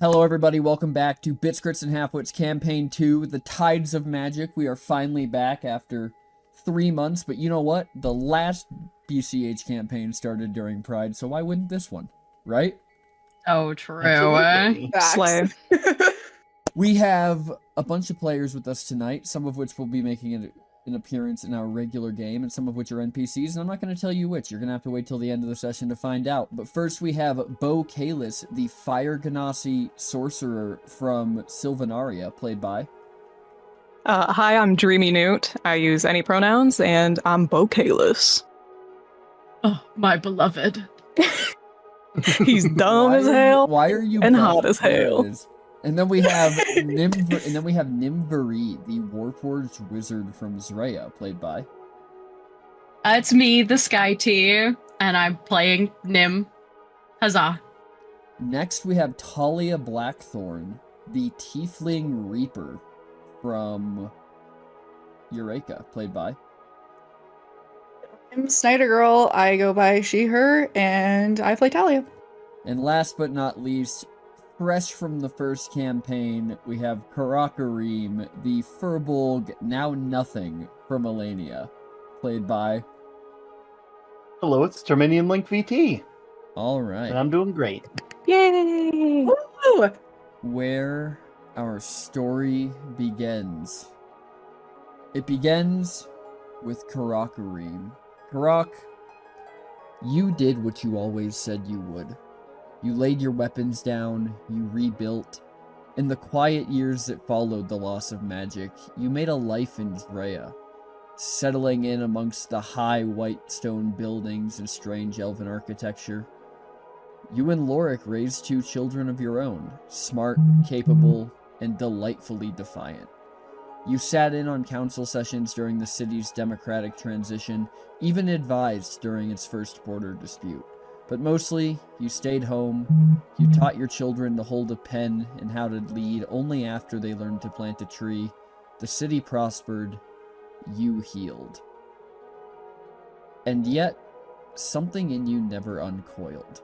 Hello, everybody. Welcome back to BitsCritsandHalfwits Campaign 2, The Tides of Magic. We are finally back after 3 months, but you know what? The last BCH campaign started during Pride, so why wouldn't this one? Right? Oh, true. Slave. We have a bunch of players with us tonight, some of which will be making an appearance in our regular game, and some of which are NPCs, and I'm not going to tell you which. You're going to have to wait till the end of the session to find out. But first we have Bo Kalis, the Fire Ganassi sorcerer from Silvinaria, played by... Hi, I'm Dreamy Newt. I use any pronouns, and I'm Bo Kalis. Oh, my beloved. He's dumb as hell. Why are you and hot as hell? And then we have Nimvari, the Warforged wizard from Zraya, played by... It's me, the Sky Tea, and I'm playing Nim. Huzzah. Next, we have Talia Blackthorn, the Tiefling Reaper from Eureka, played by... I'm Snyder Girl. I go by she, her, and I play Talia. And last but not least, fresh from the first campaign, we have Karakareem, the Furbolg Now Nothing from Elenia, played by... Hello, it's Terminian Link VT. Alright. And I'm doing great. Yay! Woo! Where our story begins. It begins with Karakareem. Karak, you did what you always said you would. You laid your weapons down, you rebuilt. In the quiet years that followed the loss of magic, you made a life in Zraya, settling in amongst the high white stone buildings and strange elven architecture. You and Lorik raised 2 children of your own, smart, capable, and delightfully defiant. You sat in on council sessions during the city's democratic transition, even advised during its first border dispute. But mostly, you stayed home, you taught your children to hold a pen and how to lead only after they learned to plant a tree. The city prospered, you healed. And yet, something in you never uncoiled.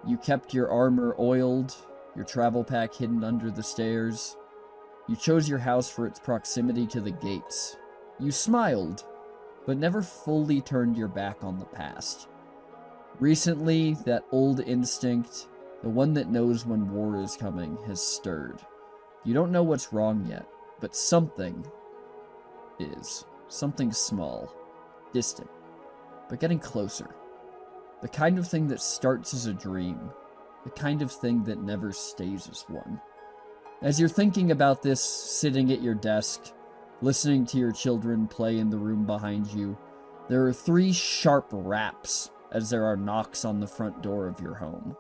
You kept your armor oiled, your travel pack hidden under the stairs. You chose your house for its proximity to the gates. You smiled, but never fully turned your back on the past. Recently, that old instinct, the one that knows when war is coming, has stirred. You don't know what's wrong yet, but something is. Something small, distant, but getting closer. The kind of thing that starts as a dream, the kind of thing that never stays as one. As you're thinking about this, sitting at your desk, listening to your children play in the room behind you, there are 3 sharp raps as there are knocks on the front door of your home.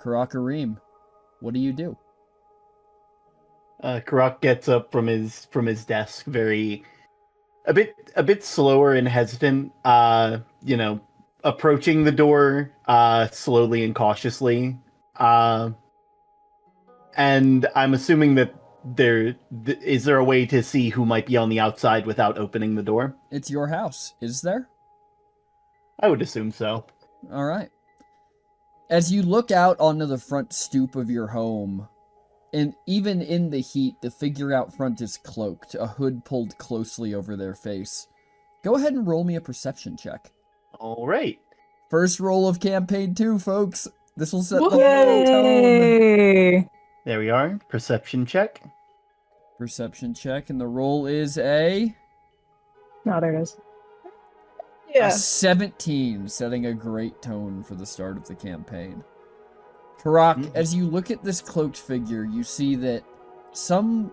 Karakareem, what do you do? Karak gets up from his desk, a bit slower and hesitant. Approaching the door slowly and cautiously. And I'm assuming that is there a way to see who might be on the outside without opening the door? It's your house, is there? I would assume so. All right. As you look out onto the front stoop of your home, and even in the heat, the figure out front is cloaked, a hood pulled closely over their face. Go ahead and roll me a perception check. All right. First roll of campaign 2, folks. This will set the whole Yay! tone. There we are. Perception check. Perception check, and the roll is a... No, there it is. Yeah. A 17, setting a great tone for the start of the campaign. Karak, as you look at this cloaked figure, you see that some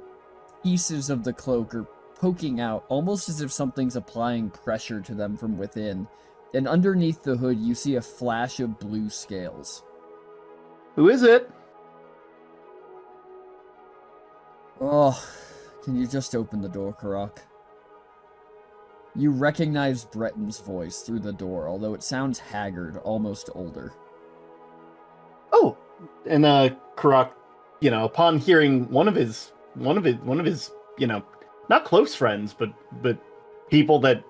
pieces of the cloak are poking out, almost as if something's applying pressure to them from within. And underneath the hood, you see a flash of blue scales. Who is it? Oh, can you just open the door, Karak? You recognize Breton's voice through the door, although it sounds haggard, almost older. Oh, and Karak, upon hearing one of his, not close friends, but people that,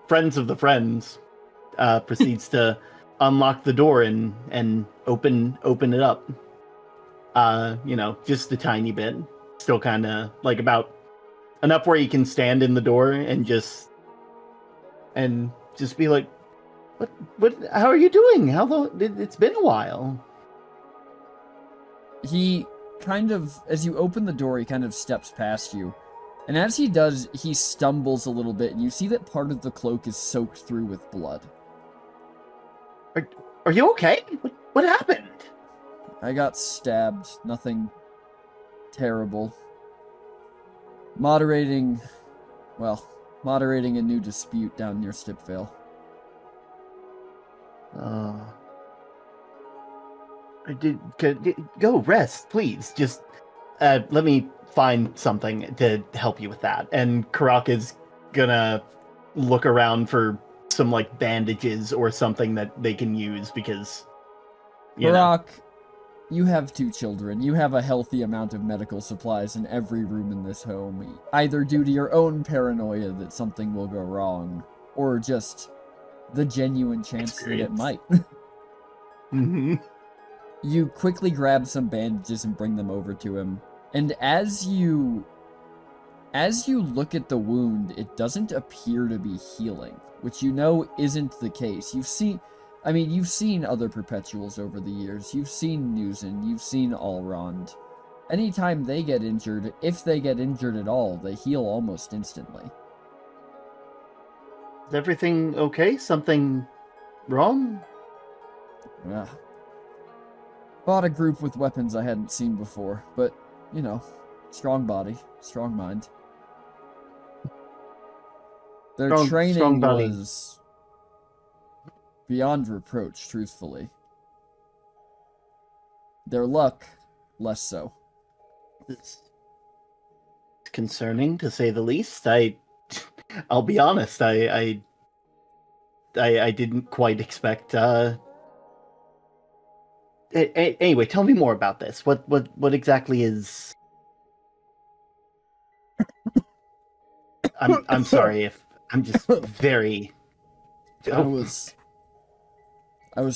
friends of the friends, proceeds to unlock the door and open it up. Just a tiny bit. Still kind of like about enough where you can stand in the door and just be like, what, how are you doing? How long? It's been a while. He kind of, as you open the door, he kind of steps past you. And as he does, he stumbles a little bit, and you see that part of the cloak is soaked through with blood. Are you okay? What happened? I got stabbed. Nothing terrible. Moderating a new dispute down near Stipvale. Go rest, please. Just let me find something to help you with that. And Karak is gonna look around for some like bandages or something that they can use because Karak, you have 2 children. You have a healthy amount of medical supplies in every room in this home, either due to your own paranoia that something will go wrong, or just the genuine chance that it might. Mm-hmm. You quickly grab some bandages and bring them over to him. And as you look at the wound, it doesn't appear to be healing, which you know isn't the case. You've seen other perpetuals over the years. You've seen Newson, you've seen Allrond. Anytime they get injured, if they get injured at all, they heal almost instantly. Is everything okay? Something wrong? Yeah. Fought a group with weapons I hadn't seen before, but, strong body, strong mind. Their training strong body. was beyond reproach, truthfully. Their luck, less so. It's concerning, to say the least. I'll be honest, I didn't quite expect, Anyway, tell me more about this. What exactly is... I'm sorry if I'm just very... I was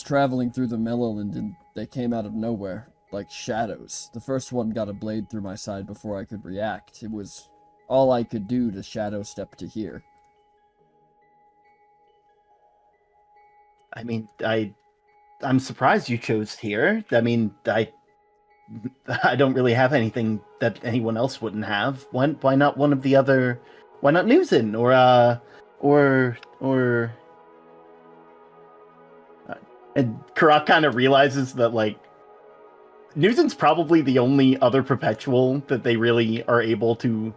traveling through the Mellowland and they came out of nowhere, like shadows. The first one got a blade through my side before I could react. It was all I could do to shadow step to here. I mean, I'm surprised you chose here. I mean, I don't really have anything that anyone else wouldn't have. Why not one of the other? Why not Newson or And Karak kind of realizes that like Newson's probably the only other perpetual that they really are able to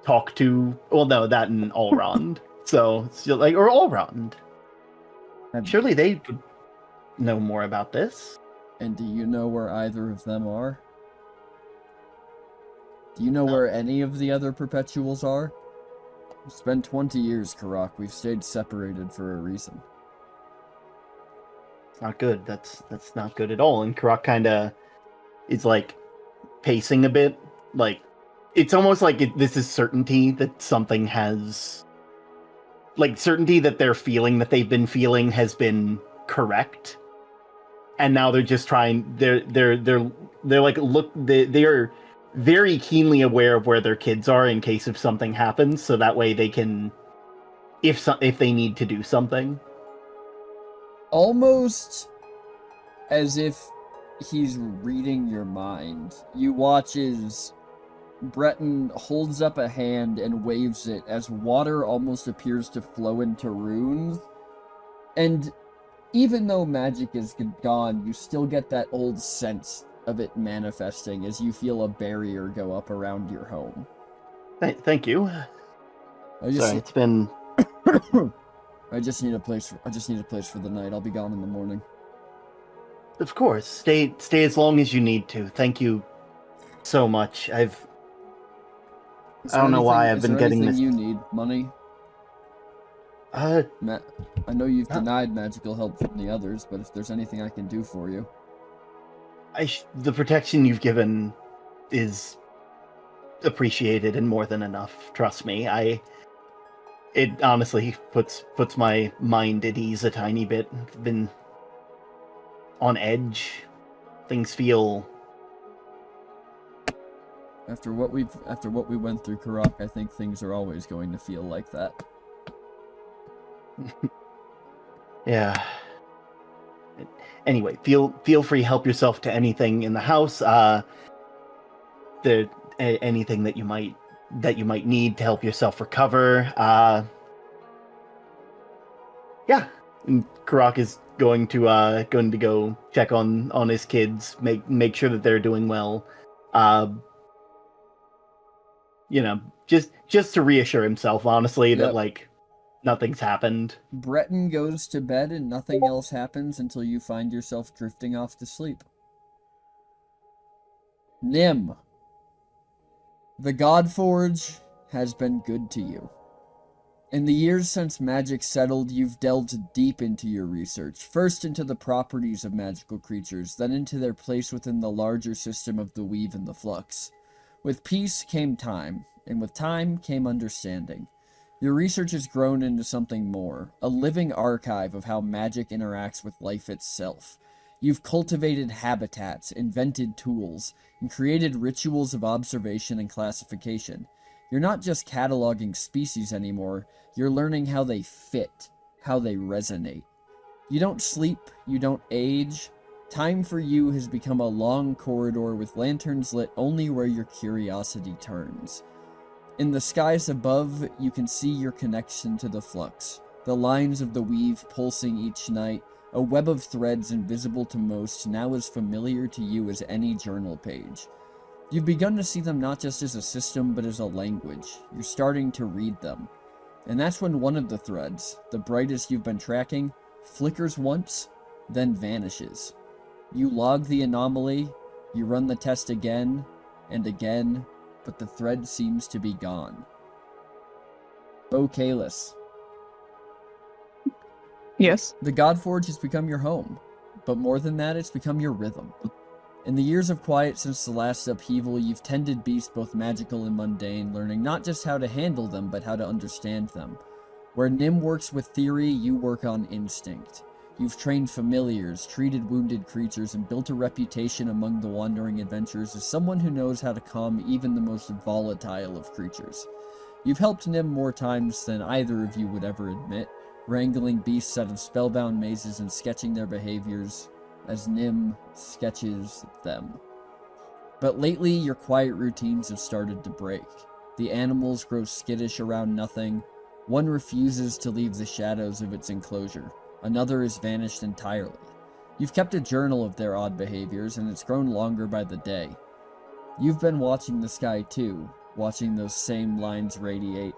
talk to. Well, no, that and Allrond. So it's just like, or Allrond. Surely they would know more about this. And do you know where either of them are? Do you know where any of the other perpetuals are? It's been 20 years, Karak. We've stayed separated for a reason. It's not good. That's not good at all. And Karak kind of is like pacing a bit. Like it's almost like this is certainty that something has, like certainty that their feeling that they've been feeling has been correct. And now they're just trying. They're like they are very keenly aware of where their kids are in case if something happens, so that way they can, if they need to do something. Almost as if he's reading your mind. You watch as Breton holds up a hand and waves it as water almost appears to flow into runes. And even though magic is gone, you still get that old sense of it manifesting as you feel a barrier go up around your home. Thank you. Sorry, it's been... I just need a place for the night. I'll be gone in the morning. Of course. Stay as long as you need to. Thank you so much. I don't know why I've been getting this. You need money? I know you've denied magical help from the others, but if there's anything I can do for you. The protection you've given is appreciated and more than enough. Trust me. It honestly puts my mind at ease a tiny bit. I've been on edge. Things feel After what we went through, Karak, I think things are always going to feel like that. Yeah. Anyway, feel free to help yourself to anything in the house. Anything that you might need to help yourself recover. Yeah. And Karak is going to go check on his kids, make sure that they're doing well. Just to reassure himself, honestly, that like nothing's happened. Breton goes to bed and nothing else happens until you find yourself drifting off to sleep. Nim. The Godforge has been good to you. In the years since magic settled, you've delved deep into your research, first into the properties of magical creatures, then into their place within the larger system of the weave and the flux. With peace came time, and with time came understanding. Your research has grown into something more, a living archive of how magic interacts with life itself. You've cultivated habitats, invented tools, and created rituals of observation and classification. You're not just cataloging species anymore, you're learning how they fit, how they resonate. You don't sleep, you don't age. Time for you has become a long corridor with lanterns lit only where your curiosity turns. In the skies above, you can see your connection to the flux, the lines of the weave pulsing each night, a web of threads invisible to most, now as familiar to you as any journal page. You've begun to see them not just as a system, but as a language. You're starting to read them. And that's when one of the threads, the brightest you've been tracking, flickers once, then vanishes. You log the anomaly, you run the test again, and again, but the thread seems to be gone. Bo Kalis. Yes? The Godforge has become your home, but more than that, it's become your rhythm. In the years of quiet since the last upheaval, you've tended beasts both magical and mundane, learning not just how to handle them, but how to understand them. Where Nim works with theory, you work on instinct. You've trained familiars, treated wounded creatures, and built a reputation among the wandering adventurers as someone who knows how to calm even the most volatile of creatures. You've helped Nim more times than either of you would ever admit, wrangling beasts out of spellbound mazes and sketching their behaviors as Nim sketches them. But lately, your quiet routines have started to break. The animals grow skittish around nothing. One refuses to leave the shadows of its enclosure. Another has vanished entirely. You've kept a journal of their odd behaviors, and it's grown longer by the day. You've been watching the sky too, watching those same lines radiate,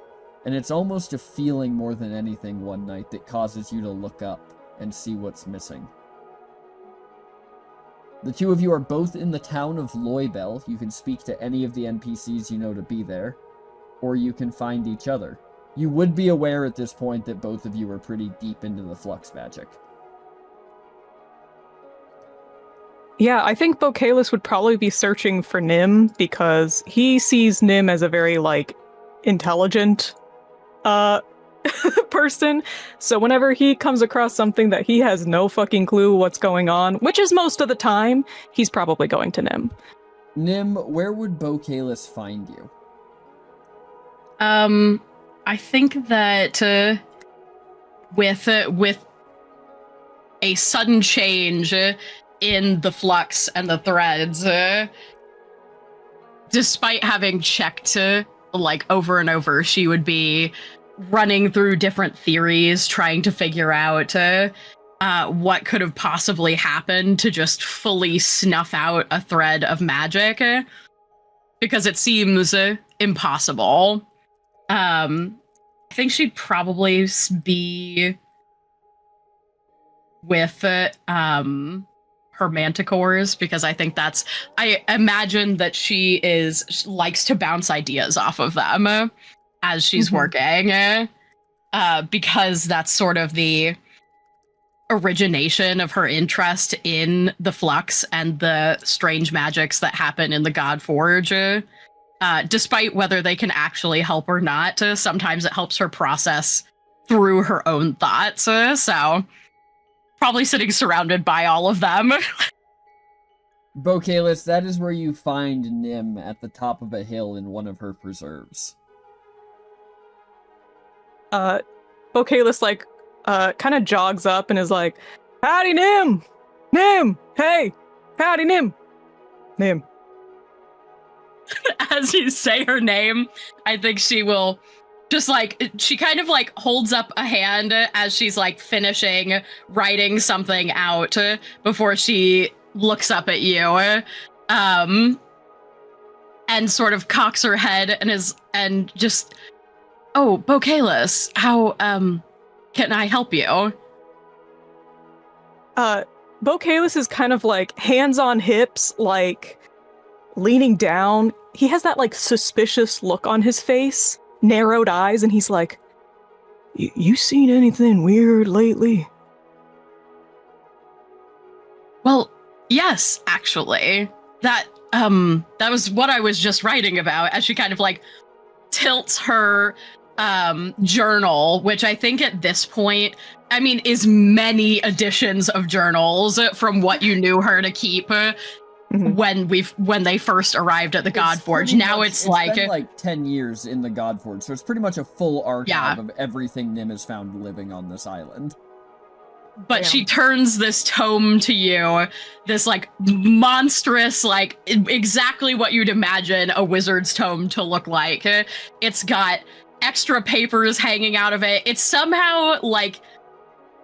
and it's almost a feeling more than anything one night that causes you to look up and see what's missing. The two of you are both in the town of Loybel. You can speak to any of the NPCs you know to be there, or you can find each other. You would be aware at this point that both of you are pretty deep into the flux magic. Yeah, I think Bocalis would probably be searching for Nim because he sees Nim as a very, intelligent person. So whenever he comes across something that he has no fucking clue what's going on, which is most of the time, he's probably going to Nim. Nim, where would Bocalis find you? I think that with a sudden change in the flux and the threads, despite having checked over and over, she would be running through different theories, trying to figure out what could have possibly happened to just fully snuff out a thread of magic, because it seems impossible. I think she'd probably be with her manticores, because I think I imagine that she likes to bounce ideas off of them as she's working, because that's sort of the origination of her interest in the flux and the strange magics that happen in the Godforge. Despite whether they can actually help or not, sometimes it helps her process through her own thoughts. So probably sitting surrounded by all of them. Bocalis, that is where you find Nim at the top of a hill in one of her preserves. Bocalis, like, kind of jogs up and is like, "Howdy, Nim! Nim! Hey! Howdy, Nim! Nim." As you say her name, I think she will just like, she kind of like holds up a hand as she's like finishing writing something out before she looks up at you, and sort of cocks her head and just, "Oh, Bocalis, how can I help you?" Bocalis is kind of like hands on hips, like leaning down. He has that like suspicious look on his face, narrowed eyes, and he's like, You seen anything weird lately?" Well, yes, actually. That was what I was just writing about, as she kind of like tilts her journal, which I think at this point, I mean, is many editions of journals from what you knew her to keep when they first arrived at the Godforge. Now it's been like 10 years in the Godforge, so it's pretty much a full archive of everything Nim has found living on this island. But she turns this tome to you, this like monstrous, like exactly what you'd imagine a wizard's tome to look like. It's got extra papers hanging out of it. It's somehow like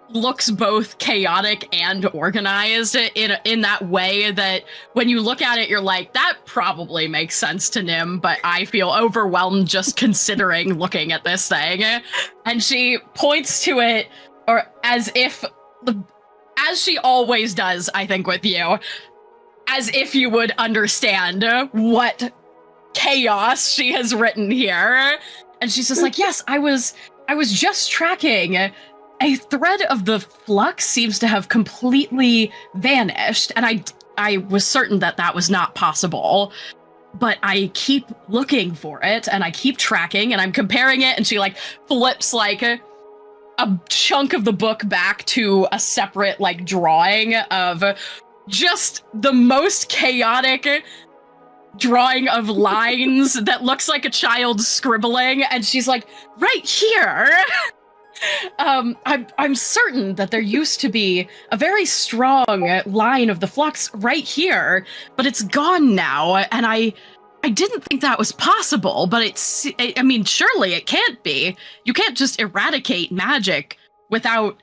looks both chaotic and organized in that way that when you look at it, you're like, that probably makes sense to Nim, but I feel overwhelmed just considering looking at this thing. And she points to it, or as she always does, I think, with you, as if you would understand what chaos she has written here. And she's just like, "Yes, I was just tracking. A thread of the flux seems to have completely vanished, and I was certain that was not possible. But I keep looking for it, and I keep tracking, and I'm comparing it." And she like flips like a chunk of the book back to a separate like drawing of just the most chaotic drawing of lines that looks like a child scribbling, and she's like, "Right here." I'm certain that there used to be a very strong line of the flux right here, but it's gone now, and I didn't think that was possible, but I mean, surely it can't be. You can't just eradicate magic without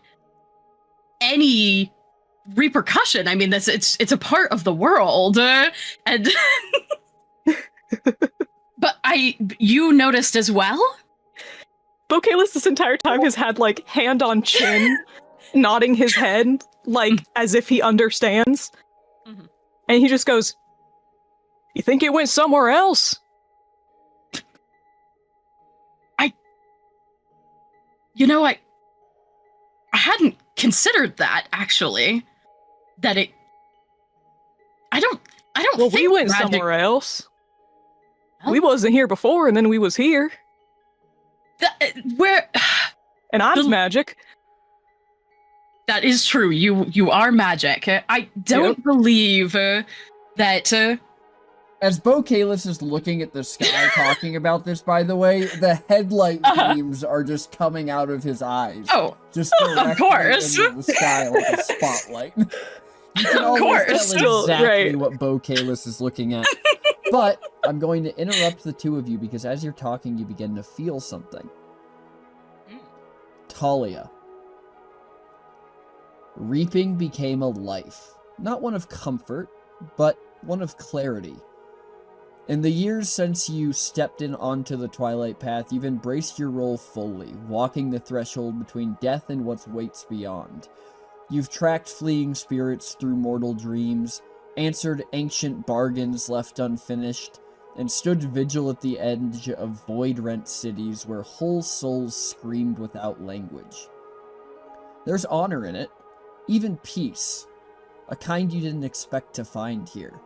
any repercussion. I mean, it's a part of the world, and but you noticed as well? Bocalis this entire time has had like hand on chin, nodding his head, like as if he understands. Mhm. And he just goes, "You think it went somewhere else?" I hadn't considered that, actually. That it... I don't Well, think we went magic... somewhere else. Huh? We wasn't here before, and then we was here. Where... And I'm magic. That is true. You are magic. I don't believe that... As Bocalis is looking at the sky talking about this, by the way, the headlight beams are just coming out of his eyes. Oh, just of course. into the sky like a spotlight. You can Of always course. tell exactly Right. what Bocalis is looking at. But I'm going to interrupt the two of you because as you're talking, you begin to feel something. Talia. Reaping became a life. Not one of comfort, but one of clarity. In the years since you stepped in onto the Twilight Path, you've embraced your role fully, walking the threshold between death and what waits beyond. You've tracked fleeing spirits through mortal dreams, answered ancient bargains left unfinished, and stood vigil at the edge of void-rent cities where whole souls screamed without language. There's honor in it, even peace, a kind you didn't expect to find here.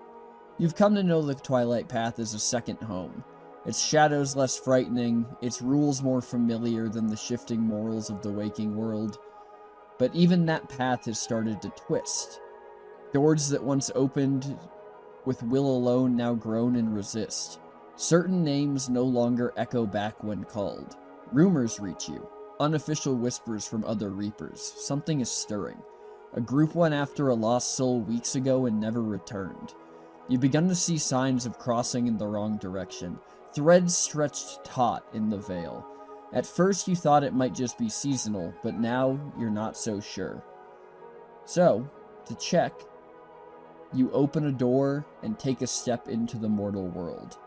You've come to know the Twilight Path as a second home, its shadows less frightening, its rules more familiar than the shifting morals of the waking world. But even that path has started to twist. Doors that once opened with will alone now grown and resist. Certain names no longer echo back when called. Rumors reach you, unofficial whispers from other reapers. Something is stirring. A group went after a lost soul weeks ago and never returned. You've begun to see signs of crossing in the wrong direction, threads stretched taut in the veil. At first you thought it might just be seasonal, but now you're not so sure. So, to check, you open a door and take a step into the mortal world.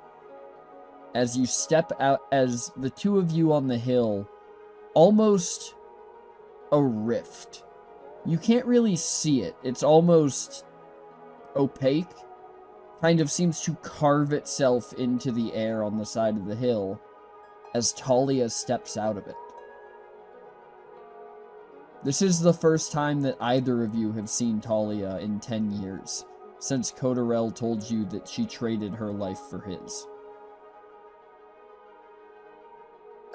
As you step out, as the two of you on the hill, almost a rift. You can't really see it. It's almost opaque. Kind of seems to carve itself into the air on the side of the hill as Talia steps out of it. This is the first time that either of you have seen Talia in 10 years, since Coderell told you that she traded her life for his.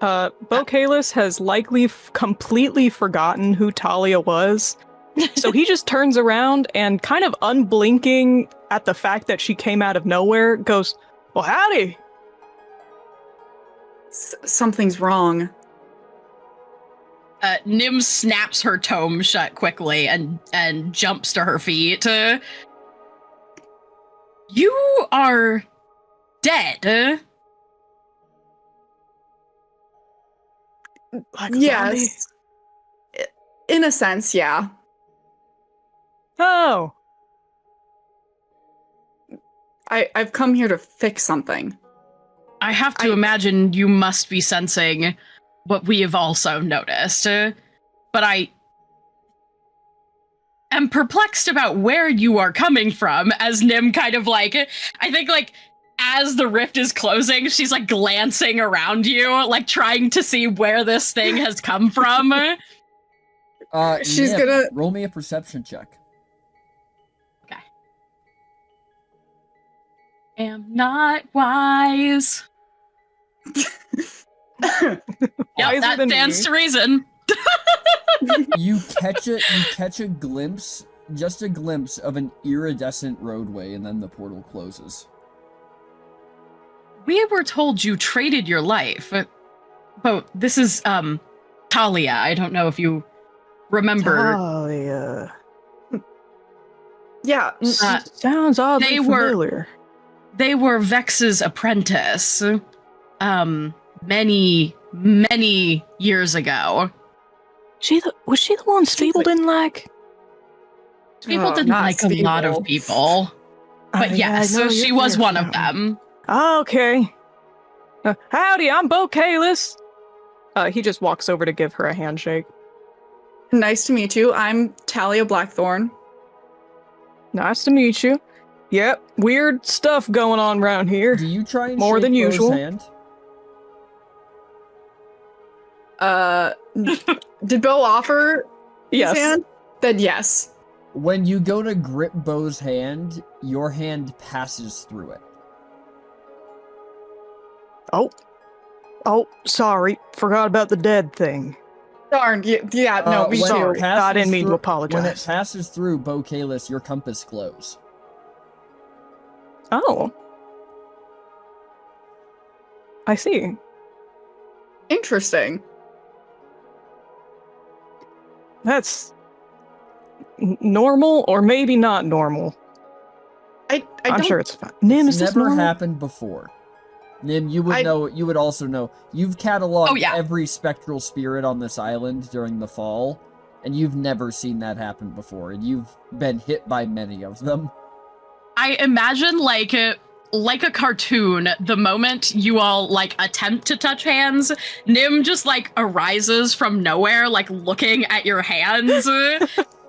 Bo Kalis has likely completely forgotten who Talia was, so he just turns around and, kind of unblinking at the fact that she came out of nowhere, goes, "Well, howdy!" Something's wrong. Nim snaps her tome shut quickly and jumps to her feet. You are dead. Like a zombie? Yes. In a sense, yeah. Oh, I've come here to fix something. I have to imagine you must be sensing what we have also noticed. But I am perplexed about where you are coming from, as Nim kind of like, I think like, as the rift is closing, she's like glancing around you, like trying to see where this thing has come from. She's Nim, gonna roll me a perception check. Okay. Am not wise. Yeah, Wiser that than stands me. to reason. You catch a glimpse, just a glimpse of an iridescent roadway, and then the portal closes. We were told you traded your life. But this is, Talia. I don't know if you remember. Talia. yeah. Sounds oddly they were- familiar. They were Vex's apprentice. Many, many years ago. Was she the one Steeple didn't like? People didn't not like a lot of Steeple. people. But yes, so she was one of them. Okay. Howdy, I'm Bo Kalis. He just walks over to give her a handshake. Nice to meet you. I'm Talia Blackthorn. Nice to meet you. Yep, weird stuff going on around here. Do you try and More shake than Bo's usual. hand? Did Bo offer Yes. his hand? Then yes. When you go to grip Bo's hand, your hand passes through it. Oh, sorry. Forgot about the dead thing. Darn. Yeah, no, me when too. it passes I didn't mean to through- apologize. When it passes through Bo Kalis, your compass glows. Oh. I see. Interesting. That's normal, or maybe not normal. I I'm don't sure it's fine. Nim, It's is this never normal? happened before. Nim, you would I- know. You would also know. You've cataloged Oh, yeah. every spectral spirit on this island during the fall, and you've never seen that happen before. And you've been hit by many of them. I imagine like a cartoon, the moment you all like attempt to touch hands, Nim just like arises from nowhere, like looking at your hands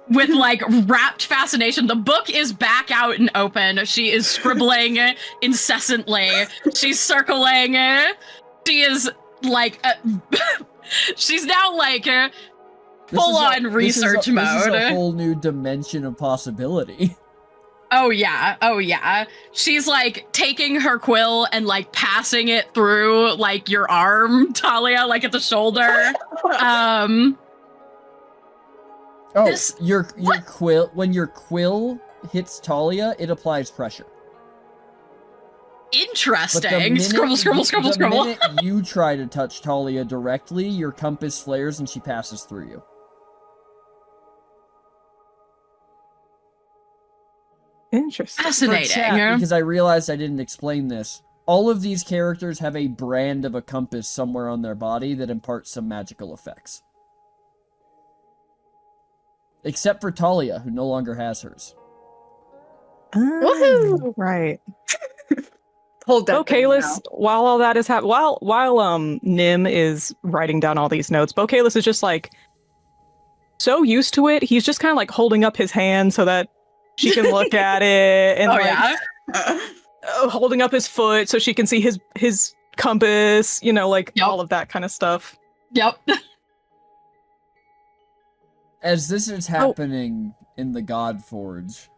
with like rapt fascination. The book is back out and open. She is scribbling incessantly. She's circling. She is like, she's now like full on research mode. This is a whole new dimension of possibility. Oh yeah. She's like taking her quill and like passing it through like your arm, Talia, like at the shoulder. Oh, This- your quill. When your quill hits Talia, it applies pressure. Interesting. Scribble, scribble, scribble, the scribble. minute you try to touch Talia directly, your compass flares and she passes through you. Interesting. For Fascinating. chat, because I realized I didn't explain this. All of these characters have a brand of a compass somewhere on their body that imparts some magical effects. Except for Talia, who no longer has hers. Woohoo! Right. Hold that. Bocalis, while all that is happening, while Nim is writing down all these notes, Bocalis is just like so used to it. He's just kind of like holding up his hand so that she can look at it, and holding up his foot so she can see his compass. You know, like all of that kind of stuff. Yep. As this is happening in the Godforge,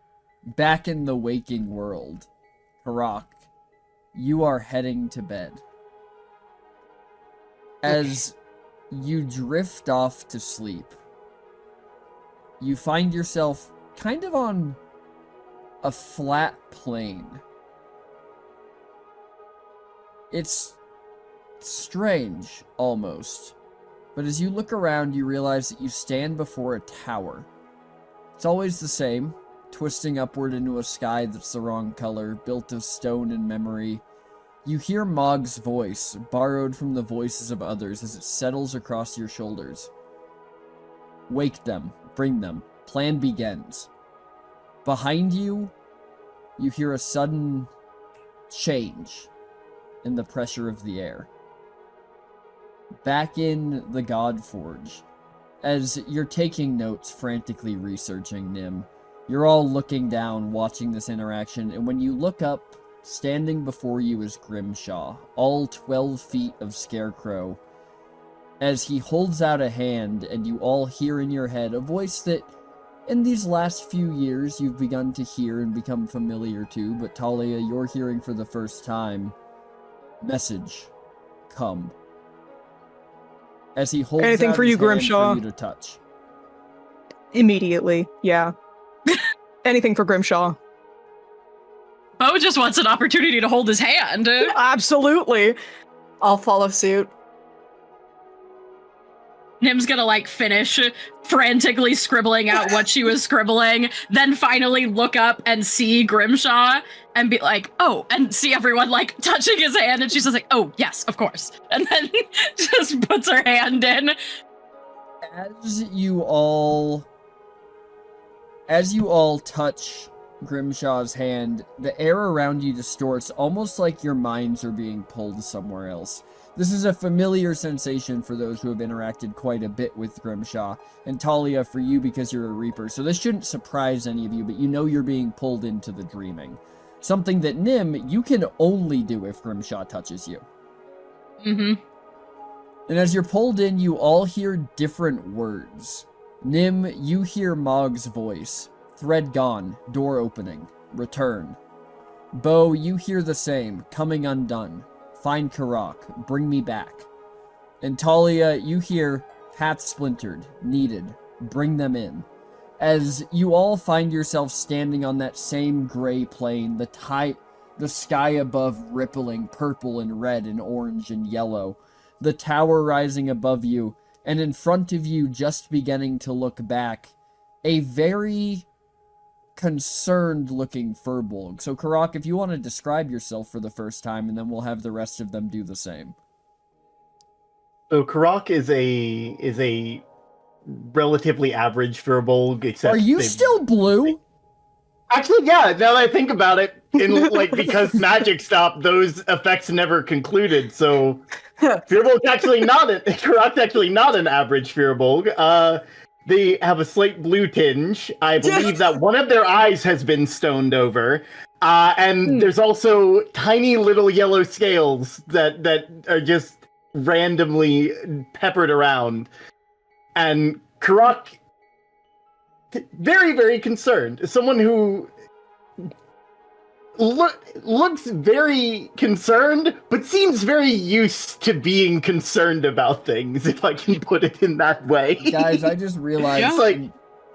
back in the waking world, Harak, you are heading to bed. As you drift off to sleep, you find yourself kind of on a flat plain. It's strange, almost. But as you look around, you realize that you stand before a tower. It's always the same, twisting upward into a sky that's the wrong color, built of stone and memory. You hear Mog's voice, borrowed from the voices of others, as it settles across your shoulders. Wake them, bring them, plan begins. Behind you, you hear a sudden change in the pressure of the air. Back in the Godforge, as you're taking notes, frantically researching Nim, you're all looking down, watching this interaction, and when you look up, standing before you is Grimshaw, all 12 feet of Scarecrow, as he holds out a hand, and you all hear in your head a voice that, in these last few years, you've begun to hear and become familiar to, but Talia, you're hearing for the first time. Message. Come. As he holds Anything out for his you, hand Grimshaw? for you to touch. Immediately, yeah. Anything for Grimshaw. Bo just wants an opportunity to hold his hand. Absolutely. I'll follow suit. Nim's gonna like finish frantically scribbling out what she was scribbling, then finally look up and see Grimshaw and be like, oh, and see everyone like touching his hand, and she's just like, oh, yes, of course. And then just puts her hand in. As you all touch Grimshaw's hand, the air around you distorts, almost like your minds are being pulled somewhere else. This is a familiar sensation for those who have interacted quite a bit with Grimshaw, and Talia for you because you're a Reaper, so this shouldn't surprise any of you, but you know you're being pulled into the dreaming. Something that Nim, you can only do if Grimshaw touches you. Mm-hmm. And as you're pulled in, you all hear different words. Nim, you hear Mog's voice. Thread gone, door opening, return. Bo, you hear the same, coming undone. Find Karak, bring me back. And Talia, you hear, path splintered, needed, bring them in. As you all find yourself standing on that same gray plane, the sky above rippling purple and red and orange and yellow, the tower rising above you, and in front of you, just beginning to look back, a very concerned-looking Furbolg. So, Karak, if you want to describe yourself for the first time, and then we'll have the rest of them do the same. So, Karak is a relatively average Furbolg, except... Are you still blue? Actually, yeah, now that I think about it, because magic stopped, those effects never concluded, so... Karak's actually not an average Furbolg. They have a slight blue tinge. I believe that one of their eyes has been stoned over. And there's also tiny little yellow scales that are just randomly peppered around. And Karak, very, very concerned. Someone who looks very concerned, but seems very used to being concerned about things, if I can put it in that way. Guys, I just realized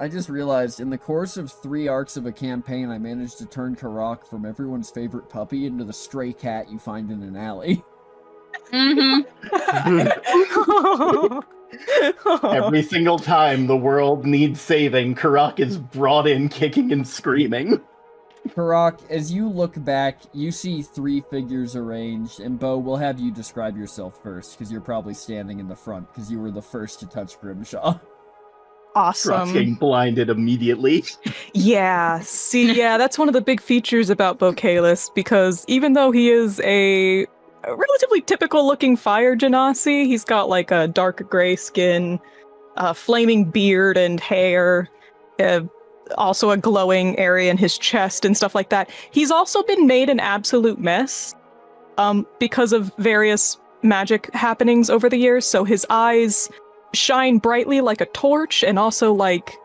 I just realized in the course of 3 arcs of a campaign, I managed to turn Karak from everyone's favorite puppy into the stray cat you find in an alley. Every single time the world needs saving, Karak is brought in kicking and screaming. Karak, as you look back, you see 3 figures arranged, and Bo, we'll have you describe yourself first, because you're probably standing in the front, because you were the first to touch Grimshaw. Karak's Awesome. getting blinded immediately. Yeah, see, that's one of the big features about Bocalis, because even though he is a relatively typical-looking fire genasi, he's got like a dark gray skin, flaming beard and hair, also a glowing area in his chest and stuff like that. He's also been made an absolute mess because of various magic happenings over the years, so his eyes shine brightly like a torch and also like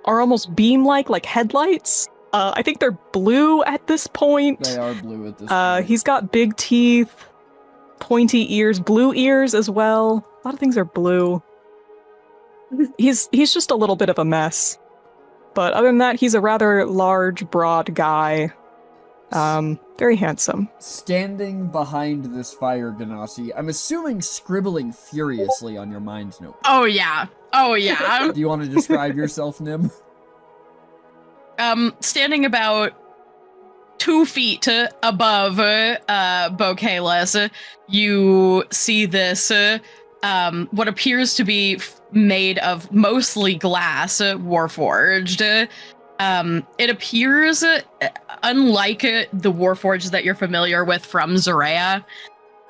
are almost beam-like headlights. I think they're blue at this point. They are blue at this point. He's got big teeth, pointy ears, blue ears as well. A lot of things are blue. He's just a little bit of a mess. But other than that, he's a rather large, broad guy. Very handsome. Standing behind this fire genasi, I'm assuming scribbling furiously on your mind note. Oh yeah. Do you want to describe yourself, Nim? Standing about 2 feet above Bocalis, you see this what appears to be made of mostly glass, warforged. It appears, unlike the warforged that you're familiar with from Zorea,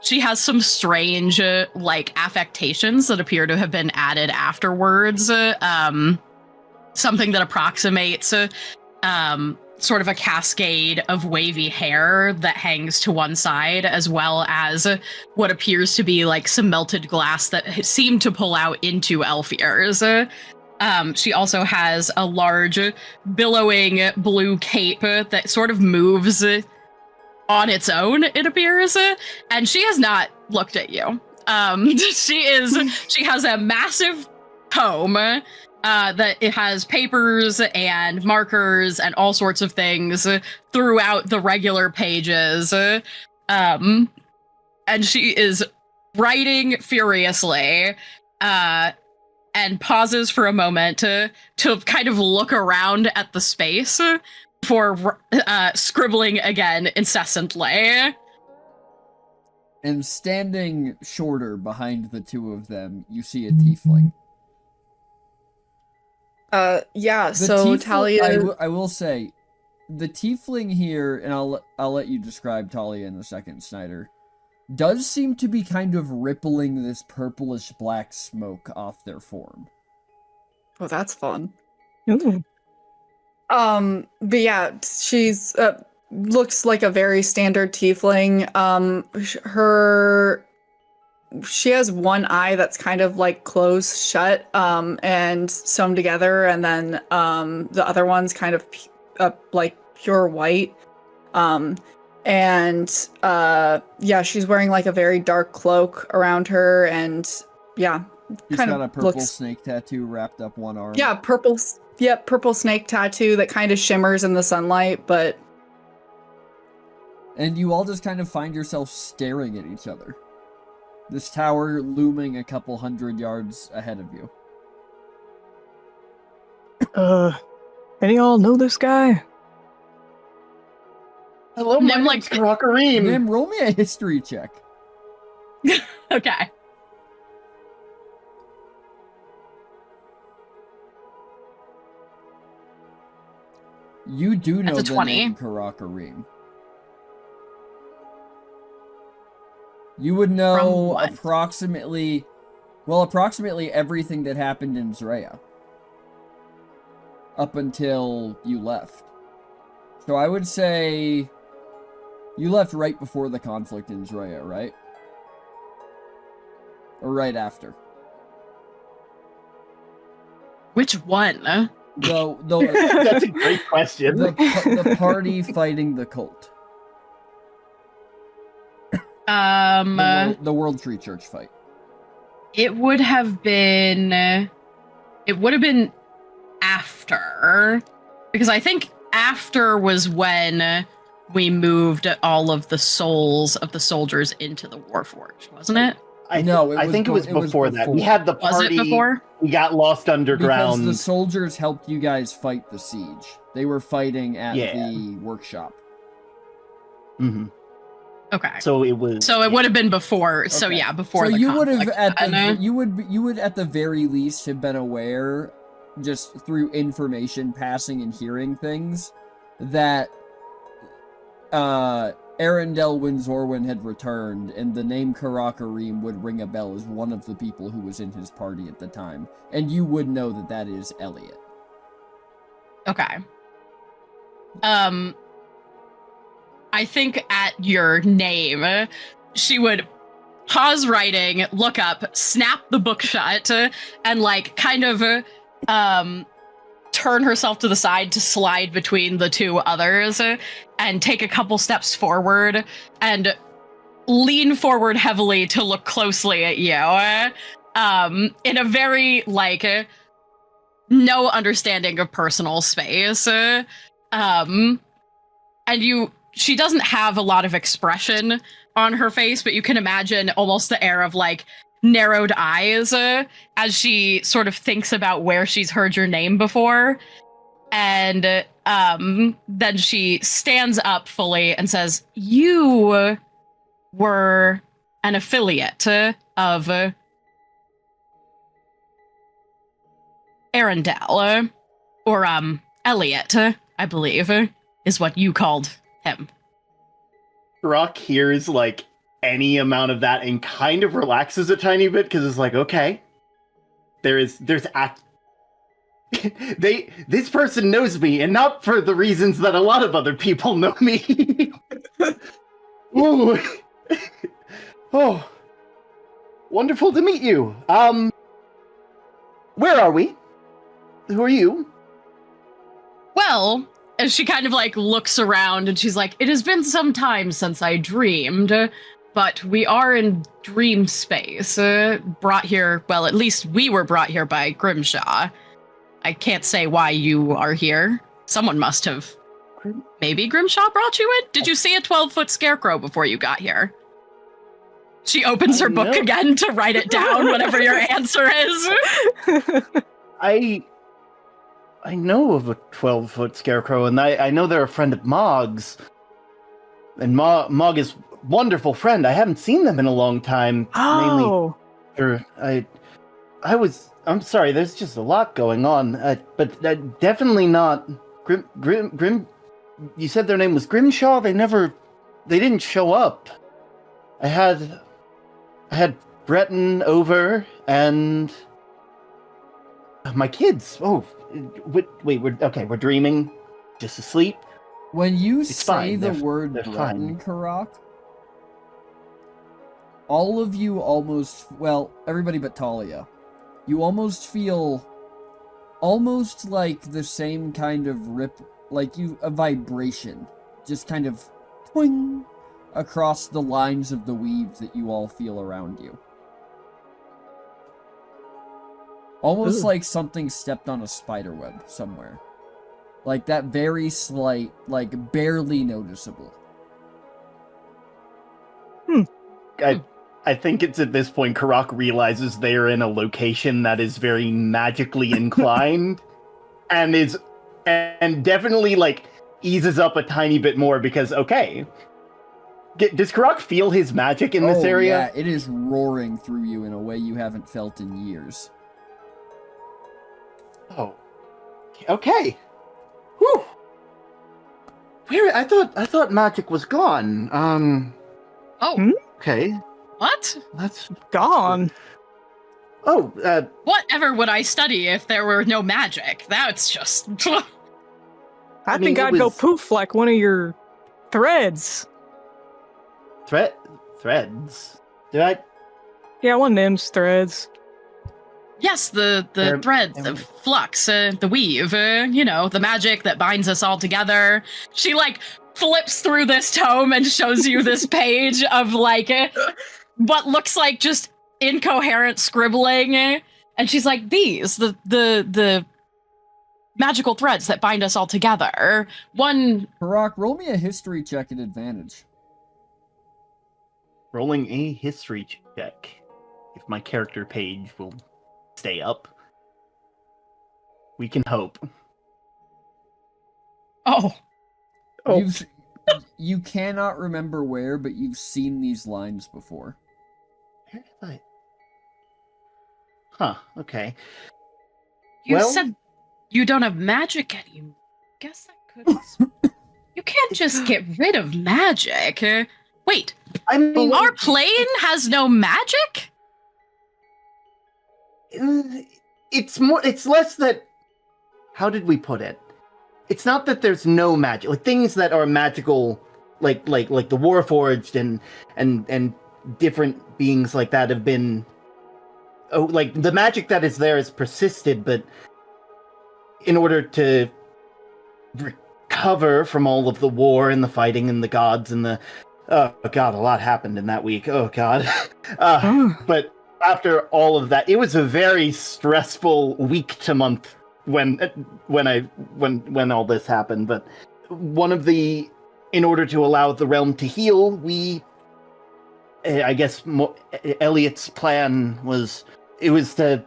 she has some strange, affectations that appear to have been added afterwards. Something that approximates sort of a cascade of wavy hair that hangs to one side, as well as what appears to be like some melted glass that seemed to pull out into elf ears. She also has a large, billowing blue cape that sort of moves on its own, it appears, and she has not looked at you. She has a massive tome that it has papers and markers and all sorts of things throughout the regular pages. And she is writing furiously, and pauses for a moment to kind of look around at the space before scribbling again incessantly. And standing shorter behind the 2 of them, you see a tiefling. Yeah, The so tiefling- Talia... I will say, the tiefling here, and I'll let you describe Talia in a second, Snyder, does seem to be kind of rippling this purplish black smoke off their form. Oh, that's fun. Ooh. But yeah, she's looks like a very standard tiefling. She has one eye that's kind of like closed shut, and sewn together, and then the other one's kind of like pure white. Yeah, she's wearing like a very dark cloak around her, and yeah, She's kind got a of purple looks... snake tattoo wrapped up one arm. Yeah, purple snake tattoo that kind of shimmers in the sunlight, but... And you all just kind of find yourself staring at each other. This tower looming a couple 100 yards ahead of you. Any of y'all know this guy? Hello, my Nim, name's Karakareem. Nim, roll me a history check. Okay. You do know That's a the 20. name Karakareem. You would know approximately everything that happened in Zorea. Up until you left. So I would say you left right before the conflict in Zorea, right? Or right after? Which one? That's a great question. The party fighting the cult. The World Tree Church fight. It would have been before, because I think after was when we moved all of the souls of the soldiers into the Warforged, wasn't it? I think it was before that. We had the party. Was it before? We got lost underground. Because the soldiers helped you guys fight the siege. They were fighting at the workshop. Mm-hmm. Okay. So it was. So it would have been before. Okay. So yeah, before. So the you would have conflict. you would at the very least have been aware, just through information passing and hearing things, that Arendelle Winzorwin had returned, and the name Karakarim would ring a bell as one of the people who was in his party at the time, and you would know that that is Elliot. Okay. I think at your name, she would pause writing, look up, snap the book shut, and like kind of turn herself to the side to slide between the two others and take a couple steps forward and lean forward heavily to look closely at you in a very like no understanding of personal space. And she doesn't have a lot of expression on her face, but you can imagine almost the air of like narrowed eyes as she sort of thinks about where she's heard your name before. And then she stands up fully and says, "You were an affiliate of Arendelle, or Elliot, I believe, is what you called him." Rock hears like any amount of that and kind of relaxes a tiny bit because it's like, okay, there's this person knows me, and not for the reasons that a lot of other people know me. Ooh. Oh, wonderful to meet you. Where are we? Who are you? Well, as she kind of like looks around and she's like, "It has been some time since I dreamed, but we are in dream space, brought here, well, at least we were brought here by Grimshaw. I can't say why you are here. Someone must have. Maybe Grimshaw brought you in? Did you see a 12-foot scarecrow before you got here?" She opens her book again to write it down, whatever your answer is. I know of a 12-foot scarecrow, and I know they're a friend of Mog's. And Mog is a wonderful friend. I haven't seen them in a long time. Oh. Mainly, I'm sorry, there's just a lot going on. But definitely not Grim. You said their name was Grimshaw? They didn't show up. I had Breton over, and my kids. Oh, wait, we're dreaming, just asleep. When you It's say fine. the They're word fine. Breton, Karak, all of you almost, well, everybody but Talia, you almost feel almost like the same kind of a vibration, just kind of twing across the lines of the weave that you all feel around you. Almost like something stepped on a spider web somewhere. Like that very slight, like barely noticeable. I think it's at this point Karak realizes they are in a location that is very magically inclined, and definitely like eases up a tiny bit more because okay, does Karak feel his magic in this area? Yeah, it is roaring through you in a way you haven't felt in years. Oh, okay. Whew. I thought magic was gone. Oh. Okay. What? That's Gone. Oh, Whatever would I study if there were no magic? That's just... I think I'd go poof like one of your threads. Threads? Did I? Yeah, one of them's threads. Yes, the thread, the flux, the weave, the magic that binds us all together. She, like, flips through this tome and shows you this page of, like, what looks like just incoherent scribbling. And she's like, these, the magical threads that bind us all together. One... Karak, roll me a history check at advantage. Rolling a history check. If my character page will stay up. We can hope. Oh. You cannot remember where, but you've seen these lines before. Where have I... Huh, okay. You Well- said you don't have magic anymore. Guess that could... You can't just get rid of magic. Wait, I mean, our plane has no magic? it's less that... How did we put it? It's not that there's no magic. Like, things that are magical, like the Warforged and different beings like that have been... Oh, like, the magic that is there has persisted, but in order to recover from all of the war and the fighting and the gods and the... Oh, God, a lot happened in that week. Oh, God. But after all of that, it was a very stressful week to month when all this happened. But in order to allow the realm to heal, I guess Elliot's plan was to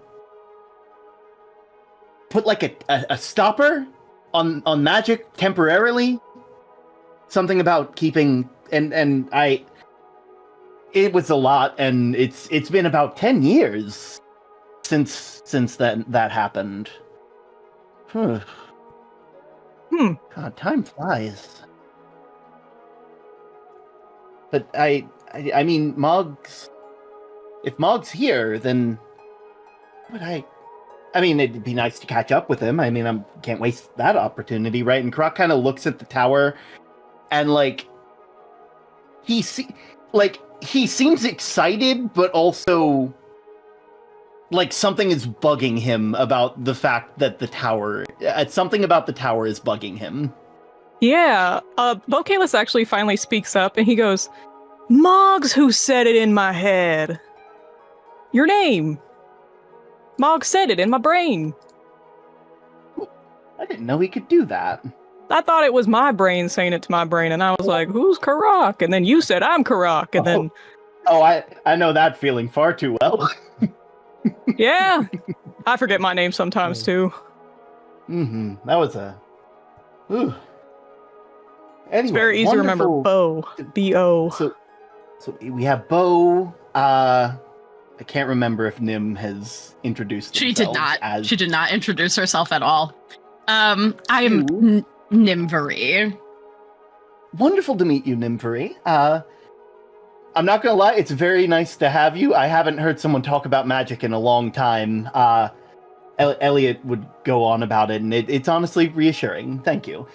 put like a stopper on magic temporarily. Something about keeping it was a lot, and it's been about 10 years since that happened. God, time flies. But I mean, if Mog's here, then I mean, it'd be nice to catch up with him. I mean, I can't waste that opportunity, right? And Krok kind of looks at the tower, and he seems excited, but also something is bugging him about the fact that something about the tower is bugging him. Yeah, Bocalis actually finally speaks up, and he goes, "Mog's who said it in my head. Your name. Mog said it in my brain. I didn't know he could do that. I thought it was my brain saying it to my brain, and I was like, who's Karak? And then you said, I'm Karak, and then... Oh, I know that feeling far too well. Yeah, I forget my name sometimes, too. Mm-hmm. That was a... Ooh. Anyway, It's very easy to remember Bo. B-O. So we have Bo. I can't remember if Nim has introduced She did themselves not. She did not introduce herself at all. I am Nimvery. Wonderful to meet you, Nimvery. I'm not gonna lie, it's very nice to have you. I haven't heard someone talk about magic in a long time. Elliot would go on about it, and it's honestly reassuring. Thank you.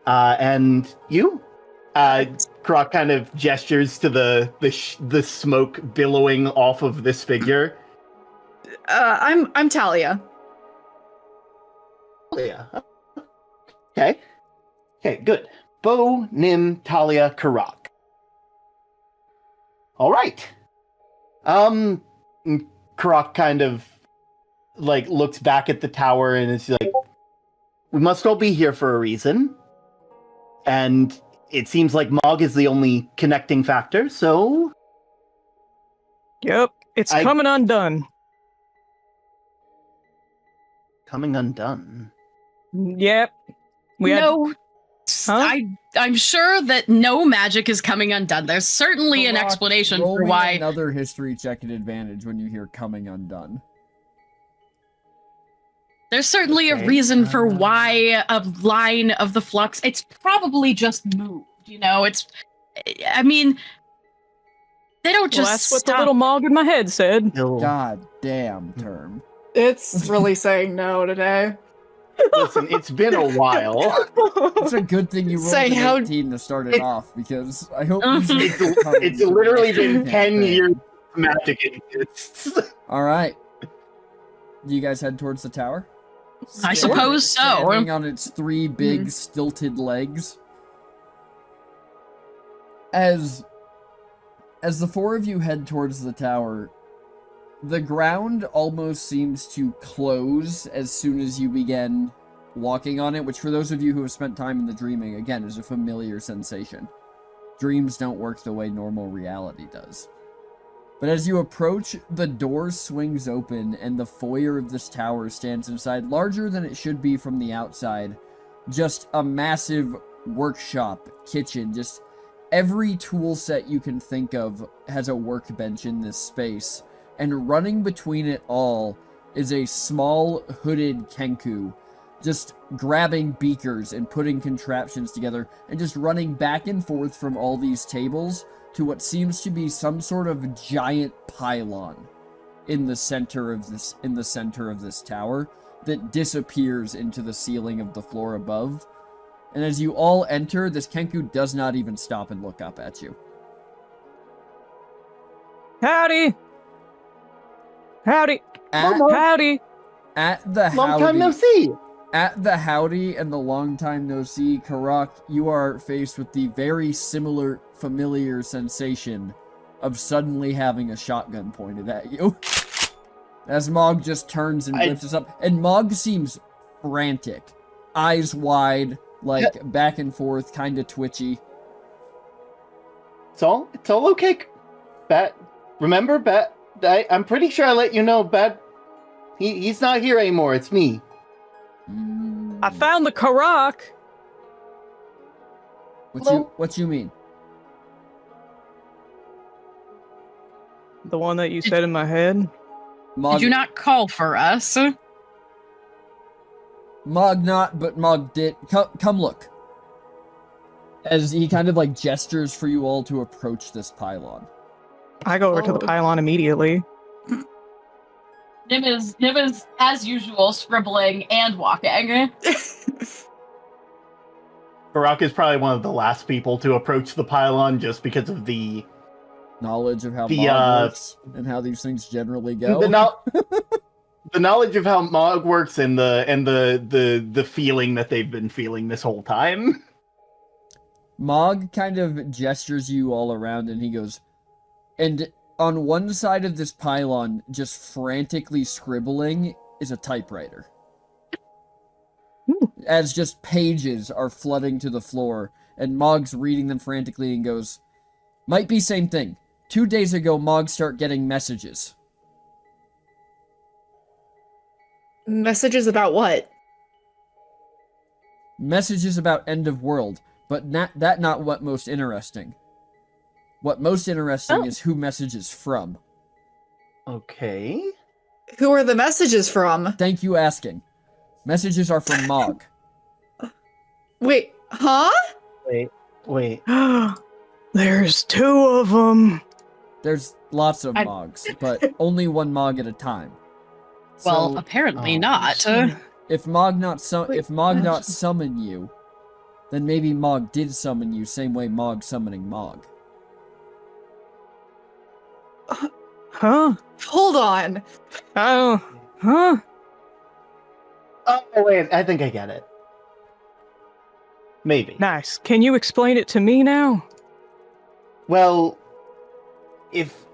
And you? Krok kind of gestures to the smoke billowing off of this figure. I'm Talia. Talia. Okay, good. Bo, Nim, Talia, Karak. All right. Karak kind of looks back at the tower and is like, "We must all be here for a reason, and it seems like Mog is the only connecting factor. So, Yep, it's coming undone. Coming undone." Yep. I'm sure that no magic is coming undone. There's certainly an explanation roll for me why. Another history check at advantage when you hear "coming undone." There's certainly a reason for why a line of the flux. It's probably just moved. I mean, they don't just. That's what the little Mog in my head said. God damn term. It's really saying no today. Listen, it's been a while. It's a good thing you rolled Say an 18 to start it off, because I hope It's literally been 10 years magic exists. Alright. Do you guys head towards the tower? I suppose so. Standing on its three big stilted legs. As the four of you head towards the tower, the ground almost seems to close as soon as you begin walking on it, which for those of you who have spent time in the dreaming, again, is a familiar sensation. Dreams don't work the way normal reality does. But as you approach, the door swings open and the foyer of this tower stands inside, larger than it should be from the outside. Just a massive workshop, kitchen, just every tool set you can think of has a workbench in this space. And running between it all is a small hooded Kenku, just grabbing beakers and putting contraptions together and just running back and forth from all these tables to what seems to be some sort of giant pylon in the center of this tower that disappears into the ceiling of the floor above. And as you all enter, this Kenku does not even stop and look up at you. Howdy! Howdy! Howdy! At the Long howdy, time no see. At the howdy and the long time no see, Karak, you are faced with the very similar, familiar sensation of suddenly having a shotgun pointed at you. As Mog just turns and lifts us up, and Mog seems frantic, eyes wide, like back and forth, kind of twitchy. It's all okay. Bat, remember, Bat? I'm pretty sure I let you know, Bat. He's not here anymore. It's me. I found the Karak! What you mean? The one that you said in my head? Mog, Did you not call for us? Mog not, but Mog did. Come look. As he kind of like gestures for you all to approach this pylon. I go over to the pylon immediately. Nim is, as usual, scribbling and walking. Barack is probably one of the last people to approach the pylon just because of the knowledge of how Mog works and how these things generally go. The knowledge of how Mog works and the feeling that they've been feeling this whole time. Mog kind of gestures you all around and he goes, and on one side of this pylon, just frantically scribbling, is a typewriter. As just pages are flooding to the floor, and Mog's reading them frantically and goes, might be same thing. 2 days ago, Mog start getting messages. Messages about what? Messages about end of world, but not what most interesting. What most interesting is who messages from. Okay. Who are the messages from? Thank you asking. Messages are from Mog. Wait, huh? Wait. There's 2 of them. There's lots of Mogs, but only one Mog at a time. Well, So, apparently not. if Mog not summon you, then maybe Mog did summon you, same way Mog summoning Mog. Huh? Hold on. Oh, huh? Oh, wait, I think I get it. Maybe. Nice. Can you explain it to me now? Well, if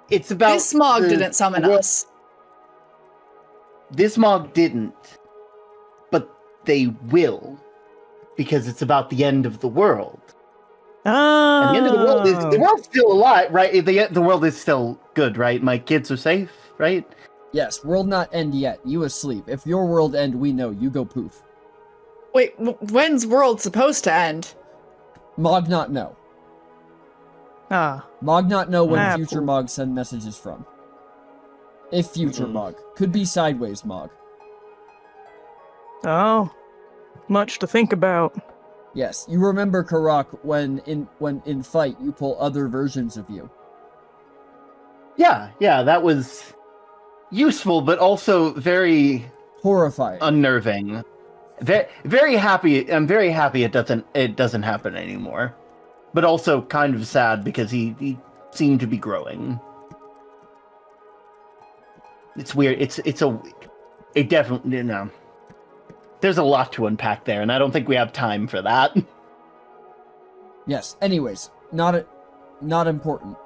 it's about... This Mog didn't summon us. This Mog didn't, but they will, because it's about the end of the world. Oh. And the end of the world's still alive, right? The world is still good, right? My kids are safe, right? Yes, world not end yet. You asleep. If your world end, we know. You go poof. Wait, when's world supposed to end? Mog not know. Mog not know when future poof. Mog send messages from. If future Mog. Could be sideways Mog. Oh. Much to think about. Yes, you remember Karak when in fight you pull other versions of you. Yeah, that was useful, but also very horrifying, unnerving. Very happy. I'm very happy it doesn't happen anymore, but also kind of sad because he seemed to be growing. It's weird. It definitely There's a lot to unpack there, and I don't think we have time for that. Yes. Anyways, not important.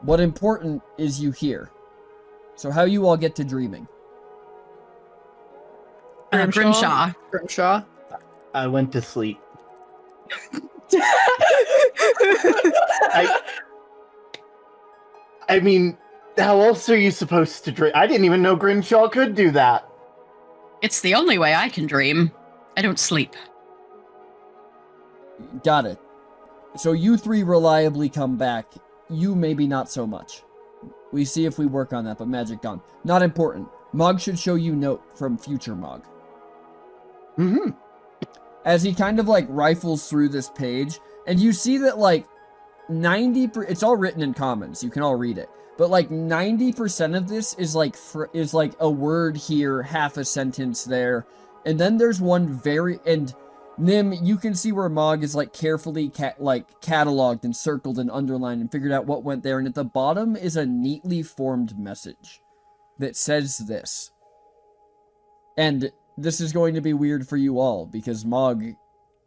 What important is you here. So how you all get to dreaming? Grimshaw. Grimshaw. I went to sleep. I mean, how else are you supposed to dream? I didn't even know Grimshaw could do that. It's the only way I can dream. I don't sleep. Got it. So you three reliably come back. You maybe not so much. We see if we work on that, but magic gone. Not important. Mog should show you note from future Mog. Mm-hmm. As he kind of like rifles through this page, and you see that like 90%, it's all written in commons, you can all read it, but like 90% of this is like a word here, half a sentence there, and then there's one and Nim, you can see where Mog is like carefully cataloged and circled and underlined and figured out what went there, and at the bottom is a neatly formed message that says this. And this is going to be weird for you all, because Mog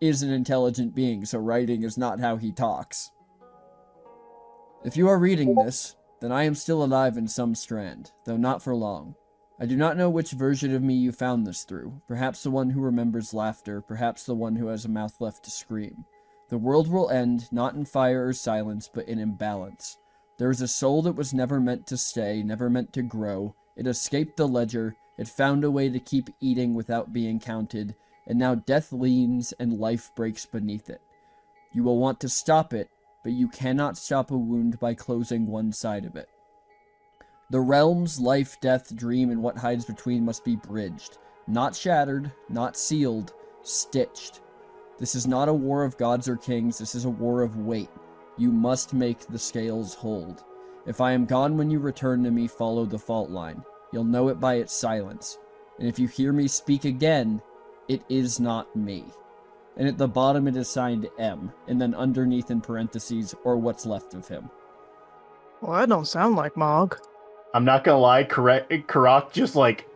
is an intelligent being, so writing is not how he talks. If you are reading this, then I am still alive in some strand, though not for long. I do not know which version of me you found this through. Perhaps the one who remembers laughter, perhaps the one who has a mouth left to scream. The world will end, not in fire or silence, but in imbalance. There is a soul that was never meant to stay, never meant to grow. It escaped the ledger, it found a way to keep eating without being counted, and now death leans and life breaks beneath it. You will want to stop it, but you cannot stop a wound by closing one side of it. The realms, life, death, dream, and what hides between must be bridged. Not shattered, not sealed, stitched. This is not a war of gods or kings, this is a war of weight. You must make the scales hold. If I am gone when you return to me, follow the fault line. You'll know it by its silence. And if you hear me speak again, it is not me. And at the bottom it is signed M, and then underneath in parentheses, or what's left of him. Well, that don't sound like Mog. I'm not gonna lie, Karak just like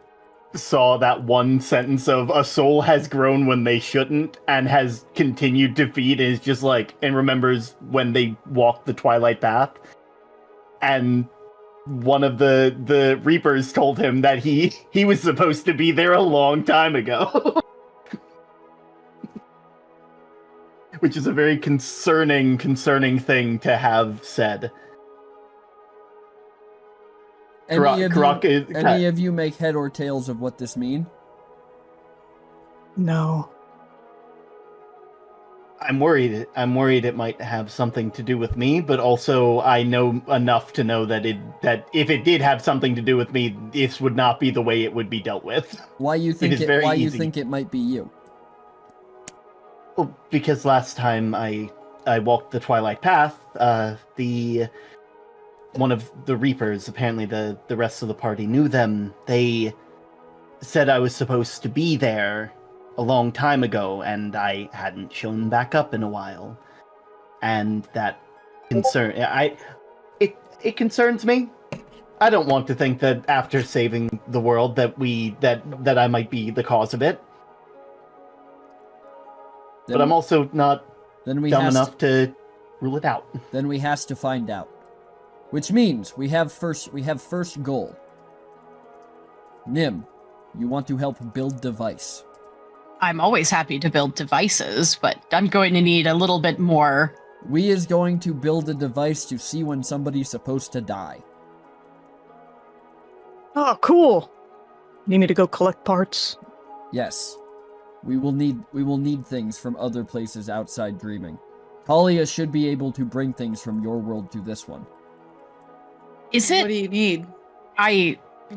saw that one sentence of a soul has grown when they shouldn't and has continued to feed, and is just like, and remembers when they walked the Twilight Path. And one of the Reapers told him that he was supposed to be there a long time ago. Which is a very concerning thing to have said. Any of you make head or tails of what this mean? No. I'm worried it might have something to do with me, but also I know enough to know that if it did have something to do with me, this would not be the way it would be dealt with. Why you think you think it might be you? Well, because last time I walked the Twilight Path, one of the Reapers, apparently the rest of the party knew them, they said I was supposed to be there a long time ago, and I hadn't shown back up in a while. And that it concerns me. I don't want to think that after saving the world that I might be the cause of it. But I'm also not dumb enough to rule it out. Then we has to find out. Which means we have first goal. Nim, you want to help build device. I'm always happy to build devices, but I'm going to need a little bit more. We is going to build a device to see when somebody's supposed to die. Oh, cool. Need me to go collect parts? Yes. We will need things from other places outside dreaming. Talia should be able to bring things from your world to this one. Is it? What do you need?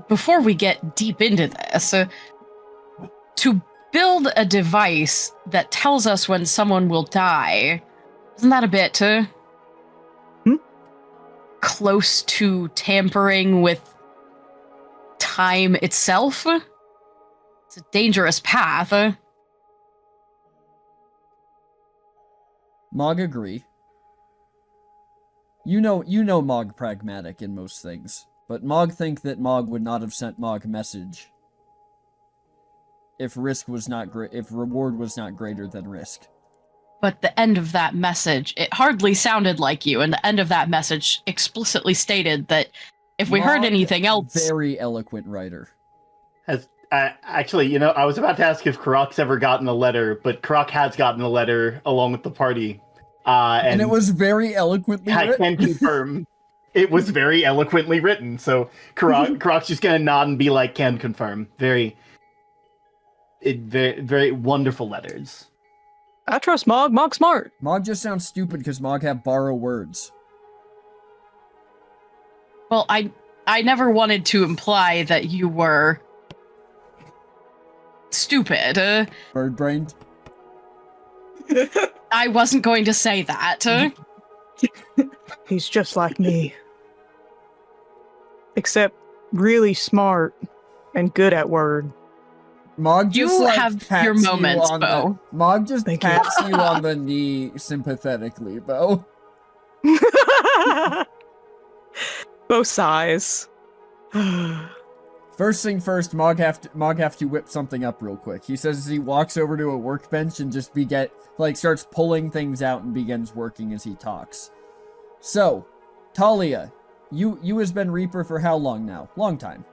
Before we get deep into this, to build a device that tells us when someone will die, isn't that a bit close to tampering with time itself? It's a dangerous path. Mog agree. You know Mog pragmatic in most things, but Mog think that Mog would not have sent Mog a message if reward was not greater than risk. But the end of that message, it hardly sounded like you, and the end of that message explicitly stated that If we heard Mog, anything else, very eloquent writer. Has actually, I was about to ask if Karok's ever gotten a letter, but Karok has gotten a letter along with the party, And it was very eloquently I written. can confirm it was very eloquently written. So Karok's just gonna nod and be like, "Can confirm." Very very wonderful letters. I trust Mog. Mog's smart. Mog just sounds stupid because Mog have borrow words. well, I never wanted to imply that you were stupid. Bird-brained. I wasn't going to say that. He's just like me. Except really smart and good at word. Mog just You like have pats your you moments, on Bo. Mog just Thank you. pats you on the knee sympathetically, Bo. Both sighs. First thing first, Mog have to whip something up real quick. He says as he walks over to a workbench and just starts pulling things out and begins working as he talks. So, Talia, you has been Reaper for how long now? Long time.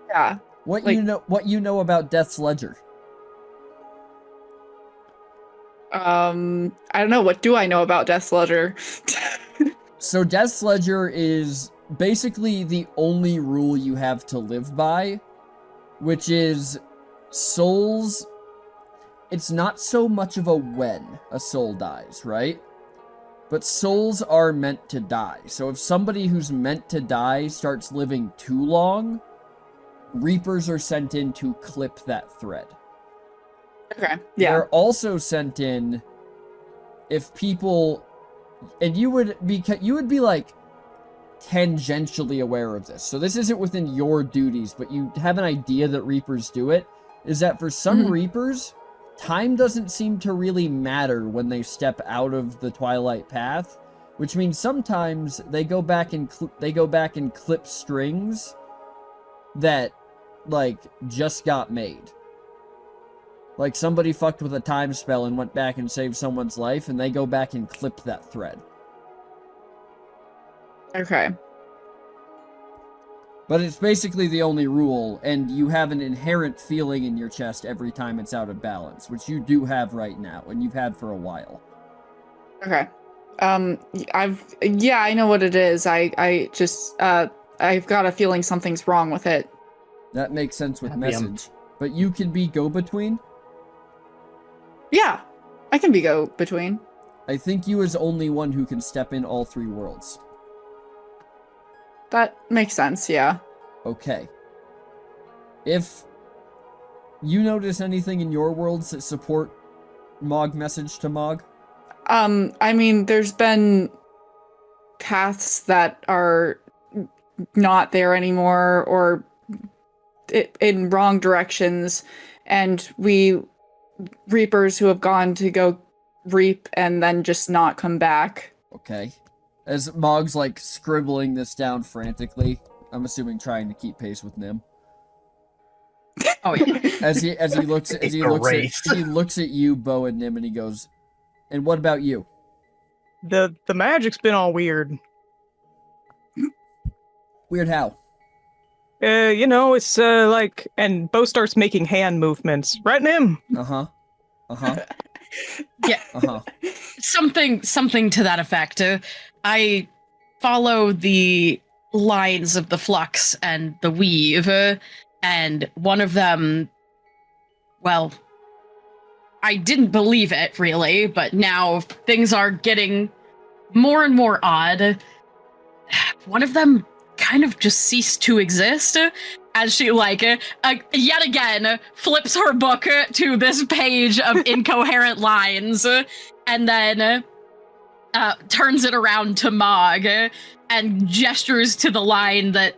Yeah. What you know about Death's Ledger? I don't know. What do I know about Death's Ledger? So Death's Ledger is basically the only rule you have to live by, which is souls. It's not so much of a when a soul dies, right? But souls are meant to die. So if somebody who's meant to die starts living too long, Reapers are sent in to clip that thread. Okay. Yeah. They're also sent in if people, and you would be like tangentially aware of this. So this isn't within your duties, but you have an idea that Reapers do it, is that for some Reapers, time doesn't seem to really matter when they step out of the Twilight Path, which means sometimes they go back and clip strings that like just got made. Like somebody fucked with a time spell and went back and saved someone's life, and they go back and clip that thread. Okay. But it's basically the only rule, and you have an inherent feeling in your chest every time it's out of balance, which you do have right now, and you've had for a while. Okay. I know what it is. I've got a feeling something's wrong with it. That makes sense with Happy message. But you can be go-between? Yeah, I can be go-between. I think you is only one who can step in all three worlds. That makes sense, yeah. Okay. If you notice anything in your worlds that support Mog message to Mog? I mean, there's been paths that are not there anymore, or in wrong directions, and we Reapers who have gone to go reap and then just not come back. Okay. As Mog's like scribbling this down frantically, I'm assuming trying to keep pace with Nim. Oh yeah. As he looks at you, Bo, and Nim, and he goes, "And what about you?" The magic's been all weird. Weird how? It's like, and Bo starts making hand movements. Right, Nim? Uh-huh. Yeah. Uh-huh. Something to that effect. I follow the lines of the flux and the weave, and one of them, well, I didn't believe it really, but now things are getting more and more odd. One of them kind of just ceased to exist as she yet again flips her book to this page of incoherent lines and then turns it around to Mog and gestures to the line that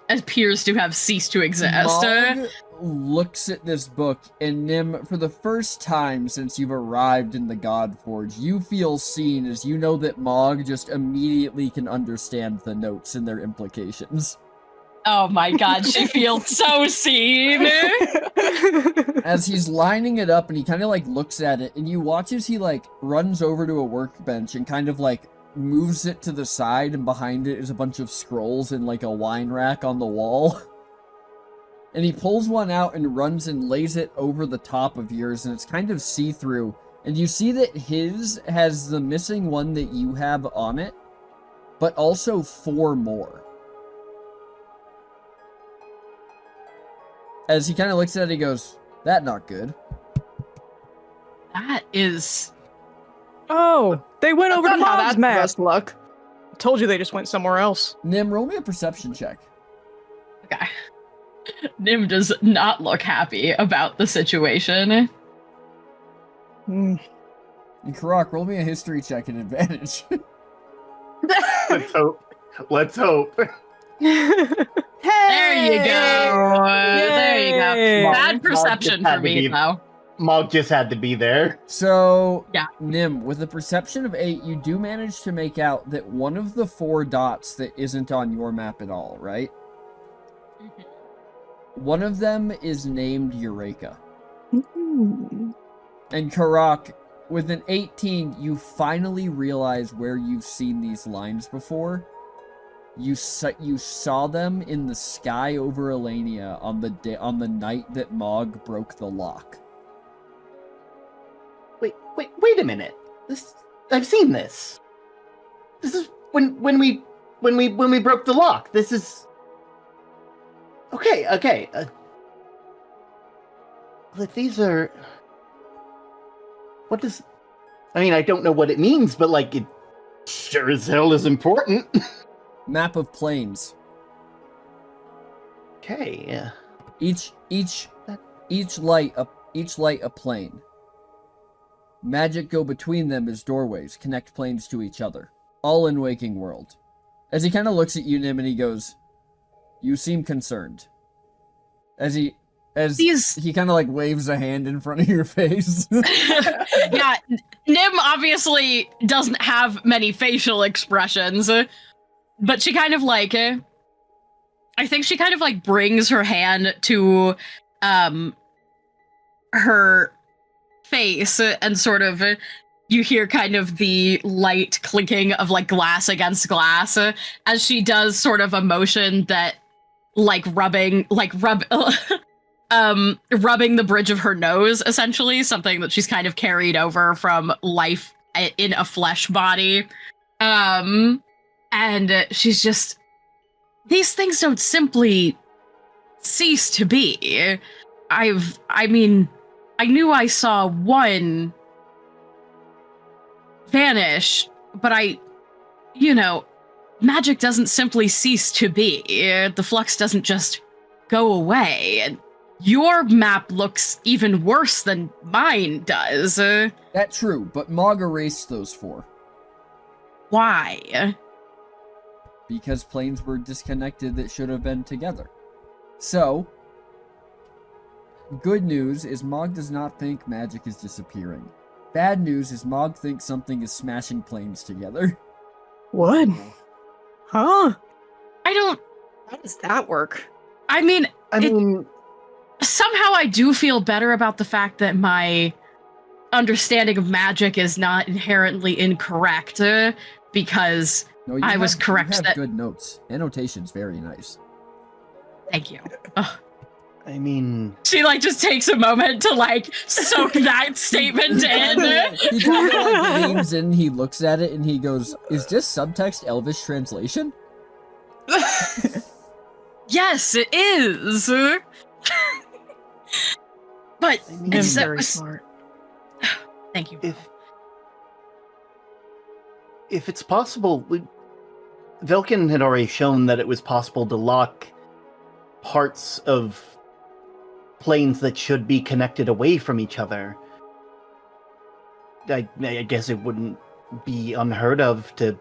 appears to have ceased to exist. Mog looks at this book, and Nim, for the first time since you've arrived in the Godforge, you feel seen as you know that Mog just immediately can understand the notes and their implications. Oh my god, she feels so seen! As he's lining it up, and he kind of like looks at it, and you watch as he like runs over to a workbench and kind of like moves it to the side, and behind it is a bunch of scrolls and like a wine rack on the wall. And he pulls one out and runs and lays it over the top of yours, and it's kind of see-through. And you see that his has the missing one that you have on it, but also 4 more. As he kind of looks at it, he goes, "That not good." That is... Oh, they went over to That's not how Mom's that's the map. best luck. Told you they just went somewhere else. Nim, roll me a perception check. Okay. Nim does not look happy about the situation. Mm. And Karak, roll me a history check at advantage. Let's hope. Let's hope. There you go. There you go. Yay. Bad perception for me, though. Mog just had to be there. So, Yeah. Nim, with a perception of 8, you do manage to make out that one of the 4 dots that isn't on your map at all, right? One of them is named Eureka. Mm. And Karak, with an 18, you finally realize where you've seen these lines before. You saw them in the sky over Elenia on the night that Mog broke the lock. Wait a minute. I've seen this. This is when we broke the lock. This is okay. But these are. What does? I mean, I don't know what it means, but like it sure as hell is important. Map of planes. Okay. Yeah. Each light a plane. Magic go between them as doorways, connect planes to each other. All in Waking World. As he kind of looks at you, Nim, and he goes, "You seem concerned." As he kind of like waves a hand in front of your face. Yeah, Nim obviously doesn't have many facial expressions, but she kind of like, I think she kind of like brings her hand to her face and sort of you hear kind of the light clinking of like glass against glass as she does sort of a motion that like rubbing the bridge of her nose, essentially, something that she's kind of carried over from life in a flesh body. And she's just, these things don't simply cease to be. I knew I saw one vanish, but magic doesn't simply cease to be. The flux doesn't just go away. And your map looks even worse than mine does. That's true, but Mog erased those 4. Why? Because planes were disconnected that should have been together. So, good news is Mog does not think magic is disappearing. Bad news is Mog thinks something is smashing planes together. What? Huh? How does that work? Somehow I do feel better about the fact that my understanding of magic is not inherently incorrect, because No, I was correct You have that- good notes. Annotation's very nice. Thank you. Ugh. I mean, She like just takes a moment to like soak that statement in. He kind of like leans in, he looks at it, and he goes, "Is this subtext Elvish translation?" Yes, it is. But I mean, it's very smart. Thank you. if it's possible, Velkin had already shown that it was possible to lock parts of planes that should be connected away from each other. I guess it wouldn't be unheard of to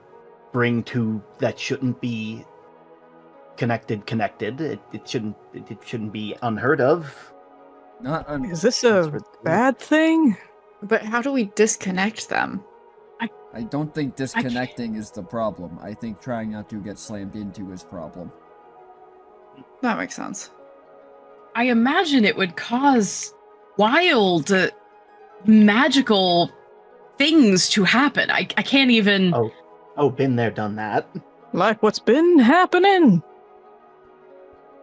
bring 2 that shouldn't be connected. It shouldn't be unheard of. Is this a bad thing? But how do we disconnect them? I don't think disconnecting is the problem. I think trying not to get slammed into is problem. That makes sense. I imagine it would cause wild, magical things to happen. I can't even. Oh, been there, done that. Like what's been happening?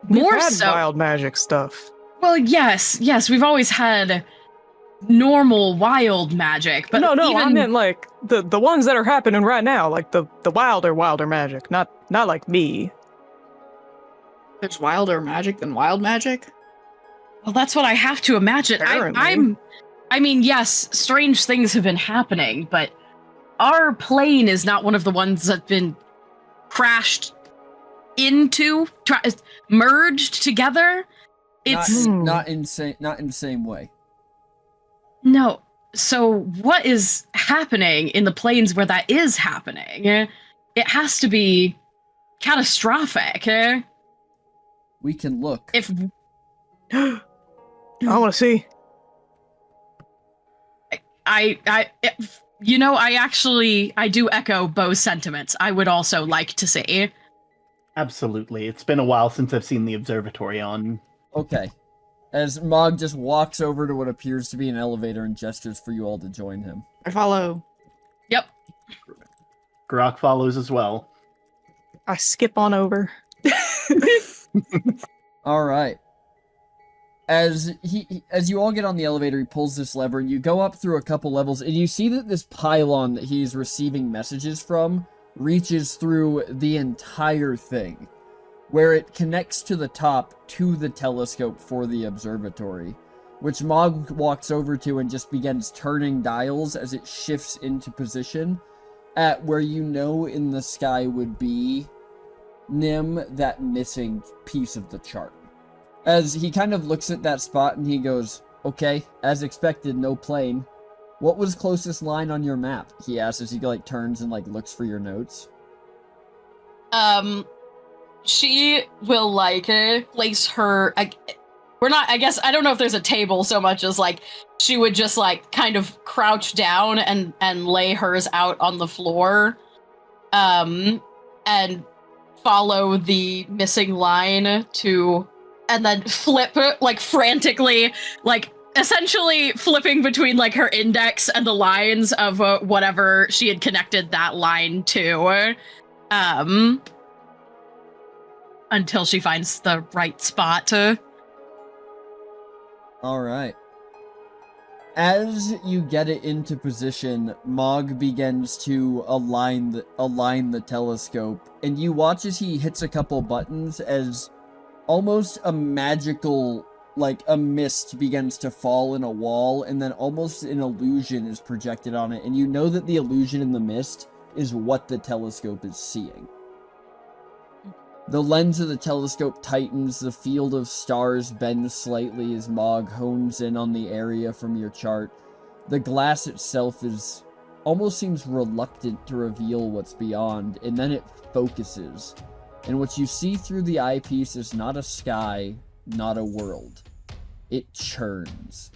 We've More had so. wild magic stuff. Well, yes, we've always had normal wild magic, but no, even... I meant like the ones that are happening right now, like the wilder magic, not like me. There's wilder magic than wild magic? Well, that's what I have to imagine. Apparently. I mean, yes, strange things have been happening, but our plane is not one of the ones that's been crashed into, merged together. It's not in the same way. No. So what is happening in the planes where that is happening? It has to be catastrophic. We can look. If I want to see. I do echo Bo's sentiments. I would also like to see. Absolutely. It's been a while since I've seen the observatory on. Okay. As Mog just walks over to what appears to be an elevator and gestures for you all to join him. I follow. Yep. Grok follows as well. I skip on over. All right. As you all get on the elevator, he pulls this lever, and you go up through a couple levels, and you see that this pylon that he's receiving messages from reaches through the entire thing, where it connects to the top to the telescope for the observatory, which Mog walks over to and just begins turning dials as it shifts into position at where you know in the sky would be Nim, that missing piece of the chart. As he kind of looks at that spot and he goes, okay, as expected, no plane. What was closest line on your map? He asks as he turns and looks for your notes. She will place her. I guess I don't know if there's a table so much as she would just kind of crouch down and lay hers out on the floor, and follow the missing line to, and then flip frantically, essentially flipping between her index and the lines of whatever she had connected that line to, until she finds the right spot to. All right. As you get it into position, Mog begins to align the telescope, and you watch as he hits a couple buttons as almost a magical, a mist begins to fall in a wall, and then almost an illusion is projected on it, and you know that the illusion in the mist is what the telescope is seeing. The lens of the telescope tightens, the field of stars bends slightly as Mog hones in on the area from your chart. The glass itself almost seems reluctant to reveal what's beyond, and then it focuses. And what you see through the eyepiece is not a sky, not a world. It churns.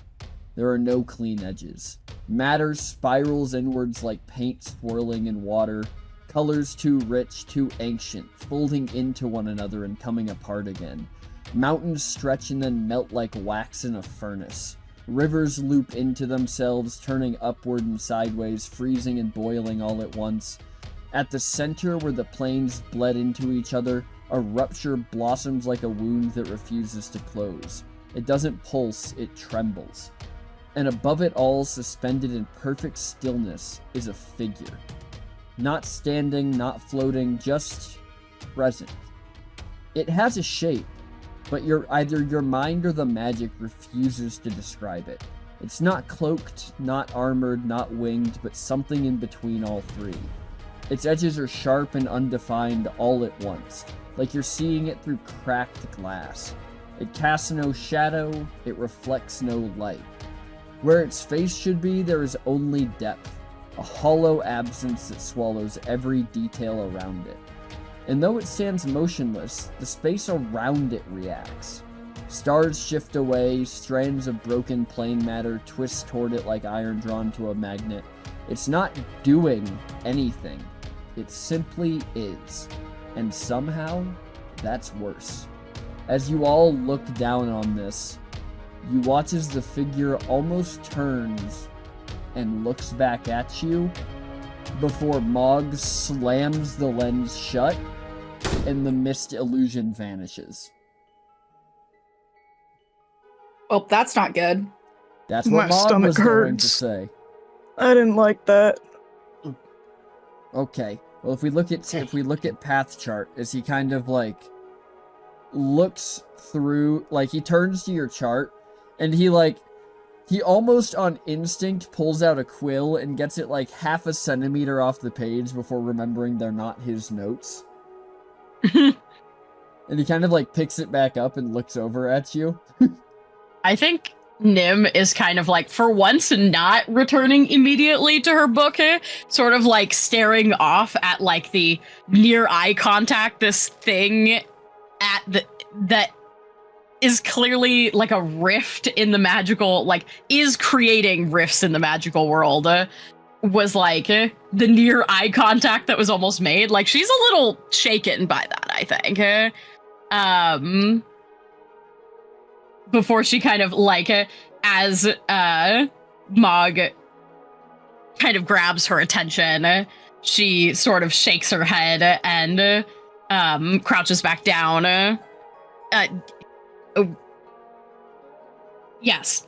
There are no clean edges. Matter spirals inwards like paint swirling in water. Colors too rich, too ancient, folding into one another and coming apart again. Mountains stretch and then melt like wax in a furnace. Rivers loop into themselves, turning upward and sideways, freezing and boiling all at once. At the center where the planes bled into each other, a rupture blossoms like a wound that refuses to close. It doesn't pulse, it trembles. And above it all, suspended in perfect stillness, is a figure. Not standing, not floating, just present. It has a shape, but either your mind or the magic refuses to describe it. It's not cloaked, not armored, not winged, but something in between all three. Its edges are sharp and undefined all at once, like you're seeing it through cracked glass. It casts no shadow, it reflects no light. Where its face should be, there is only depth. A hollow absence that swallows every detail around it. And though it stands motionless, the space around it reacts. Stars shift away, strands of broken plane matter twist toward it like iron drawn to a magnet. It's not doing anything. It simply is. And somehow, that's worse. As you all look down on this, you watch as the figure almost turns and looks back at you, before Mog slams the lens shut and the mist illusion vanishes. Well, that's not good. That's what My Mog stomach was going to hurts. say. I didn't like that. Okay. Well, if we look at path chart, as he kind of like looks through, like he turns to your chart, and he almost on instinct pulls out a quill and gets it like half a centimeter off the page before remembering they're not his notes. And he kind of like picks it back up and looks over at you. I think Nim is kind of like, for once, not returning immediately to her book, sort of like staring off at like the near eye contact, this thing at that is clearly like a rift in the magical, like is creating rifts in the magical world. Was like the near eye contact that was almost made. Like she's a little shaken by that, I think. Before she kind of like, as Mog kind of grabs her attention, she sort of shakes her head and crouches back down. Yes,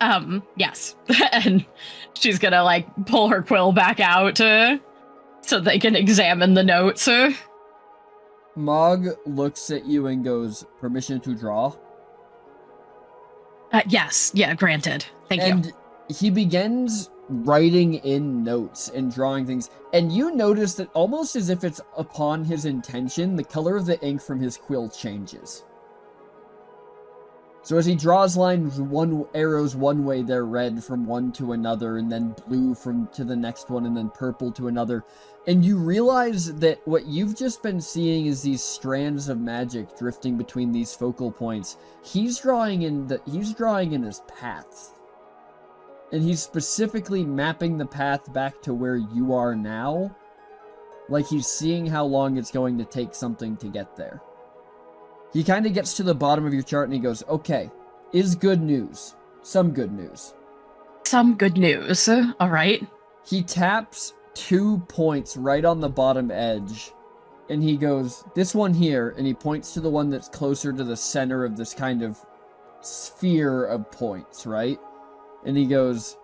yes. And she's gonna like pull her quill back out so they can examine the notes. Mog looks at you and goes, "Permission to draw?" Yes, yeah, granted. Thank you. And he begins writing in notes and drawing things, and you notice that almost as if it's upon his intention, the color of the ink from his quill changes. So as he draws lines, arrows one way, they're red from one to another, and then blue to the next one, and then purple to another. And you realize that what you've just been seeing is these strands of magic drifting between these focal points. He's drawing in his paths. And he's specifically mapping the path back to where you are now. Like he's seeing how long it's going to take something to get there. He kind of gets to the bottom of your chart and he goes, "Okay, is good news. Some good news." Some good news. All right. He taps 2 points right on the bottom edge, and he goes, "This one here," and he points to the one that's closer to the center of this kind of sphere of points, right? And he goes,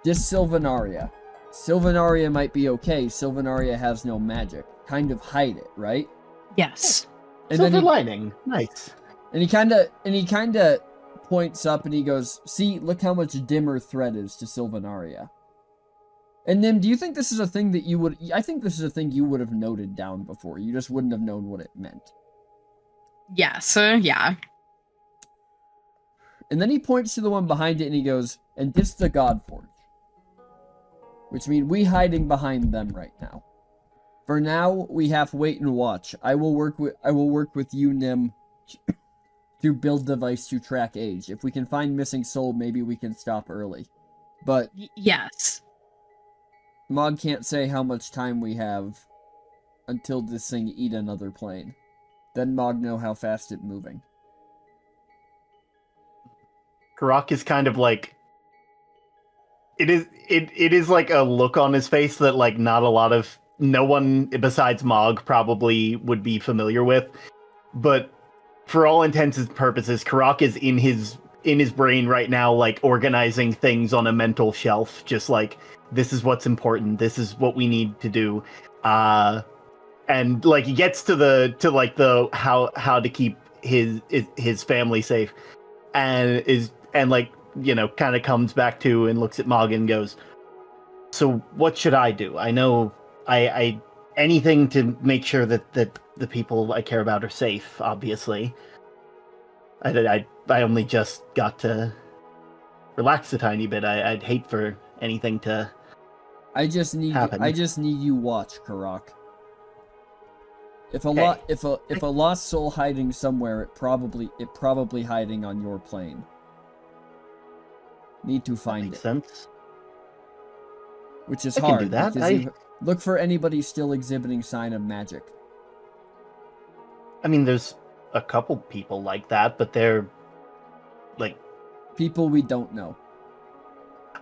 "This Silvinaria. Silvinaria might be okay. Silvinaria has no magic. Kind of hide it, right?" Yes. And Silver then lining. Nice. And he kind of points up and he goes, "See, look how much dimmer thread is to Silvinaria." And Nim, do you think this is a thing that you would... I think this is a thing you would have noted down before. You just wouldn't have known what it meant. Yes, yeah. And then he points to the one behind it and he goes, "And this the Godforge." Which means we hiding behind them right now. For now, we have wait and watch. I will work with you, Nim, to build device to track age. If we can find missing soul, maybe we can stop early. But Yes. Mog can't say how much time we have until this thing eat another plane. Then Mog know how fast it's moving. Karak is kind of like... It is like a look on his face that like no one besides Mog probably would be familiar with. But for all intents and purposes, Karak is in his brain right now, like organizing things on a mental shelf, just like, this is what's important, this is what we need to do. And like he gets to the how to keep his family safe, and like, you know, kind of comes back to and looks at Mog and goes, "So what should I do? I know I anything to make sure that the people I care about are safe, obviously. I only just got to relax a tiny bit. I'd hate for anything to happen. I just need you watch, Karak. If a lost soul hiding somewhere, it probably hiding on your plane. Need to find Makes it. sense. Which is I can hard. do that. Because you look for anybody still exhibiting sign of magic. I mean, there's a couple people like that, but they're like People we don't know.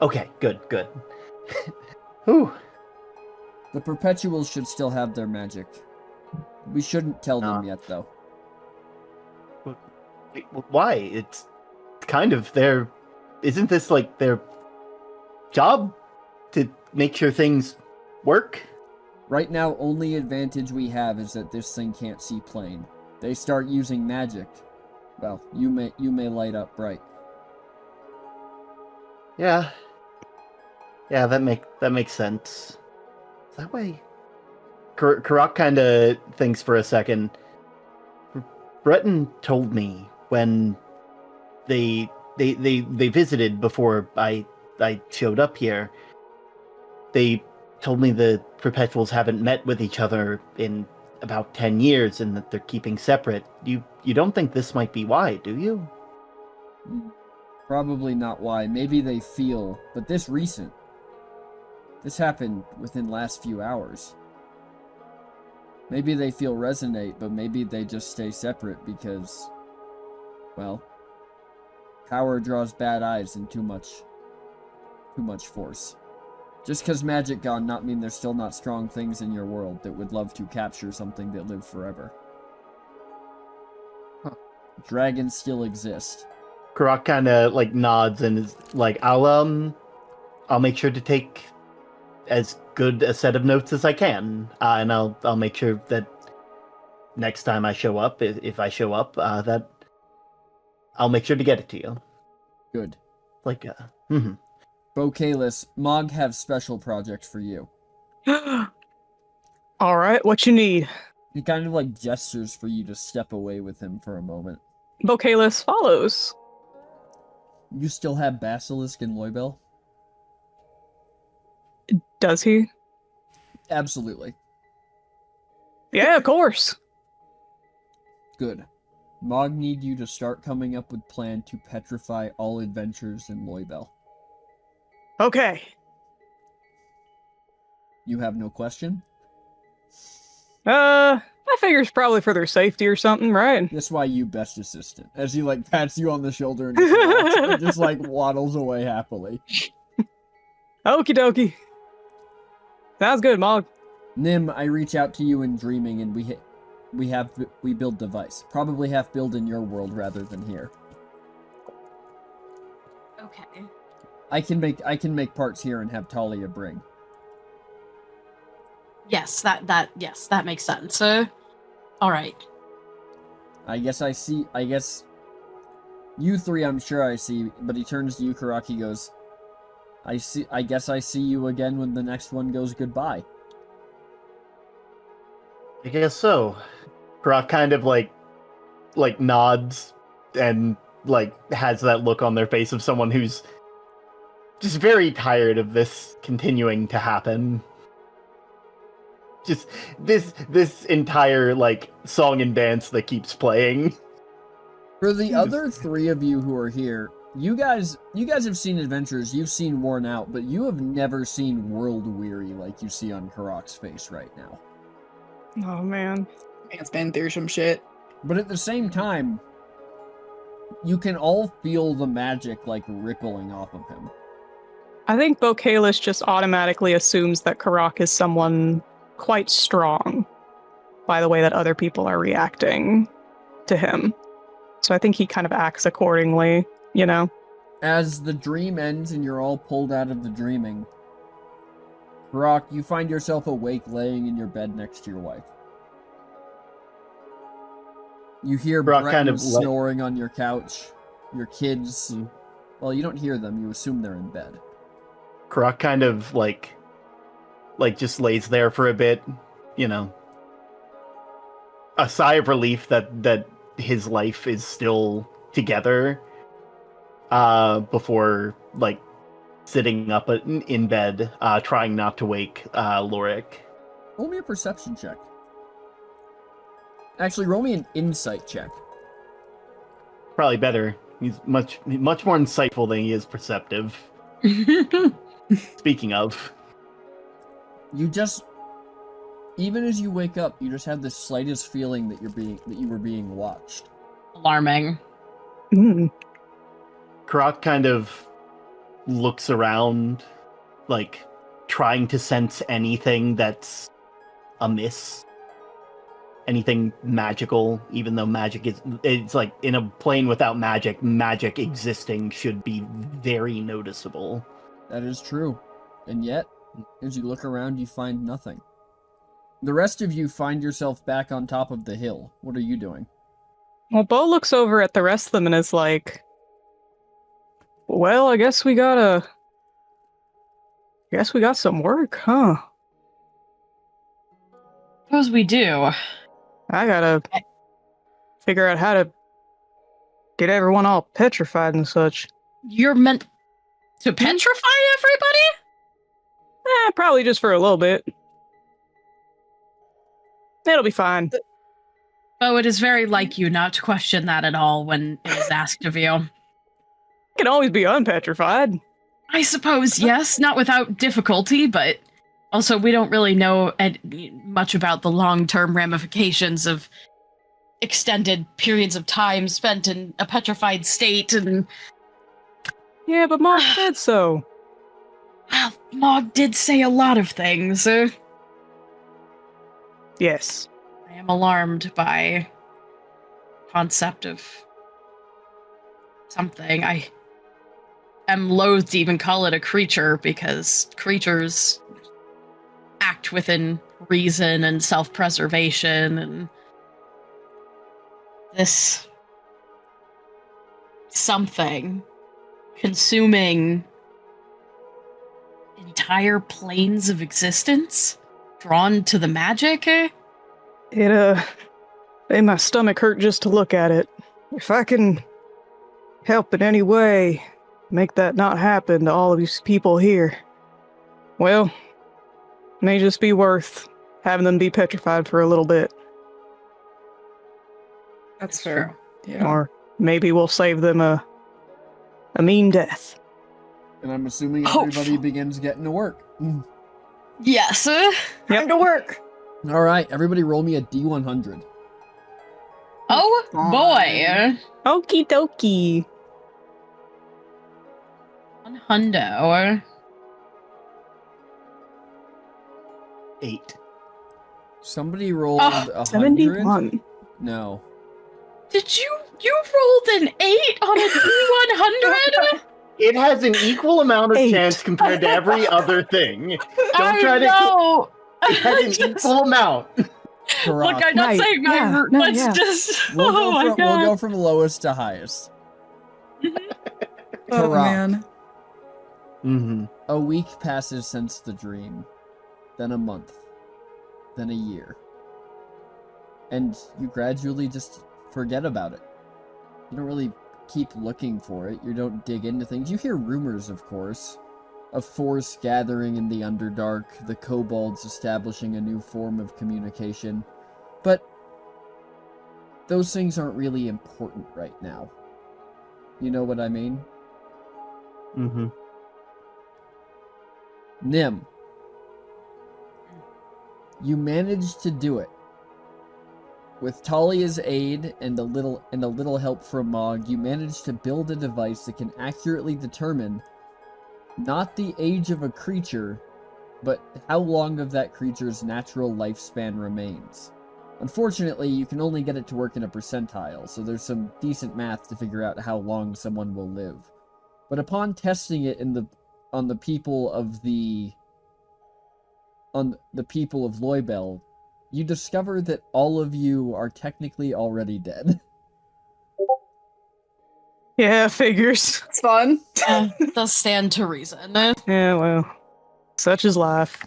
okay, good. Whew. The Perpetuals should still have their magic. We shouldn't tell them yet, though. Wait, why? It's kind of their... Isn't this, like, their job to make sure things work? Right now, only advantage we have is that this thing can't see plain. They start using magic. Well, you may light up bright. Yeah. Yeah, that makes sense. That way... Karak kind of thinks for a second. Breton told me when they visited before I showed up here. They told me the Perpetuals haven't met with each other in about 10 years and that they're keeping separate. You don't think this might be why, do you? Probably not why. Maybe they feel, but this recent. This happened within last few hours. Maybe they feel resonate, but maybe they just stay separate because, well, power draws bad eyes and too much force. Just because magic gone not mean there's still not strong things in your world that would love to capture something that live forever. Huh. Dragons still exist. Karak kind of like nods and is like, I'll make sure to take as good a set of notes as I can, and I'll make sure that next time I show up, if I show up, that I'll make sure to get it to you. Good. Like, Bocalis, Mog have special project for you. All right, what you need? He kind of like gestures for you to step away with him for a moment. Bocalis follows. You still have Basilisk and Loibel? Does he? Absolutely. Yeah, of course. Good. Mog need you to start coming up with plan to petrify all adventures in Loibel. Okay. You have no question? I figure it's probably for their safety or something, right? That's why you best assistant. As he like pats you on the shoulder and just, walks, and just like waddles away happily. Okie dokie. Sounds good, Mog. Nim, I reach out to you in dreaming and we build device. Probably half build in your world rather than here. Okay. I can make parts here and have Talia bring. Yes, that makes sense. All right. I guess you three I'm sure I see, but he turns to you, Karaki goes, I guess I see you again when the next one goes goodbye. I guess so. Karak kind of like nods and like has that look on their face of someone who's just very tired of this continuing to happen. Just this entire like song and dance that keeps playing. For the other three of you who are here, you guys have seen adventures, you've seen worn out, but you have never seen world weary like you see on Karak's face right now. Oh, man. Man's been through some shit. But at the same time, you can all feel the magic like rippling off of him. I think Bocalis just automatically assumes that Karak is someone quite strong by the way that other people are reacting to him. So I think he kind of acts accordingly, you know? As the dream ends and you're all pulled out of the dreaming, Karak, you find yourself awake laying in your bed next to your wife. You hear Karak Breton kind of snoring on your couch. Your kids... Well, you don't hear them, you assume they're in bed. Karak kind of like just lays there for a bit, you know. A sigh of relief that his life is still together. Before like sitting up in bed, trying not to wake Lorik. Roll me a perception check. Actually, roll me an insight check. Probably better. He's much more insightful than he is perceptive. Speaking of, You just, even as you wake up, you just have the slightest feeling that you were being watched. Alarming. Karak kind of looks around, like trying to sense anything that's amiss. Anything magical, even though it's like in a plane without magic existing should be very noticeable. That is true. And yet, as you look around, you find nothing. The rest of you find yourself back on top of the hill. What are you doing? Well, Bo looks over at the rest of them and is like, well, I guess we got some work, huh? Suppose we do. I gotta figure out how to get everyone all petrified and such. You're meant to petrify everybody? Probably just for a little bit. It'll be fine. Oh, it is very like you not to question that at all when it is asked of you. Can always be unpetrified. I suppose, yes, not without difficulty, but also we don't really know much about the long-term ramifications of extended periods of time spent in a petrified state, and... Yeah, but Mom said so. Well, Mog did say a lot of things. Yes. I am alarmed by concept of something. I am loath to even call it a creature, because creatures act within reason and self-preservation, and this something consuming entire planes of existence, drawn to the magic. It made my stomach hurt just to look at it. If I can help in any way make that not happen to all of these people here, well, it may just be worth having them be petrified for a little bit. That's fair. Yeah. Or maybe we'll save them a mean death. And I'm assuming everybody begins getting to work. Yes. Time to work. All right, everybody roll me a D100. Oh boy. Okie dokie. One hundo. 8. Somebody rolled 100? 71. No. Did you rolled an 8 on a D100? It has an equal amount of 8. chance compared to every other thing. Don't try to. know. It has an equal amment. Karak. Look, I'm not Right, saying my yeah, root. no, Let's yeah. just. We'll Oh go from lowest to highest. Oh Karak. man. Mm-hmm. A week passes since the dream, then a month, then a year. And you gradually just forget about it. You don't really keep looking for it. You don't dig into things. You hear rumors, of course, of force gathering in the Underdark, the kobolds establishing a new form of communication. But those things aren't really important right now. You know what I mean? Mm-hmm. Nim, you managed to do it. With Talia's aid and a little help from Mog, you managed to build a device that can accurately determine not the age of a creature, but how long of that creature's natural lifespan remains. Unfortunately, you can only get it to work in a percentile, so there's some decent math to figure out how long someone will live. But upon testing it on the people of Loybel, you discover that all of you are technically already dead. Yeah, figures. It's fun. Does stand to reason. Yeah, well, such is life.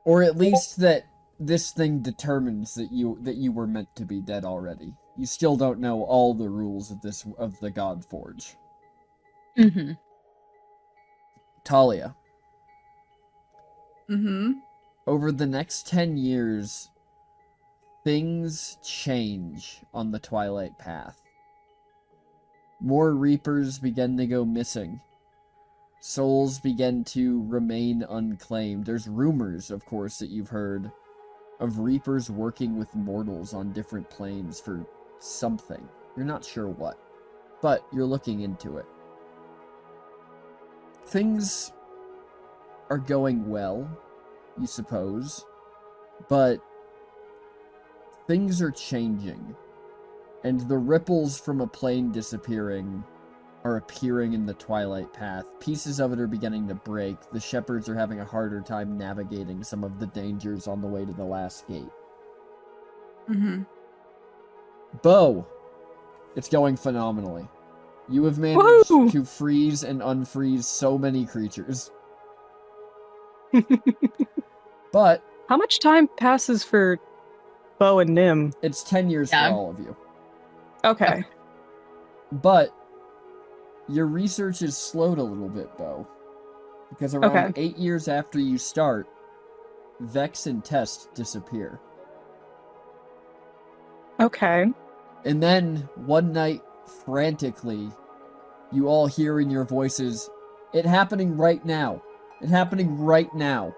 Or at least that this thing determines that you were meant to be dead already. You still don't know all the rules of the God Forge. Mm-hmm. Talia, Mm-hmm. over the next 10 years, things change on the Twilight Path. More Reapers begin to go missing. Souls begin to remain unclaimed. There's rumors, of course, that you've heard of Reapers working with mortals on different planes for something. You're not sure what, but you're looking into it. Things are going well, you suppose, but things are changing, and the ripples from a plane disappearing are appearing in the twilight path. Pieces of it are beginning to break. The shepherds are having a harder time navigating some of the dangers on the way to the last gate. Mm-hmm. Bo, it's going phenomenally. You have managed Woo! to freeze and unfreeze so many creatures. But How much time passes for Bo and Nim? it's 10 years Yeah. for all of you. Okay. But your research is slowed a little bit, Bo. Because around Okay. 8 years after you start, Vex and Test disappear. Okay. And then, one night, frantically, you all hear in your voices, "It happening right now. It happening right now."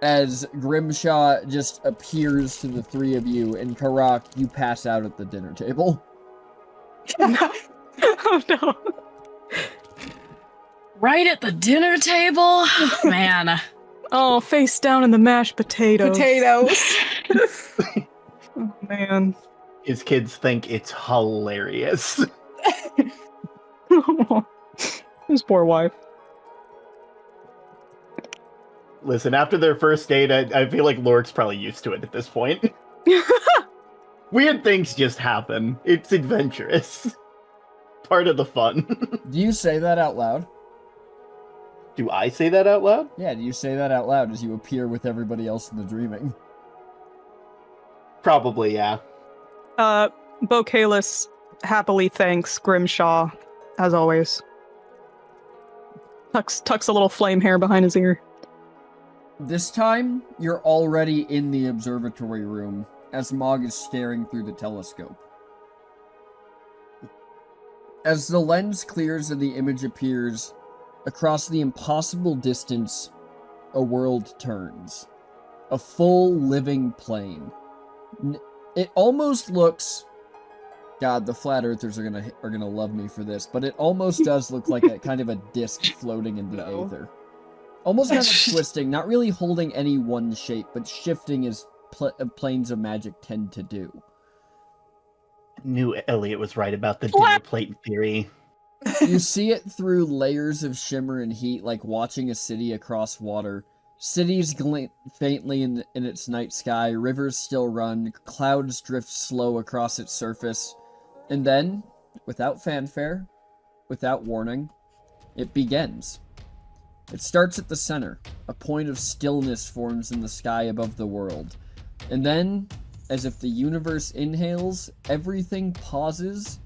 As Grimshaw just appears to the three of you, and Karak, you pass out at the dinner table. Oh no. Right at the dinner table? Man. Oh, face down in the mashed potatoes. Potatoes. Oh man. His kids think it's hilarious. His poor wife. Listen, after their first date, I feel like Lork's probably used to it at this point. Weird things just happen. It's adventurous. Part of the fun. Do you say that out loud? Do I say that out loud? Yeah, do you say that out loud as you appear with everybody else in the dreaming? Probably, yeah. Bo Kalis happily thanks Grimshaw, as always. Tucks a little flame hair behind his ear. This time, you're already in the observatory room, as Mog is staring through the telescope. As the lens clears and the image appears, across the impossible distance, a world turns. A full living plane. It almost looks... God, the flat earthers are gonna love me for this, but it almost does look like a kind of a disc floating in the aether. Almost kind of twisting, not really holding any one shape, but shifting as planes of magic tend to do. Knew Elliot was right about the dinner plate theory. You see it through layers of shimmer and heat, like watching a city across water. Cities glint faintly in its night sky, rivers still run, clouds drift slow across its surface. And then, without fanfare, without warning, it begins. It starts at the center. A point of stillness forms in the sky above the world. And then, as if the universe inhales, everything pauses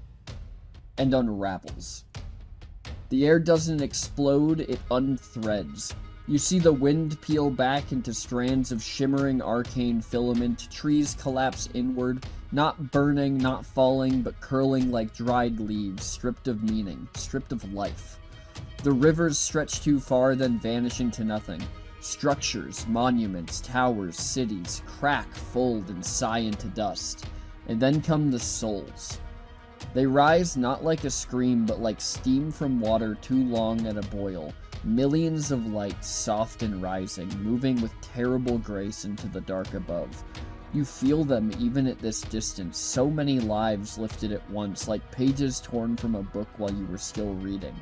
and unravels. The air doesn't explode, it unthreads. You see the wind peel back into strands of shimmering arcane filament, trees collapse inward, not burning, not falling, but curling like dried leaves, stripped of meaning, stripped of life. The rivers stretch too far, then vanish into nothing. Structures, monuments, towers, cities, crack, fold, and sigh into dust. And then come the souls. They rise not like a scream, but like steam from water too long at a boil. Millions of lights, soft and rising, moving with terrible grace into the dark above. You feel them even at this distance, so many lives lifted at once, like pages torn from a book while you were still reading.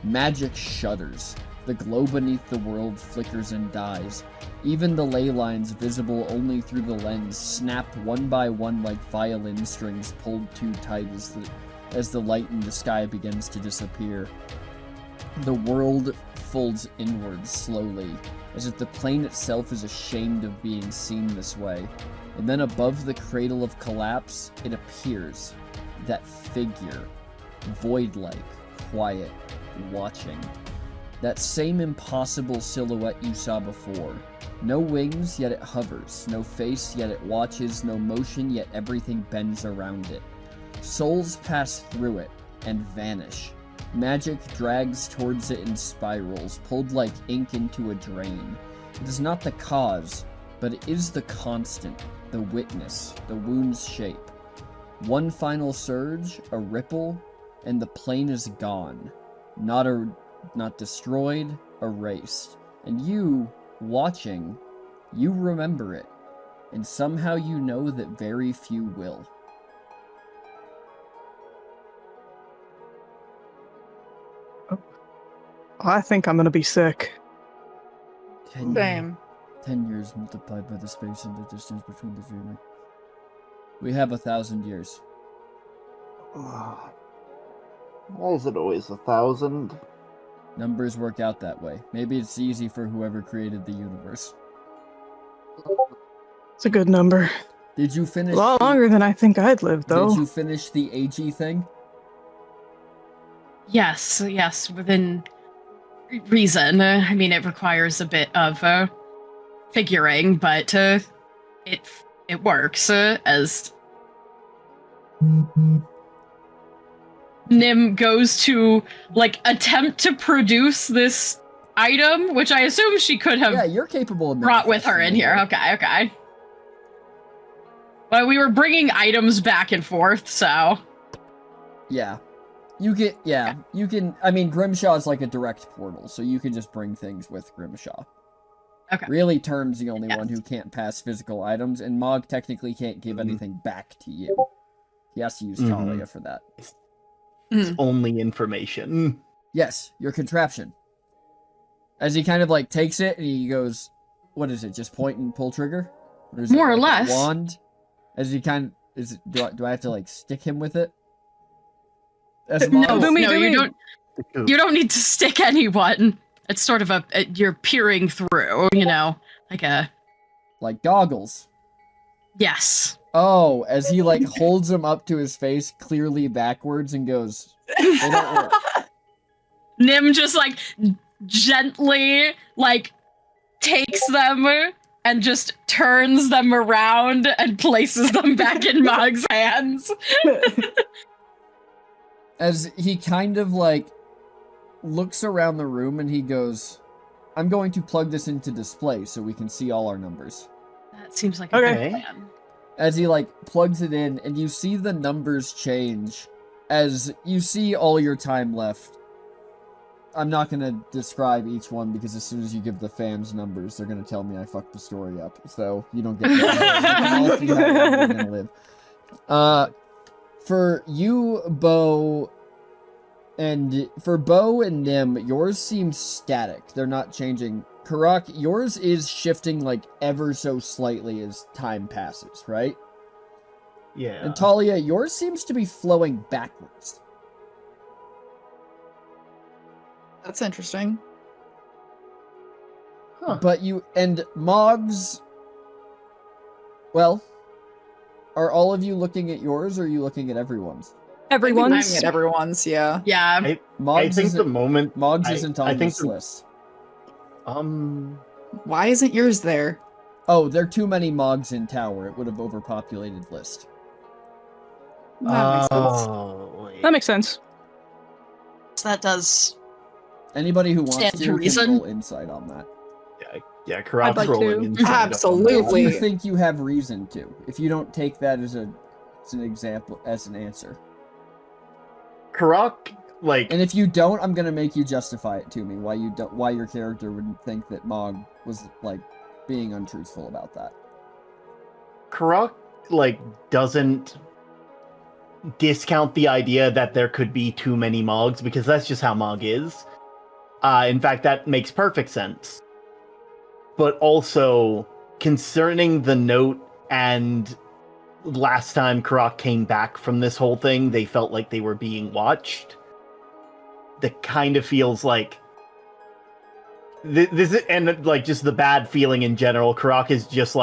Magic shudders. The glow beneath the world flickers and dies. Even the ley lines visible only through the lens snap one by one like violin strings pulled too tight as the light in the sky begins to disappear. The world folds inwards slowly, as if the plane itself is ashamed of being seen this way. And then above the cradle of collapse, it appears. That figure. Void-like, quiet, watching. That same impossible silhouette you saw before. No wings, yet it hovers. No face, yet it watches. No motion, yet everything bends around it. Souls pass through it and vanish. Magic drags towards it in spirals, pulled like ink into a drain. It is not the cause, but it is the constant, the witness, the wound's shape. One final surge, a ripple, and the plane is gone. Not destroyed, erased. And you, watching, you remember it, and somehow you know that very few will. I think I'm gonna be sick. 10 years multiplied by the space and the distance between the dreaming. We have 1,000 years. Why is it always 1,000? Numbers work out that way. Maybe it's easy for whoever created the universe. It's a good number. Did you finish? A lot longer than I think I'd live, though. Did you finish the AG thing? Yes, within reason. I mean, it requires a bit of figuring, but it works as Nim goes to attempt to produce this item, which I assume she could have you're capable of brought with her in here. Okay. But we were bringing items back and forth, so yeah. You can, I mean, Grimshaw is like a direct portal, so you can just bring things with Grimshaw. Okay. Really, Term's the only one who can't pass physical items, and Mog technically can't give anything back to you. He has to use Talia for that. It's only information. Yes, your contraption. As he kind of takes it, and he goes, what is it, just point and pull trigger? Or is more it or less. A wand? As he do I have to stick him with it? No, you don't need to stick anyone. It's sort of you're peering through, like goggles. Yes. Oh, as he holds them up to his face, clearly backwards, and goes, they don't work. Nim just gently takes them and just turns them around and places them back in Mog's hands. As he kind of looks around the room and he goes, I'm going to plug this into display so we can see all our numbers. That seems like a good plan. As he plugs it in and you see the numbers change as you see all your time left. I'm not going to describe each one because as soon as you give the fans numbers, they're going to tell me I fucked the story up. So you don't get that. You can all see how long you're going to live. For you, Bo, and Nim, yours seems static. They're not changing. Karak, yours is shifting ever so slightly as time passes, right? Yeah. And Talia, yours seems to be flowing backwards. That's interesting. Huh. But Mog's, well, are all of you looking at yours, or are you looking at everyone's? Everyone's. I'm at everyone's, yeah. Yeah. I think the moment Mog's isn't on this the- list. Why isn't yours there? Oh, there are too many Mogs in Tower. It would have overpopulated list. That makes sense. wait. That makes sense. So that does. Anybody who wants Stand to to can reason. roll insight on that. Yeah, Karak's like rolling to. inside. Absolutely. If you think you have reason to. If you don't take that as an example, as an answer. Karak, And if you don't, I'm gonna make you justify it to me. Why your character wouldn't think that Mog was being untruthful about that. Karak, doesn't discount the idea that there could be too many Mogs, because that's just how Mog is. In fact, that makes perfect sense. But also, concerning the note and last time Karak came back from this whole thing, they felt like they were being watched. That kind of feels like this, and just the bad feeling in general. Karak is just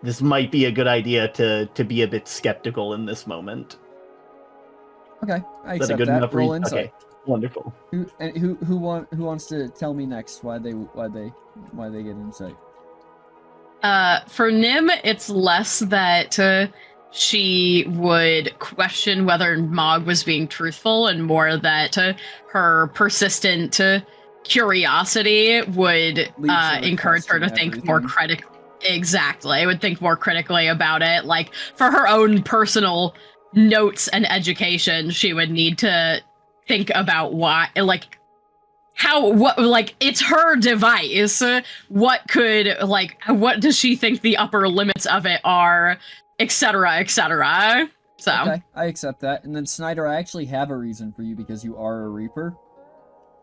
this might be a good idea to be a bit skeptical in this moment. Okay, I Is that a accept good that. enough Roll reason? insight. Okay, wonderful. Who wants to tell me next why they get insight? For Nim, it's less that she would question whether Mog was being truthful, and more that her persistent curiosity would encourage her to think more critically. Exactly, I would think more critically about it. For her own personal notes and education, she would need to think about why, it's her device. What does she think the upper limits of it are, etc., etc. So Okay, I accept that. And then Snyder, I actually have a reason for you because you are a Reaper.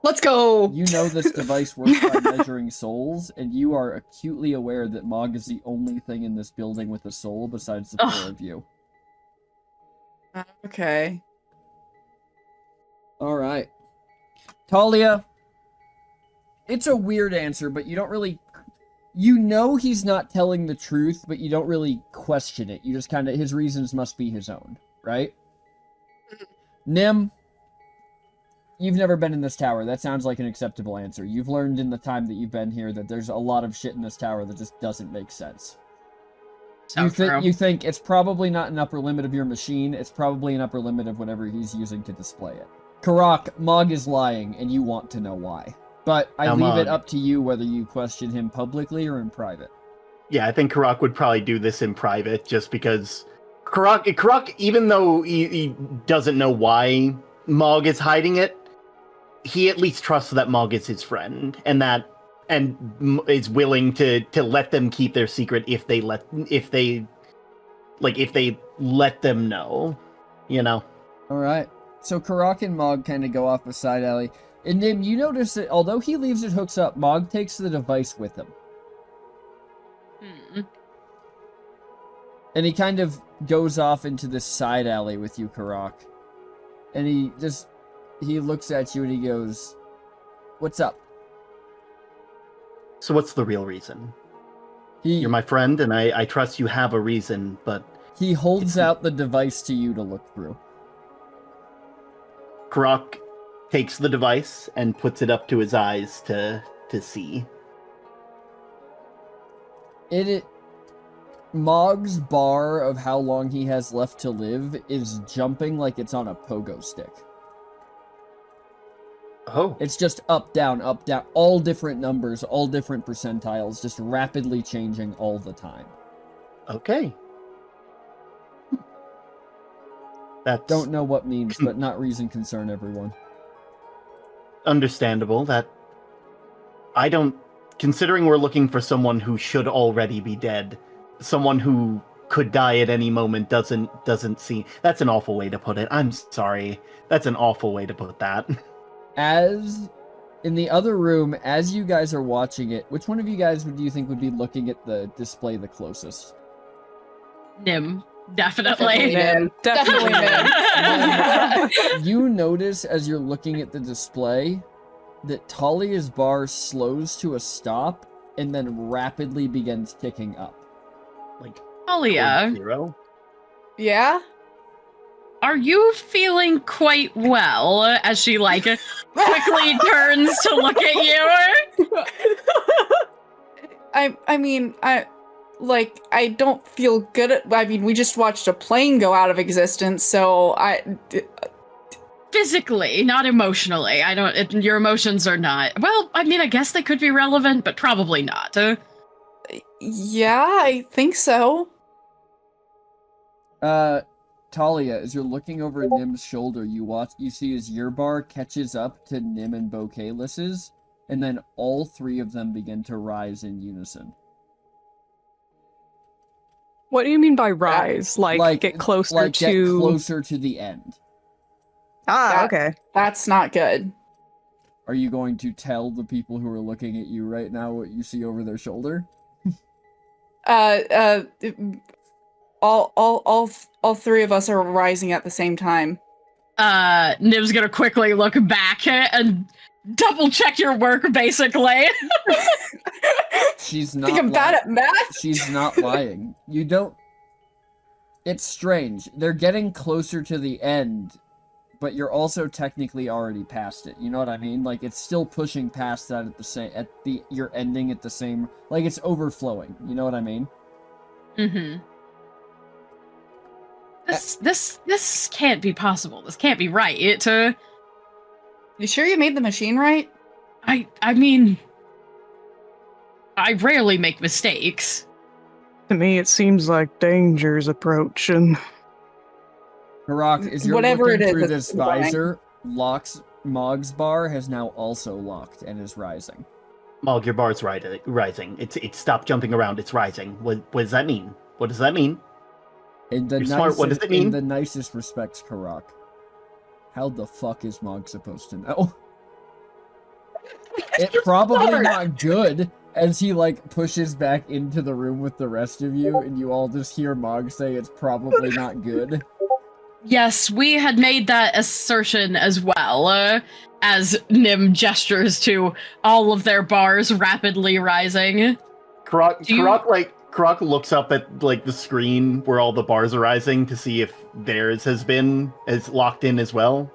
Let's go. You know this device works by measuring souls, and you are acutely aware that Mog is the only thing in this building with a soul besides the four of you. Okay. All right. Talia, it's a weird answer, but you don't really... You know he's not telling the truth, but you don't really question it. You just kind of... His reasons must be his own, right? Nim, you've never been in this tower. That sounds like an acceptable answer. You've learned in the time that you've been here that there's a lot of shit in this tower that just doesn't make sense. You think it's probably not an upper limit of your machine, it's probably an upper limit of whatever he's using to display it. Karak, Mog is lying, and you want to know why. But I leave it up to you whether you question him publicly or in private. Yeah, I think Karak would probably do this in private, just because Karak, even though he doesn't know why Mog is hiding it, he at least trusts that Mog is his friend, and is willing to let them keep their secret if they let them know, you know. All right. So Karak and Mog kind of go off a side alley. And Nim, you notice that although he leaves it hooks up, Mog takes the device with him. And he kind of goes off into this side alley with you, Karak. And he looks at you and he goes, "What's up?" So what's the real reason? You're my friend, and I trust you have a reason, but... He holds out the device to you to look through. Karak takes the device and puts it up to his eyes to see. Mog's bar of how long he has left to live is jumping like it's on a pogo stick. Oh. It's just up, down, all different numbers, all different percentiles, just rapidly changing all the time. Okay. Don't know what means, but not reason concern everyone. Understandable. Considering we're looking for someone who should already be dead, someone who could die at any moment doesn't seem... That's an awful way to put it. I'm sorry. That's an awful way to put that. As in the other room, as you guys are watching it, which one of you guys do you think would be looking at the display the closest? Nim. Definitely Nim. Definitely Nim. You notice as you're looking at the display that Talia's bar slows to a stop and then rapidly begins ticking up. Like Talia. 0? Yeah? Are you feeling quite well as she quickly turns to look at you? I don't feel good we just watched a plane go out of existence, so Physically, not emotionally. Your emotions are not... Well, I guess they could be relevant, but probably not. Yeah, I think so. Talia, as you're looking over Nim's shoulder, you see his year bar catches up to Nim and Bouquetless's, and then all three of them begin to rise in unison. What do you mean by rise? Like get closer get closer to the end. Okay. That's not good. Are you going to tell the people who are looking at you right now what you see over their shoulder? All three of us are rising at the same time. Nib's gonna quickly look back and double check your work, basically. She's not. Think I'm bad at math? She's not lying. You don't. It's strange. They're getting closer to the end, but you're also technically already past it. You know what I mean? Like it's still pushing past that you're ending at the same. Like it's overflowing. You know what I mean? Mm-hmm. This can't be possible. This can't be right. You sure you made the machine right? I mean, I rarely make mistakes. To me, it seems like danger's approaching. Karak, as you're Whatever looking it is, through it's this fine. visor, Mog's bar has now also locked and is rising. Mog, your bar's rising. It's stopped jumping around. It's rising. What does that mean? What does that mean? You're smart. What does it mean? In the nicest respects, Karak. How the fuck is Mog supposed to know? It's probably not good, as he, like, pushes back into the room with the rest of you, and you all just hear Mog say it's probably not good. Yes, we had made that assertion as well, as Nim gestures to all of their bars rapidly rising. Karak looks up at, like, the screen where all the bars are rising to see if theirs has locked in as well.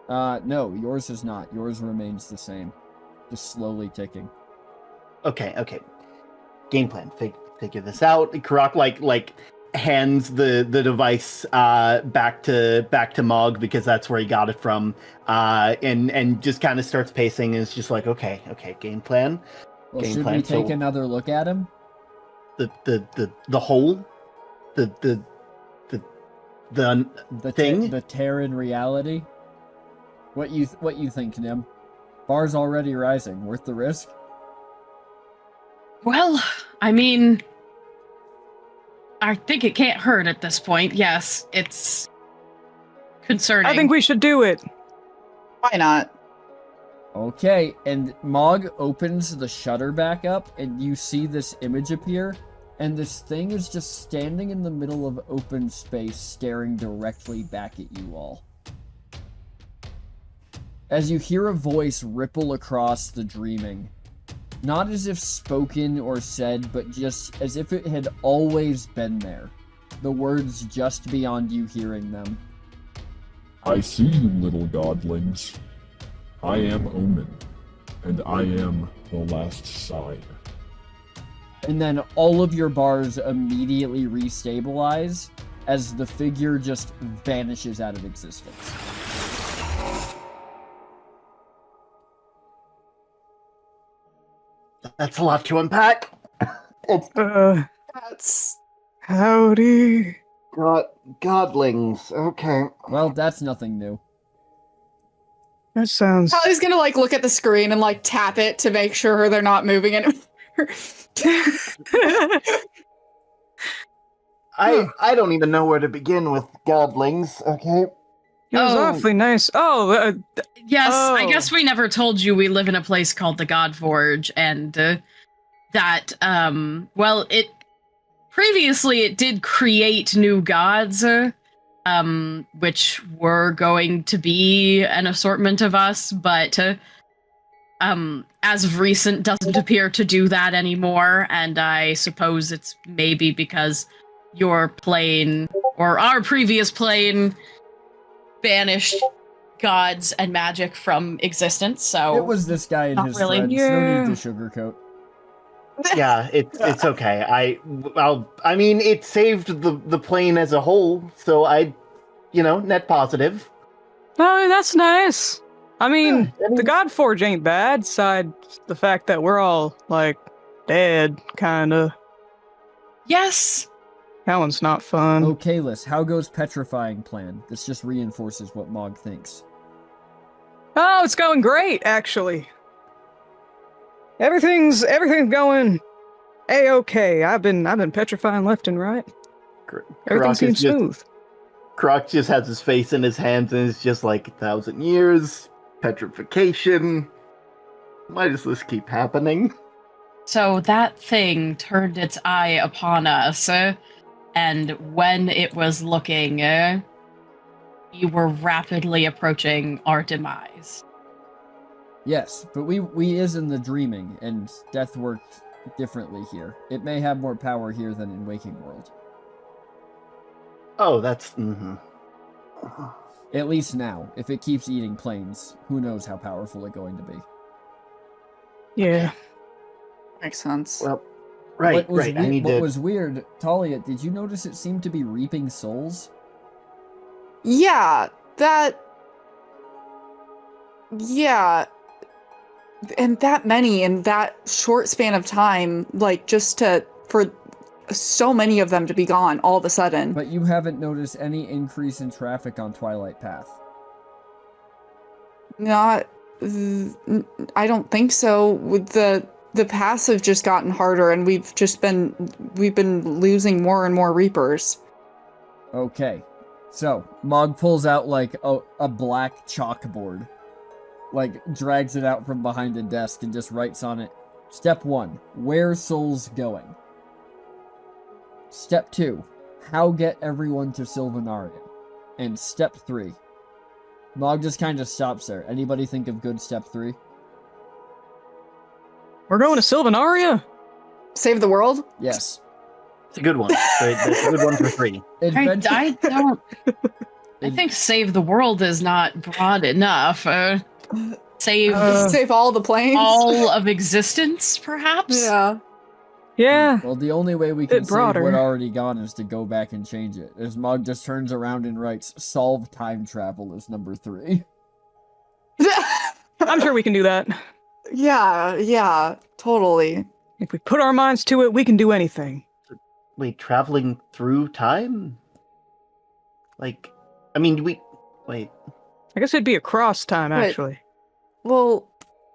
No, yours is not. Yours remains the same. Just slowly ticking. Okay. Game plan. Figure this out. Karak, like hands the device back to Mog because that's where he got it from, and just kind of starts pacing and is just like, okay, game plan. Well, should we take another look at him? The hole, the thing, the tear in reality. What you think, Nim? Bar's already rising. Worth the risk? Well, I mean, I think it can't hurt at this point. Yes, it's concerning. I think we should do it. Why not? Okay, and Mog opens the shutter back up, and you see this image appear, and this thing is just standing in the middle of open space, staring directly back at you all. As you hear a voice ripple across the dreaming, not as if spoken or said, but just as if it had always been there. The words just beyond you hearing them. I see you, little godlings. I am Omen, and I am the last sign. And then all of your bars immediately restabilize as the figure just vanishes out of existence. That's a lot to unpack. That's Howdy. Godlings. Okay. Well, that's nothing new. That sounds... Holly's gonna like look at the screen and like tap it to make sure they're not moving anymore. I don't even know where to begin with godlings. Okay. It was awfully nice. Yes, I Oh. guess we never told you we live in a place called the Godforge, and that, well, it did create new gods, which were going to be an assortment of us, but as of recent doesn't appear to do that anymore, and I suppose it's maybe because your plane, or our previous plane, banished gods and magic from existence, so... It was this guy and Not his really. friends. Yeah. No need to sugarcoat. Yeah, it's okay. I mean, it saved the plane as a whole, so net positive. Oh, that's nice. I mean, Yeah, the Godforge ain't bad, aside the fact that we're all, like, dead, kinda. Yes! That one's not fun. Okay, Liz, how goes petrifying plan? This just reinforces what Mog thinks. Oh, it's going great, actually. Everything's going a-okay. I've been petrifying left and right. Everything seems smooth. Croc just has his face in his hands and it's just like 1,000 years, petrification. Why does this keep happening? So that thing turned its eye upon us, and when it was looking, we were rapidly approaching our demise. Yes, but we is in the dreaming, and death worked differently here. It may have more power here than in Waking World. Oh, that's... At least now. If it keeps eating planes, who knows how powerful it's going to be. Yeah. makes sense. Well, right. What was weird, Talia, did you notice it seemed to be reaping souls? Yeah, and that many in that short span of time, like for so many of them to be gone all of a sudden. But you haven't noticed any increase in traffic on Twilight Path. Not. I don't think so. With the paths have just gotten harder, and we've been losing more and more Reapers. Okay. So, Mog pulls out, like, a black chalkboard. Like, drags it out from behind a desk and just writes on it, Step 1, where souls going? Step 2, how get everyone to Silvinaria? And Step 3. Mog just kind of stops there. Anybody think of good Step 3? We're going to Silvinaria? Save the world? Yes. It's a good one. It's a good one for free. Adventure- I don't. I think save the world is not broad enough. Save Save all the planes? all of existence, perhaps? Yeah. Yeah. Well, the only way we can Bit save broader. what already gone is to go back and change it. As Mog just turns around and writes, solve time travel as number 3. I'm sure we can do that. Yeah, totally. If we put our minds to it, we can do anything. Wait, traveling through time? Like, I mean, wait. I guess it'd be across time, Wait. actually. Well,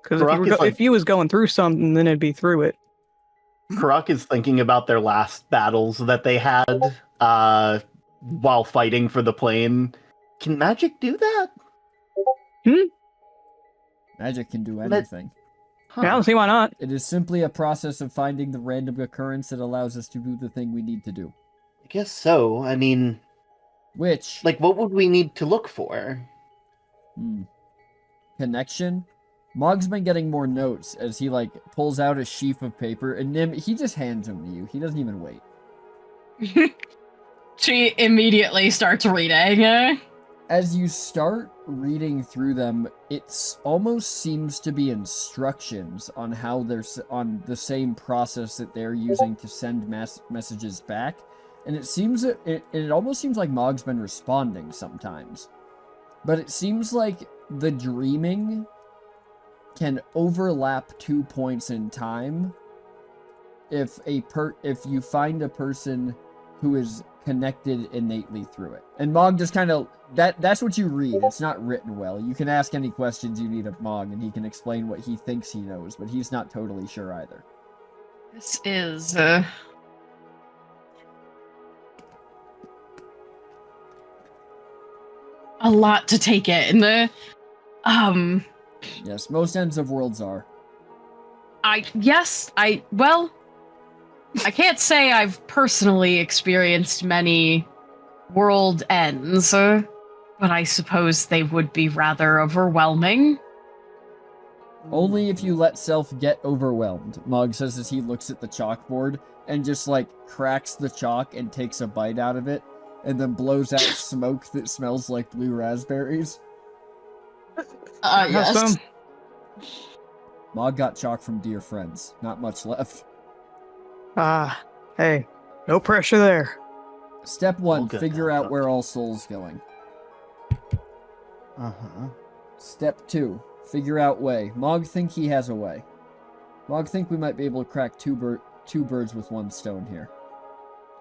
Because Karak is like- if you was going through something, then it'd be through it. Karak is thinking about their last battles that they had while fighting for the plane. Can magic do that? Magic can do anything. Huh. Yeah, I don't see why not. It is simply a process of finding the random occurrence that allows us to do the thing we need to do. I guess so. I mean, Which, like, what would we need to look for? Connection? Mog's been getting more notes as he, like, pulls out a sheaf of paper, and Nim, he just hands them to you. He doesn't even wait. She immediately starts reading. As you start reading through them, it almost seems to be instructions on how they're on the same process that they're using to send messages back, and it almost seems like Mog's been responding sometimes, but it seems like the dreaming can overlap 2 points in time if you find a person who is connected innately through it. And Mog just kind of that's what you read. It's not written well. You can ask any questions you need of Mog and he can explain what he thinks he knows, but he's not totally sure either. This is a lot to take in. Yes, most ends of worlds are. I can't say I've personally experienced many world ends, but I suppose they would be rather overwhelming. Only if you let self get overwhelmed, Mog says as he looks at the chalkboard and just, like, cracks the chalk and takes a bite out of it, and then blows out smoke that smells like blue raspberries. Yes. Some. Mog got chalk from dear friends. Not much left. Hey, no pressure there. Step All 1, good, figure out Alpha. where all souls going. Uh-huh. Step 2, figure out way. Mog think he has a way. Mog think we might be able to crack two birds with one stone here.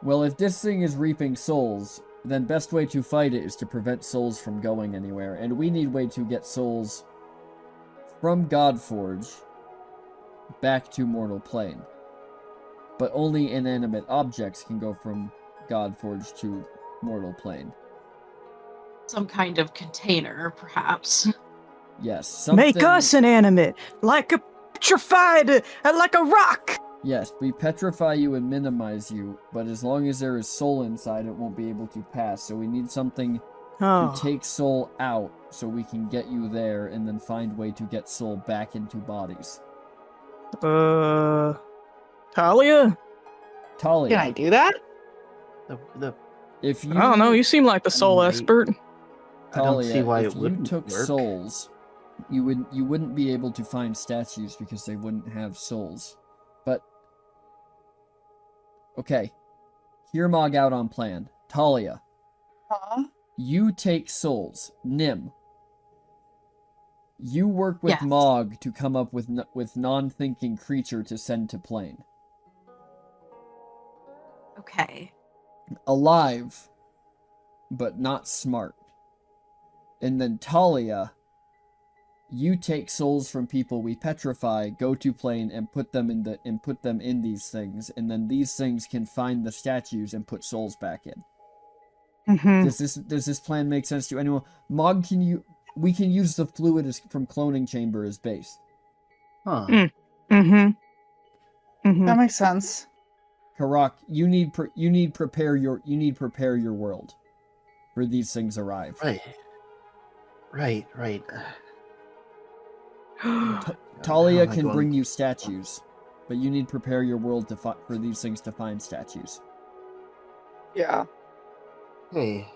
Well, if this thing is reaping souls, then best way to fight it is to prevent souls from going anywhere, and we need way to get souls from Godforge back to mortal plane. But only inanimate objects can go from Godforge to mortal plane. Some kind of container, perhaps. Yes, something... Make us inanimate, like a petrified, like a rock. Yes, we petrify you and minimize you, but as long as there is soul inside, it won't be able to pass. So we need something Oh, to take soul out so we can get you there and then find way to get soul back into bodies. Talia? Talia, can I do that? The if you... I don't know. You seem like the soul Right. expert. I don't see Talia, why if it you wouldn't took work. souls, you wouldn't be able to find statues because they wouldn't have souls. But okay, hear Mog out on plan. Talia, Huh? you take souls. Nim, you work with Yes. Mog to come up with non-thinking creature to send to plane. Okay. Alive, but not smart. And then Talia, you take souls from people we petrify, go to plane, and put them in these things, and then these things can find the statues and put souls back in. Mm-hmm. Does this plan make sense to anyone? Mog, we can use the fluid from cloning chamber as base. Huh. Mm-hmm. Mm-hmm. That makes sense. Karak, you need prepare your world for these things arrive. Right. Talia How am I can going- bring you statues, but you need prepare your world for these things to find statues. Yeah. Hey.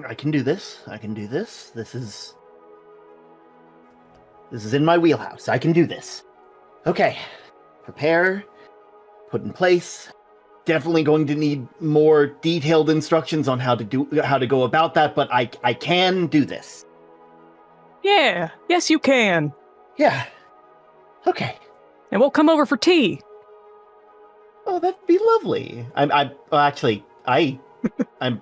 I can do this. This is in my wheelhouse. I can do this. Okay. Prepare. Put in place. Definitely going to need more detailed instructions on how to go about that, but I can do this. Yeah. Yes, you can. Yeah. Okay. And we'll come over for tea. Oh, that'd be lovely. I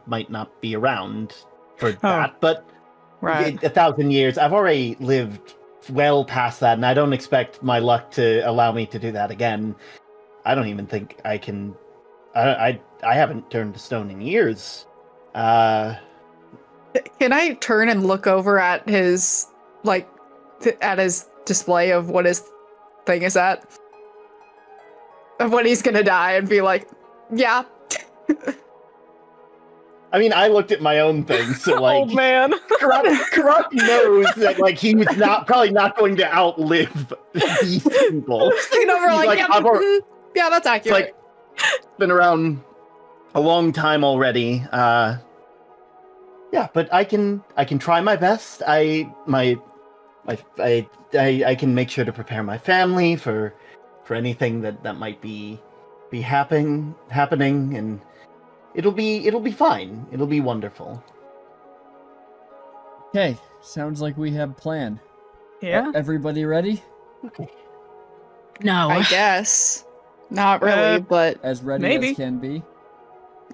might not be around for that, but Right. 1,000 years. I've already lived well past that, and I don't expect my luck to allow me to do that again. I don't even think I can. I haven't turned to stone in years. Can I turn and look over at his at his display of what his thing is at? Of when he's gonna die and be like, yeah. I mean, I looked at my own thing, so like, Old man. Karak knows that like he was probably not going to outlive these people. Looking over He's like, like, yeah, I've already- yeah, that's It's accurate. like been around a long time already. Yeah, but I can try my best. I can make sure to prepare my family for anything that might be happening, and it'll be fine. It'll be wonderful. Okay, sounds like we have a plan. Yeah. Everybody ready? Okay. No. I guess. Not really, but As ready Maybe. as can be.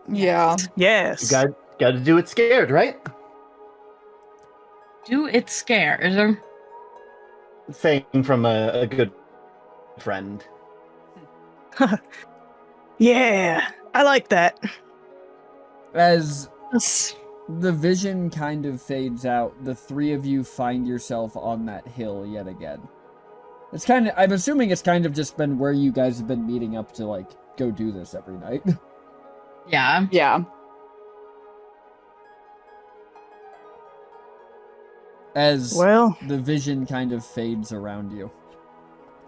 yeah. Yes. You got to do it scared, right? Do it scared. Saying from a good friend. Yeah. I like that. As Yes. the vision kind of fades out, the three of you find yourself on that hill yet again. It's kind of, I'm assuming it's kind of just been where you guys have been meeting up to, like, go do this every night. Yeah. Yeah. As Well, the vision kind of fades around you.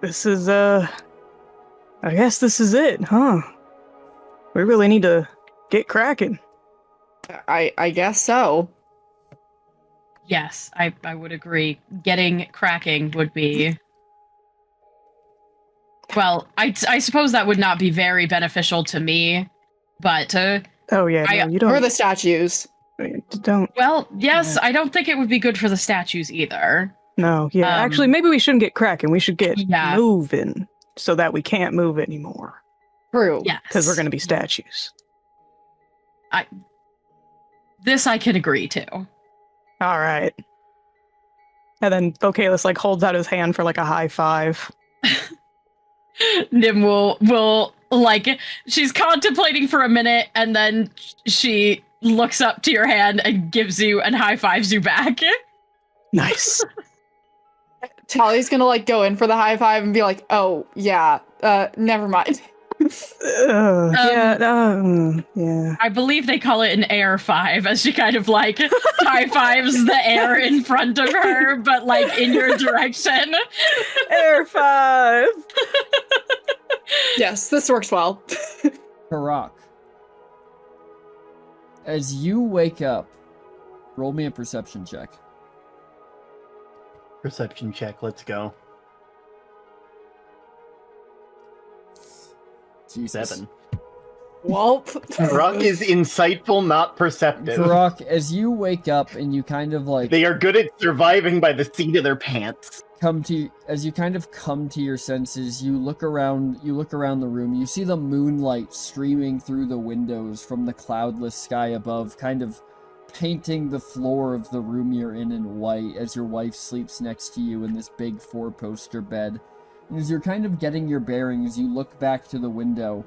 this is, I guess this is it, huh? We really need to get cracking. I guess so. Yes, I would agree. Getting cracking would be... Well, I suppose that would not be very beneficial to me, but, Oh, yeah, no, you For don't. the statues. Don't. well, yes, I don't think it would be good for the statues either. No, yeah. Um, Actually, maybe we shouldn't get cracking. We should get Yeah. moving so that we can't move anymore. True. Yes. Because we're going to be statues. This I can agree to. All right. And then Bocalis, like, holds out his hand for, like, a high five. Nim will like, she's contemplating for a minute, and then she looks up to your hand and gives you and high fives you back. Nice. Tally's gonna like go in for the high five and be like, oh yeah, never mind. Yeah. I believe they call it an air five, as she kind of like high fives the air in front of her, but like in your direction. Air five. Yes, this works well. Karak. As you wake up, roll me a perception check. Perception check. Let's go. Jesus. 7. Welp. Karak is insightful, not perceptive. Karak, as you wake up and you kind of like They are good at surviving by the seat of their pants. come to your senses, you look around the room, you see the moonlight streaming through the windows from the cloudless sky above, kind of painting the floor of the room you're in white as your wife sleeps next to you in this big 4-poster bed. And as you're kind of getting your bearings, you look back to the window,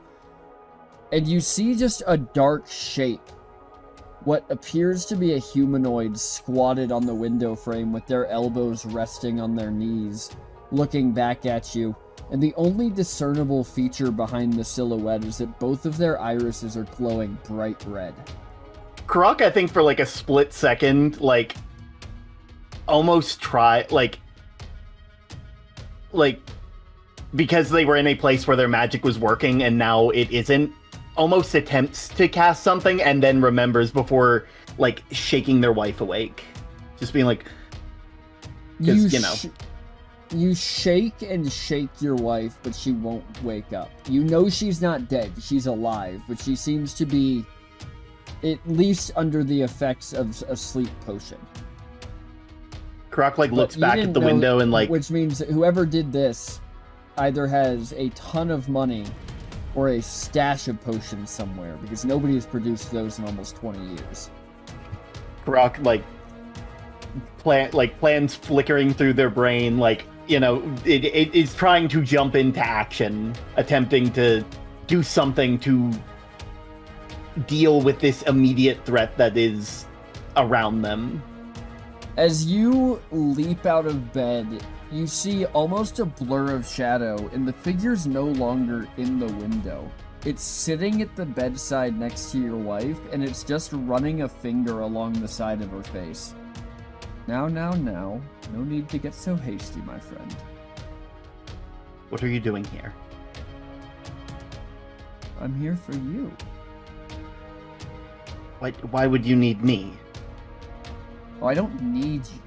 and you see just a dark shape. What appears to be a humanoid squatted on the window frame with their elbows resting on their knees, looking back at you. And the only discernible feature behind the silhouette is that both of their irises are glowing bright red. Karak, I think for like a split second, like, almost try, like, because they were in a place where their magic was working and now it isn't, almost attempts to cast something and then remembers before, like, shaking their wife awake. Just being like, because, you know. You shake and shake your wife, but she won't wake up. You know she's not dead, she's alive, but she seems to be at least under the effects of a sleep potion. Karak, like, looks back at the window and, like... Which means that whoever did this either has a ton of money or a stash of potions somewhere, because nobody has produced those in almost 20 years. Karak, like, plans flickering through their brain, like, you know, it is trying to jump into action, attempting to do something to deal with this immediate threat that is around them. As you leap out of bed, you see almost a blur of shadow, and the figure's no longer in the window. It's sitting at the bedside next to your wife, and it's just running a finger along the side of her face. Now. No need to get so hasty, my friend. What are you doing here? I'm here for you. Why would you need me? Oh, I don't need you.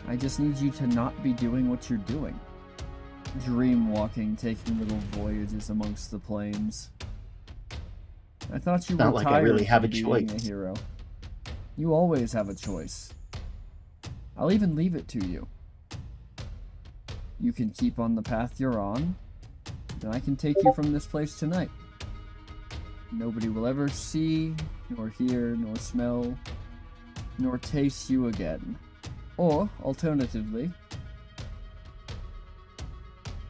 I just need you to not be doing what you're doing. Dream walking, taking little voyages amongst the plains. I thought you were not like I really have a choice. A hero. You always have a choice. I'll even leave it to you. You can keep on the path you're on, and I can take you from this place tonight. Nobody will ever see, nor hear, nor smell, nor taste you again. Or, alternatively,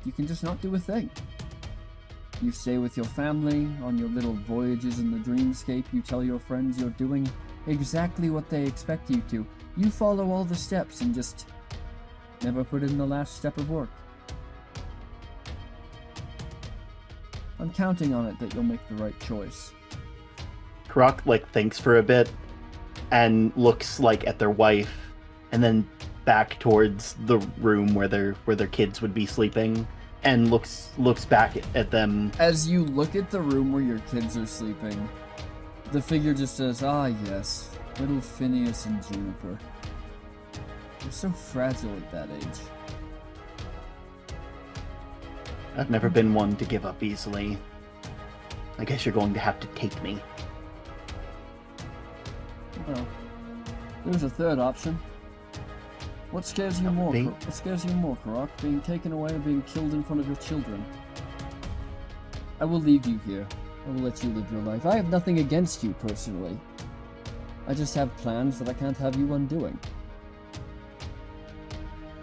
you can just not do a thing. You stay with your family, on your little voyages in the dreamscape, you tell your friends you're doing exactly what they expect you to. You follow all the steps and just never put in the last step of work. I'm counting on it that you'll make the right choice. Karak, like, thinks for a bit and looks, like, at their wife and then back towards the room where their kids would be sleeping and looks back at them. As you look at the room where your kids are sleeping, the figure just says, "Ah, yes, little Phineas and Juniper. They're so fragile at that age." I've never been one to give up easily. I guess you're going to have to take me. Well, there's a third option. What scares you more? What scares you more, Karak? Being taken away or being killed in front of your children? I will leave you here. I will let you live your life. I have nothing against you, personally. I just have plans that I can't have you undoing.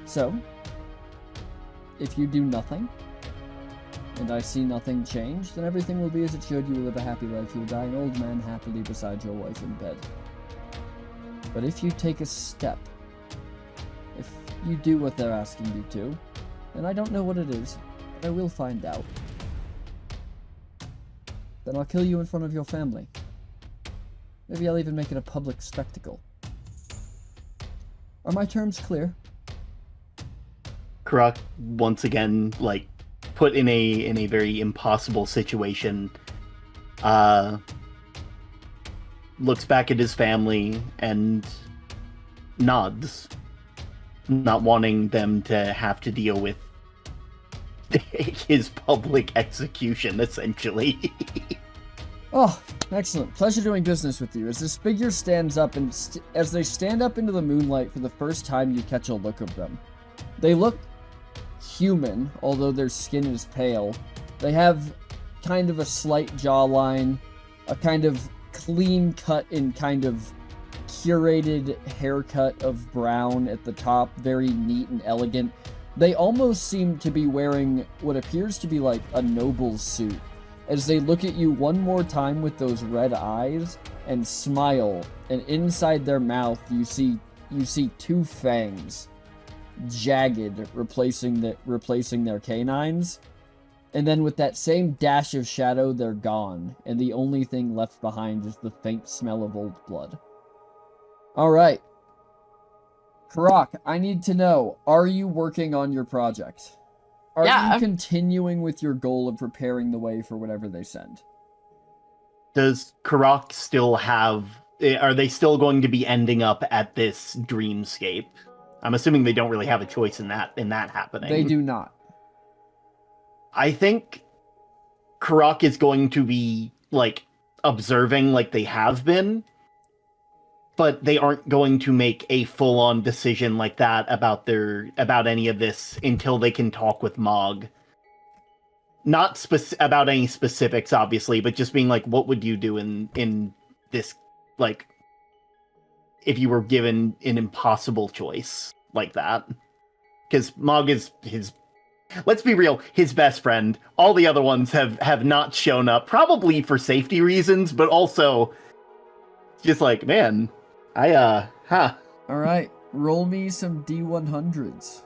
So, if you do nothing, and I see nothing change, then everything will be as it should. You will live a happy life. You will die an old man happily beside your wife in bed. But if you take a step, if you do what they're asking you to, and I don't know what it is, but I will find out, then I'll kill you in front of your family. Maybe I'll even make it a public spectacle. Are my terms clear? Karak, once again, like, put in a very impossible situation, looks back at his family and nods, not wanting them to have to deal with his public execution, essentially. Oh, excellent. Pleasure doing business with you. As this figure stands up, and as they stand up into the moonlight for the first time, you catch a look of them. They look human, although their skin is pale. They have kind of a slight jawline, a kind of clean cut and kind of curated haircut of brown at the top, very neat and elegant. They almost seem to be wearing what appears to be like a noble's suit as they look at you one more time with those red eyes and smile, and inside their mouth you see two fangs, jagged, replacing their canines. And then with that same dash of shadow, they're gone, and the only thing left behind is the faint smell of old blood. Alright. Karak, I need to know, are you working on your project? Are you continuing with your goal of preparing the way for whatever they send? Does Karak still have... Are they still going to be ending up at this dreamscape? I'm assuming they don't really have a choice in that happening. They do not. I think Karak is going to be, like, observing like they have been, but they aren't going to make a full-on decision like that about any of this until they can talk with Mog. Not about any specifics, obviously, but just being like, what would you do in this, like, if you were given an impossible choice like that? Because Mog is his... Let's be real, his best friend. All the other ones have not shown up, probably for safety reasons, but also just like, man, Alright, roll me some D100s.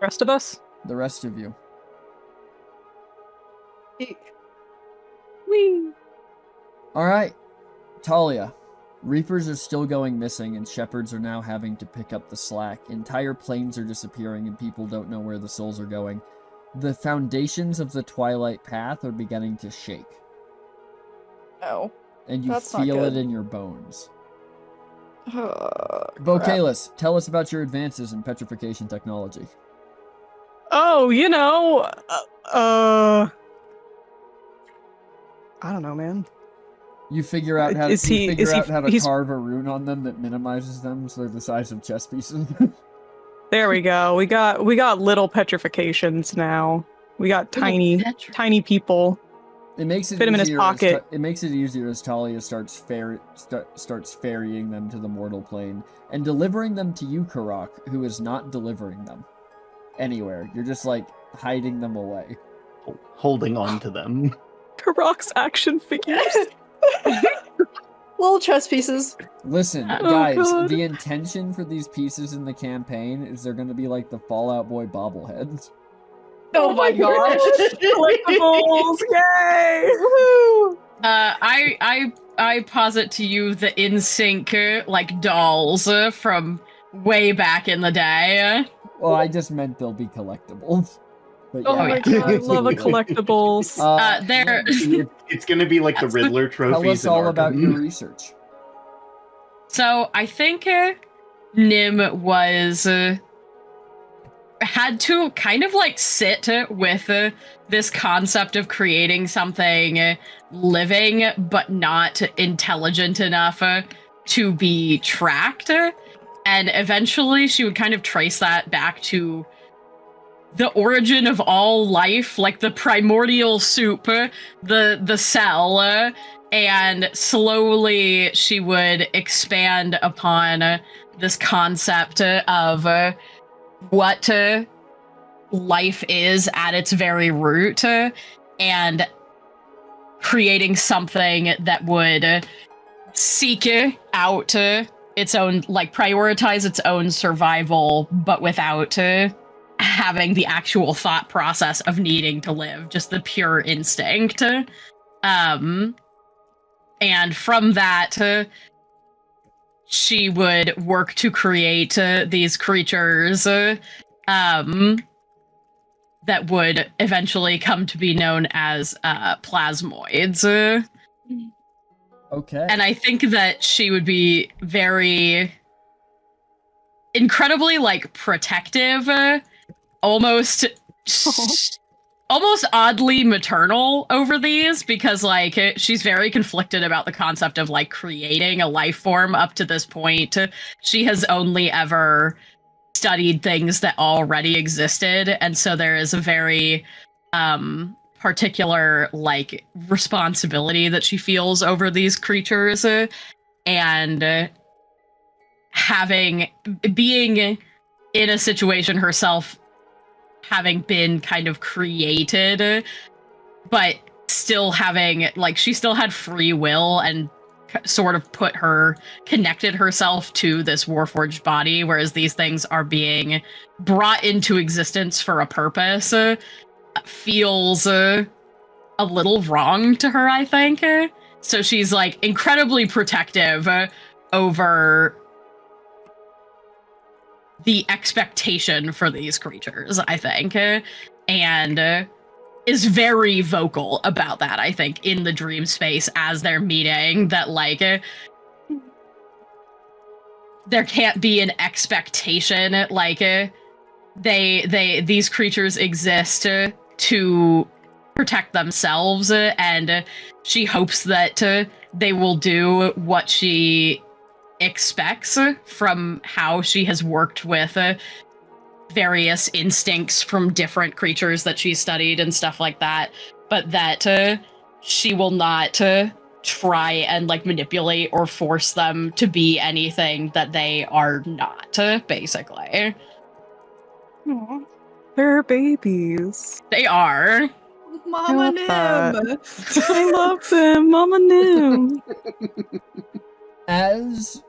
Rest of us? The rest of you. Whee! Alright, Talia. Reapers are still going missing, and shepherds are now having to pick up the slack. Entire planes are disappearing, and people don't know where the souls are going. The foundations of the Twilight Path are beginning to shake. Oh. And you That's not feel it good. in your bones. Crap. Vocalis, tell us about your advances in petrification technology. Oh, I don't know, man. You figure out how Is he- he's- carve a rune on them that minimizes them so they're the size of chess pieces. There we go. We got little petrifications now. We got tiny people. It makes it Fit him in his pocket. It makes it easier as Talia starts ferrying them to the mortal plane and delivering them to you, Karak, who is not delivering them anywhere. You're just like hiding them away, holding on to them. Karak's action figures. Little chess pieces. Listen, guys, the intention for these pieces in the campaign is they're going to be like the Fallout Boy bobbleheads. Oh my gosh. Collectibles! Yay! Woo! I posit to you the InSync like dolls from way back in the day. Well, I just meant they'll be collectibles. But Oh my god, I love a collectibles. They're It's going to be like the Riddler trophies. Tell us in all about Arkham. your research. So I think Nim was had to kind of like sit with this concept of creating something living but not intelligent enough to be tracked, and eventually she would kind of trace that back to the origin of all life, like the primordial soup, the cell, and slowly she would expand upon this concept of what life is at its very root, and creating something that would seek out its own, like prioritize its own survival, but without having the actual thought process of needing to live, just the pure instinct. And from that, she would work to create these creatures that would eventually come to be known as plasmoids. Okay. And I think that she would be very incredibly like protective, almost oddly maternal over these, because like she's very conflicted about the concept of like creating a life form. Up to this point, she has only ever studied things that already existed, and so there is a very particular like responsibility that she feels over these creatures, and being in a situation herself, having been kind of created, but still having like she still had free will and sort of connected herself to this warforged body, whereas these things are being brought into existence for a purpose, feels a little wrong to her, I think. So she's like incredibly protective over the expectation for these creatures, I think, and is very vocal about that, I think, in the dream space as they're meeting, that like there can't be an expectation, like these creatures exist to protect themselves, and she hopes that they will do what she expects from how she has worked with various instincts from different creatures that she's studied and stuff like that, but that she will not try and like manipulate or force them to be anything that they are not, basically. Aw, they're babies. They are. Mama I love Nim! I love them, Mama Nim. As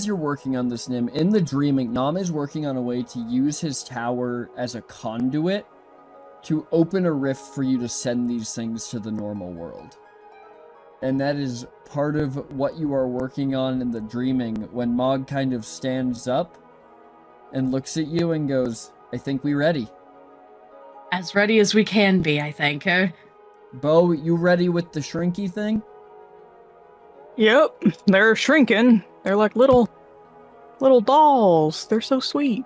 you're working on this, Nim, in the dreaming, Nam is working on a way to use his tower as a conduit to open a rift for you to send these things to the normal world. And that is part of what you are working on in the dreaming, when Mog kind of stands up and looks at you and goes, I think we ready. As ready as we can be, I think. Bo, you ready with the shrinky thing? Yep, they're shrinking. They're like little dolls. They're so sweet.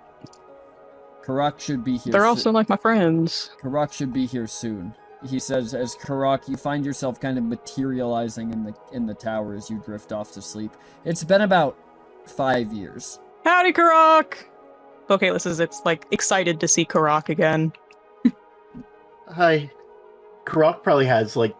Karak should be here. They're also like my friends. Karak should be here soon. He says, as Karak, you find yourself kind of materializing in the tower as you drift off to sleep. It's been about 5 years. Howdy, Karak! Okay, it's like excited to see Karak again. Hi. Karak probably has like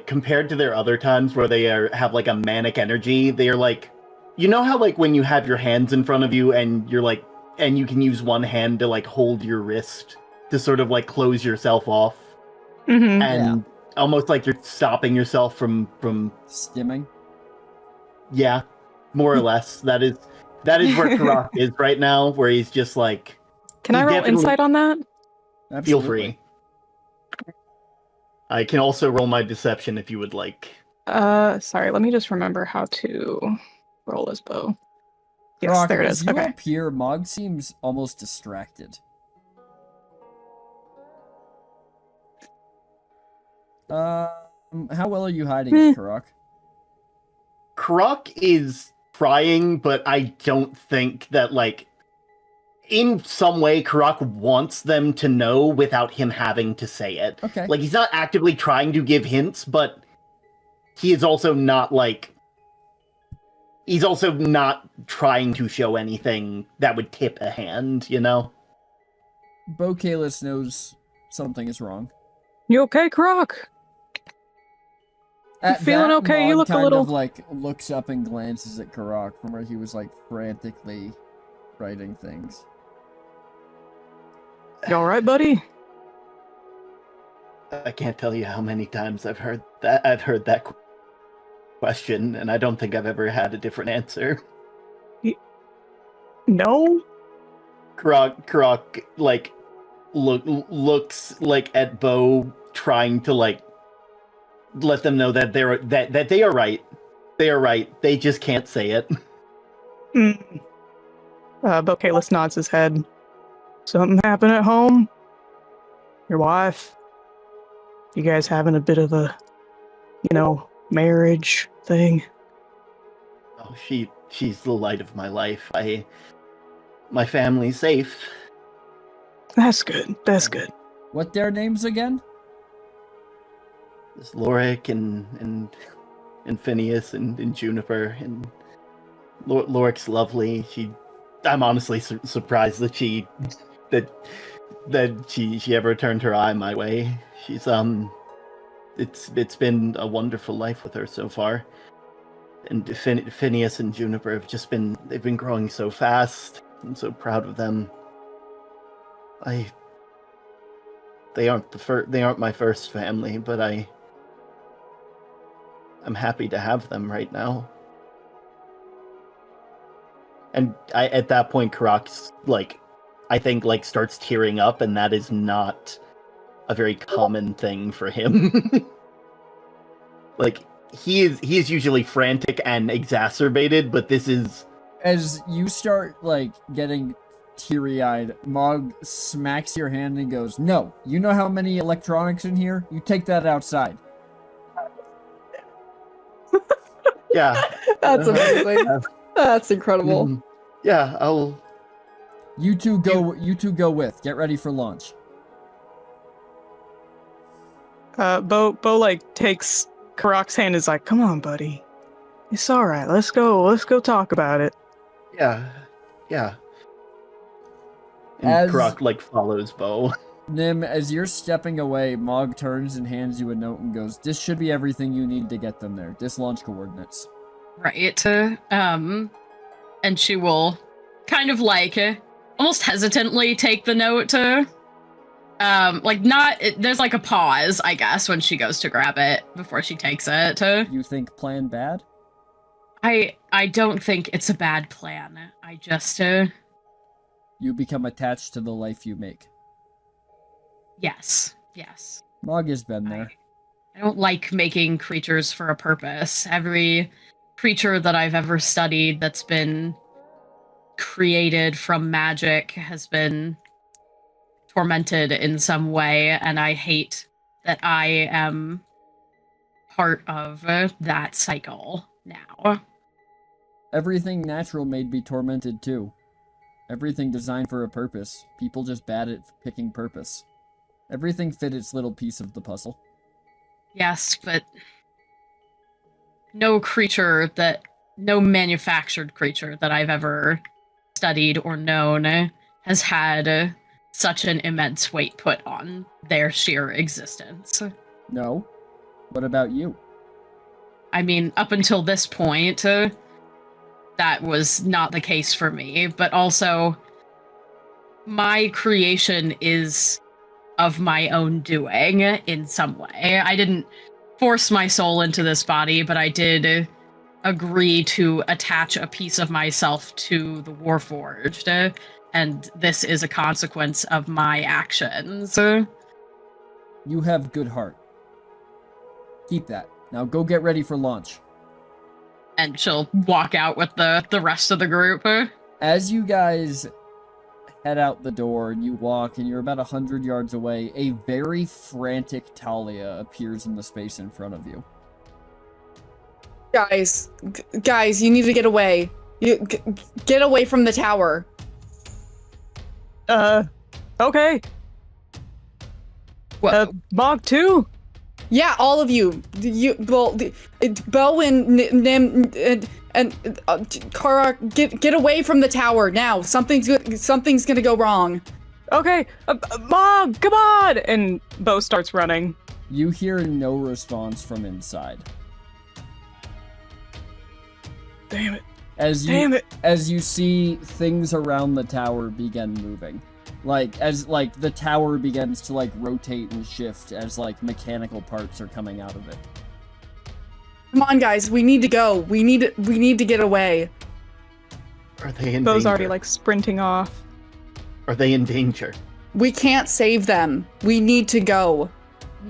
compared to their other times where they have like a manic energy, they are like, you know how like when you have your hands in front of you and you're like, and you can use one hand to like hold your wrist to sort of like close yourself off, and almost like you're stopping yourself from stimming. Yeah, more or less. That is where Karak is right now, where he's just like. Can I roll insight on that? Absolutely. Feel free. I can also roll my deception if you would like. Sorry, let me just remember how to roll as Bo. Yes, Karak, there it as is. you Okay. appear, Mog seems almost distracted. How well are you hiding it, Karak? Karak is trying, but I don't think that, like, in some way, Karak wants them to know without him having to say it. Okay. Like, he's not actively trying to give hints, but he is also not, like... He's also not trying to show anything that would tip a hand, you know? Bo Kalis knows something is wrong. You okay, Karak? At feeling that, okay? Mog You look a kind little- of, like, looks up and glances at Karak from where he was, like, frantically writing things. You alright, buddy? I can't tell you how many times I've heard that question, and I don't think I've ever had a different answer. No? Karak, like, looks, like, at Bo, trying to, like, let them know that that they are right. They are right. They just can't say it. Bo Kalis nods his head. Something happened at home? Your wife? You guys having a bit of a, marriage thing? Oh, she's the light of my life. My family's safe. That's good. That's good. What their names again? There's Lorik and Phineas and Juniper, and Lorik's lovely. I'm honestly surprised that that she ever turned her eye my way. She's it's been a wonderful life with her so far. And Phineas and Juniper have they've been growing so fast. I'm so proud of them. They aren't my first family, but I'm happy to have them right now. And at that point, Karak's I think starts tearing up, and that is not a very common thing for him. He is usually frantic and exacerbated, but this is... As you start, getting teary-eyed, Mog smacks your hand and goes, "No, you know how many electronics in here? You take that outside." Yeah. That's amazing. That's incredible. Yeah, I'll... You two go with. Get ready for launch. Bo takes Karak's hand and is like, "Come on, buddy. It's alright. Let's go talk about it." Yeah. And Karak, follows Bo. Nim, as you're stepping away, Mog turns and hands you a note and goes, "This should be everything you need to get them there. This launch coordinates." Right. And she will kind of almost hesitantly take the note. There's a pause, I guess, when she goes to grab it before she takes it. You think plan bad? I don't think it's a bad plan. I just You become attached to the life you make. Yes. Mog has been there. I don't like making creatures for a purpose. Every creature that I've ever studied that's been created from magic has been tormented in some way, and I hate that I am part of that cycle now. Everything natural made be tormented too. Everything designed for a purpose. People just bad at picking purpose. Everything fit its little piece of the puzzle. Yes, but no manufactured creature that I've ever studied or known has had such an immense weight put on their sheer existence. No? What about you? I mean, up until this point, that was not the case for me, but also my creation is of my own doing in some way. I didn't force my soul into this body, but I did agree to attach a piece of myself to the Warforged, and this is a consequence of my actions. You have good heart. Keep that. Now go get ready for launch. And she'll walk out with the rest of the group. As you guys head out the door and you walk and you're about 100 yards away, a very frantic Talia appears in the space in front of you. Guys, you need to get away. Get away from the tower. Okay. What? Mog too? Yeah, all of you. Bo and Nim and Karak, get away from the tower now. Something's gonna go wrong. Okay. Mog, come on! And Bo starts running. You hear no response from inside. Damn it. As you see things around the tower begin moving. As the tower begins to rotate and shift as mechanical parts are coming out of it. Come on, guys, we need to go. We need to get away. Are they in Bo's danger? already sprinting off. Are they in danger? We can't save them. We need to go.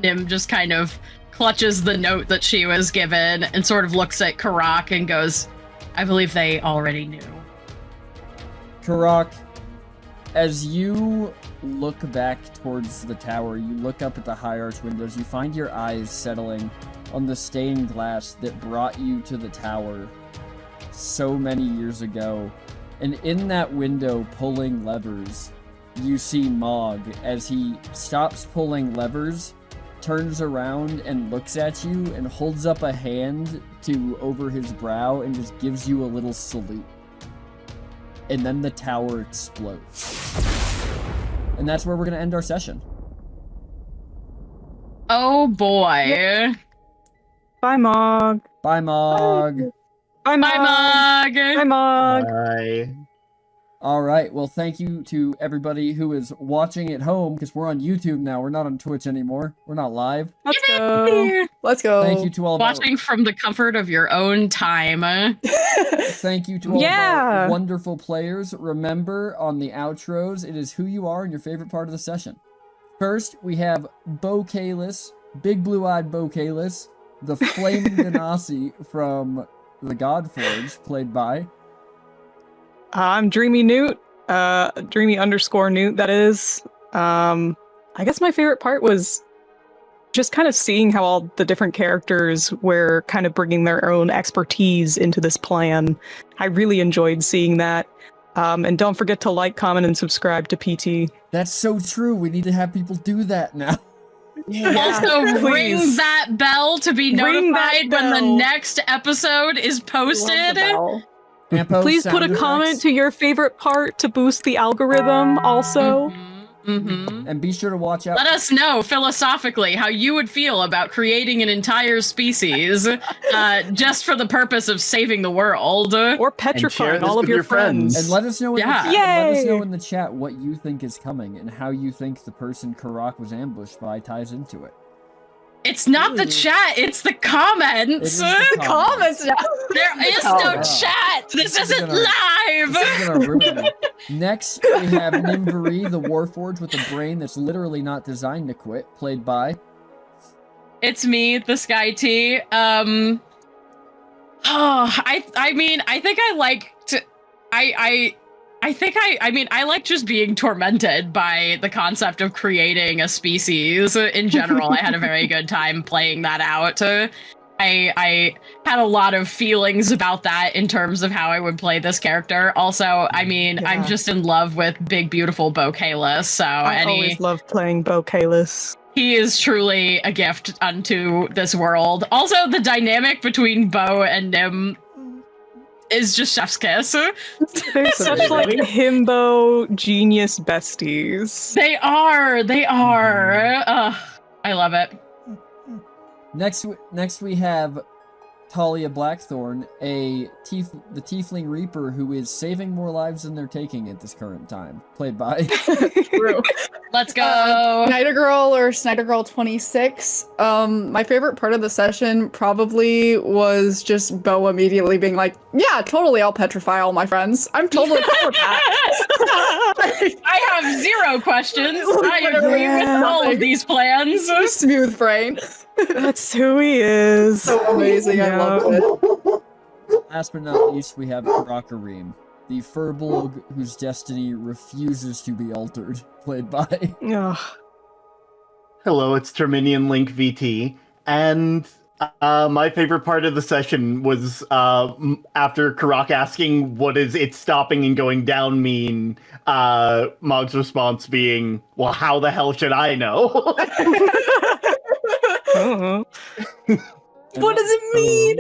Nim just kind of clutches the note that she was given and sort of looks at Karak and goes, "I believe they already knew." Karak, as you look back towards the tower, you look up at the high arch windows, you find your eyes settling on the stained glass that brought you to the tower so many years ago. And in that window, pulling levers, you see Mog as he stops pulling levers, turns around and looks at you and holds up a hand over his brow and just gives you a little salute. And then the tower explodes. And that's where we're going to end our session. Oh boy. Bye, Mog. Bye, Mog. Bye, Mog. Bye, Mog. Bye, Mog. Bye. All right. Well, thank you to everybody who is watching at home, because we're on YouTube now. We're not on Twitch anymore. We're not live. Let's go. Let's go. Thank you to all of our, Watching from the comfort of your own time. thank you to all of Yeah. our wonderful players. Remember, on the outros, it is who you are and your favorite part of the session. First, we have Bo Kalis, big blue-eyed Bo Kalis, the flaming Ganassi from the Godforge, played by... I'm Dreamy Newt. Dreamy_Newt, that is. I guess my favorite part was just kind of seeing how all the different characters were kind of bringing their own expertise into this plan. I really enjoyed seeing that. And don't forget to like, comment, and subscribe to PT. That's so true. We need to have people do that now. Also, ring please. that bell to be Ring that notified when the bell. next episode is posted. Campo, Please put a sound comment effects. to your favorite part to boost the algorithm also. And be sure to watch out. Let us know philosophically how you would feel about creating an entire species just for the purpose of saving the world. Or petrifying this all of with your your friends. friends. And let us know in Yeah. the chat, and let us Yay! know in the chat what you think is coming and how you think the person Karak was ambushed by ties into it. It's not the chat, it's the It comments. is the Comments now. There is Oh, no wow. chat. This isn't gonna- live. This is gonna ruin it. Next, we have Nimvari, the Warforged with a brain that's literally not designed to quit, played by... It's me, the Sky T. I mean, I think I like to. I like just being tormented by the concept of creating a species in general. I had a very good time playing that out. I had a lot of feelings about that in terms of how I would play this character. Also, I mean, I'm Yeah. just in love with big, beautiful Bo Kalis. So I always love playing Bo Kalis. he is truly a gift unto this world. Also, the dynamic between Bo and Nim is just chef's kiss. They're such like himbo genius besties. They are. I love it. Next we have Talia Blackthorn, the Tiefling Reaper who is saving more lives than they're taking at this current time, played by... True. Let's go. Snyder Girl or Snyder Girl 26. My favorite part of the session probably was just Bo immediately being like, "Yeah, totally, I'll petrify all my friends. I'm totally cool with that." I have zero questions. I agree Yeah. with all of these plans. Smooth brain. That's who he is. So amazing. I love it. Last but not least, we have Karakarim, the Furbolg whose destiny refuses to be altered, played by... Ugh. Hello, it's Terminian Link VT, and my favorite part of the session was after Karak asking what does it stopping and going down mean, Mog's response being, "Well, how the hell should I know?" Uh-huh. What does it mean?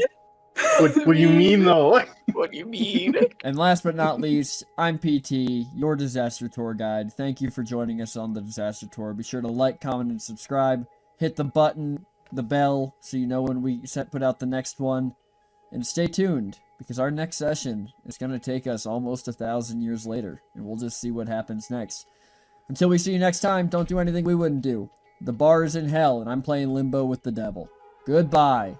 What do you mean, though? What do you mean? And last but not least, I'm PT, your disaster tour guide. Thank you for joining us on the disaster tour. Be sure to like, comment, and subscribe. Hit the button, the bell, so you know when we put out the next one. And stay tuned, because our next session is going to take us almost 1,000 years later, and we'll just see what happens next. Until we see you next time, don't do anything we wouldn't do. The bar is in hell, and I'm playing limbo with the devil. Goodbye.